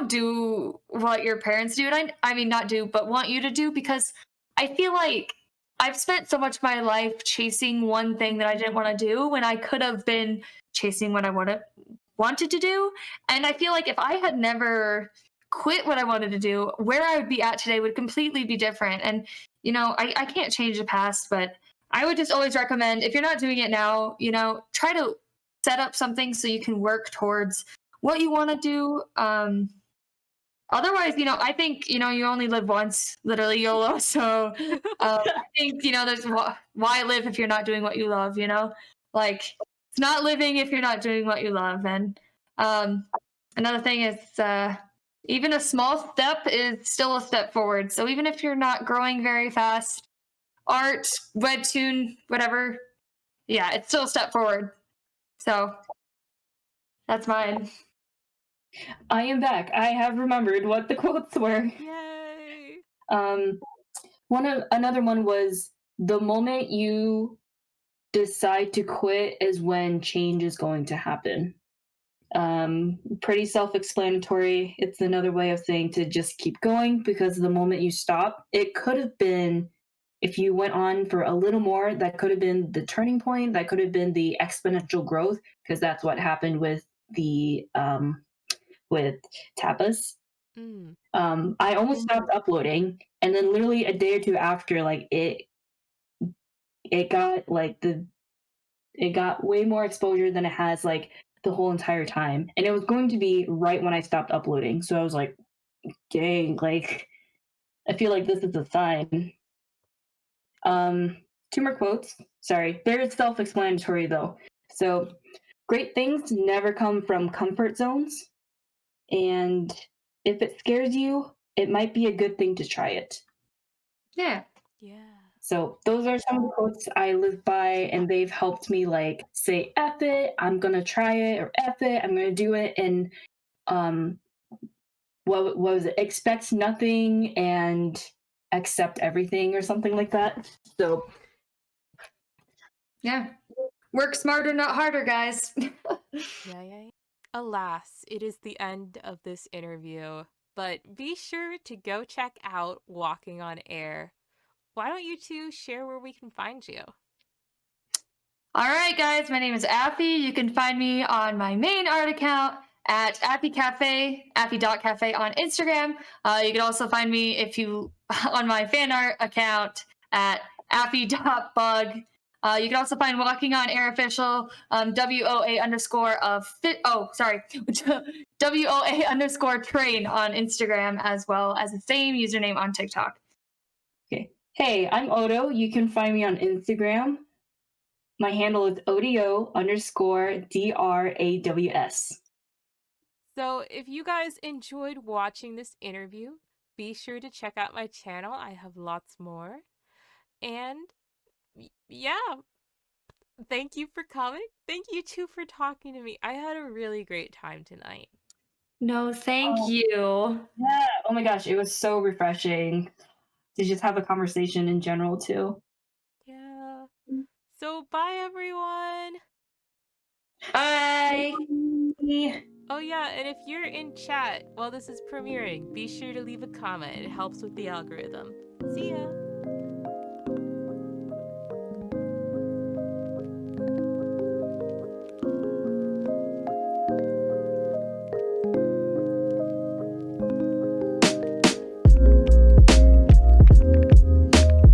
do what your parents do, and I mean not do, but want you to do, because I feel like I've spent so much of my life chasing one thing that I didn't want to do when I could have been chasing what I wanted to do. And I feel like if I had never quit what I wanted to do, where I would be at today would completely be different. And I can't change the past, but I would just always recommend, if you're not doing it now, try to set up something so you can work towards what you want to do. Otherwise, I think, you only live once, literally YOLO. So I think, there's why live if you're not doing what you love, like it's not living if you're not doing what you love. And another thing is even a small step is still a step forward. So even if you're not growing very fast, art, Webtoon, whatever, yeah, it's still a step forward. So that's mine. I am back. I have remembered what the quotes were. Yay! Another one was, the moment you decide to quit is when change is going to happen. Pretty self-explanatory. It's another way of saying to just keep going, because the moment you stop, it could have been, if you went on for a little more, that could have been the turning point. That could have been the exponential growth, because that's what happened with the with Tapas. I almost stopped uploading, and then literally a day or two after, like it got it got way more exposure than it has like the whole entire time, and it was going to be right when I stopped uploading. So I was like, dang, like I feel like this is a sign. 2 more quotes. Sorry, they're self-explanatory though. So, great things never come from comfort zones. And if it scares you, it might be a good thing to try it. Yeah. So those are some of the quotes I live by, and they've helped me like say, F it, I'm gonna try it, or F it, I'm gonna do it. And what was it? Expect nothing and accept everything, or something like that. So yeah. Work smarter, not harder, guys. Yeah. Alas, it is the end of this interview, but be sure to go check out Walking on Air. Why don't you two share where we can find you? All right, guys, my name is Affie. You can find me on my main art account at Affie Cafe, Affie.cafe on Instagram. You can also find me on my fan art account at Affie.bug. You can also find Walking on Air Official, WOA_train on Instagram, as well as the same username on TikTok. Okay. Hey, I'm Odo. You can find me on Instagram. My handle is ODO_DRAWS. So if you guys enjoyed watching this interview, be sure to check out my channel. I have lots more. And yeah, thank you for coming. Thank you two for talking to me. I had a really great time tonight. No, thank you. Yeah. Oh my gosh, it was so refreshing to just have a conversation in general too. Yeah. So bye everyone. Bye. Oh yeah, and if you're in chat while this is premiering, be sure to leave a comment. It helps with the algorithm. See ya.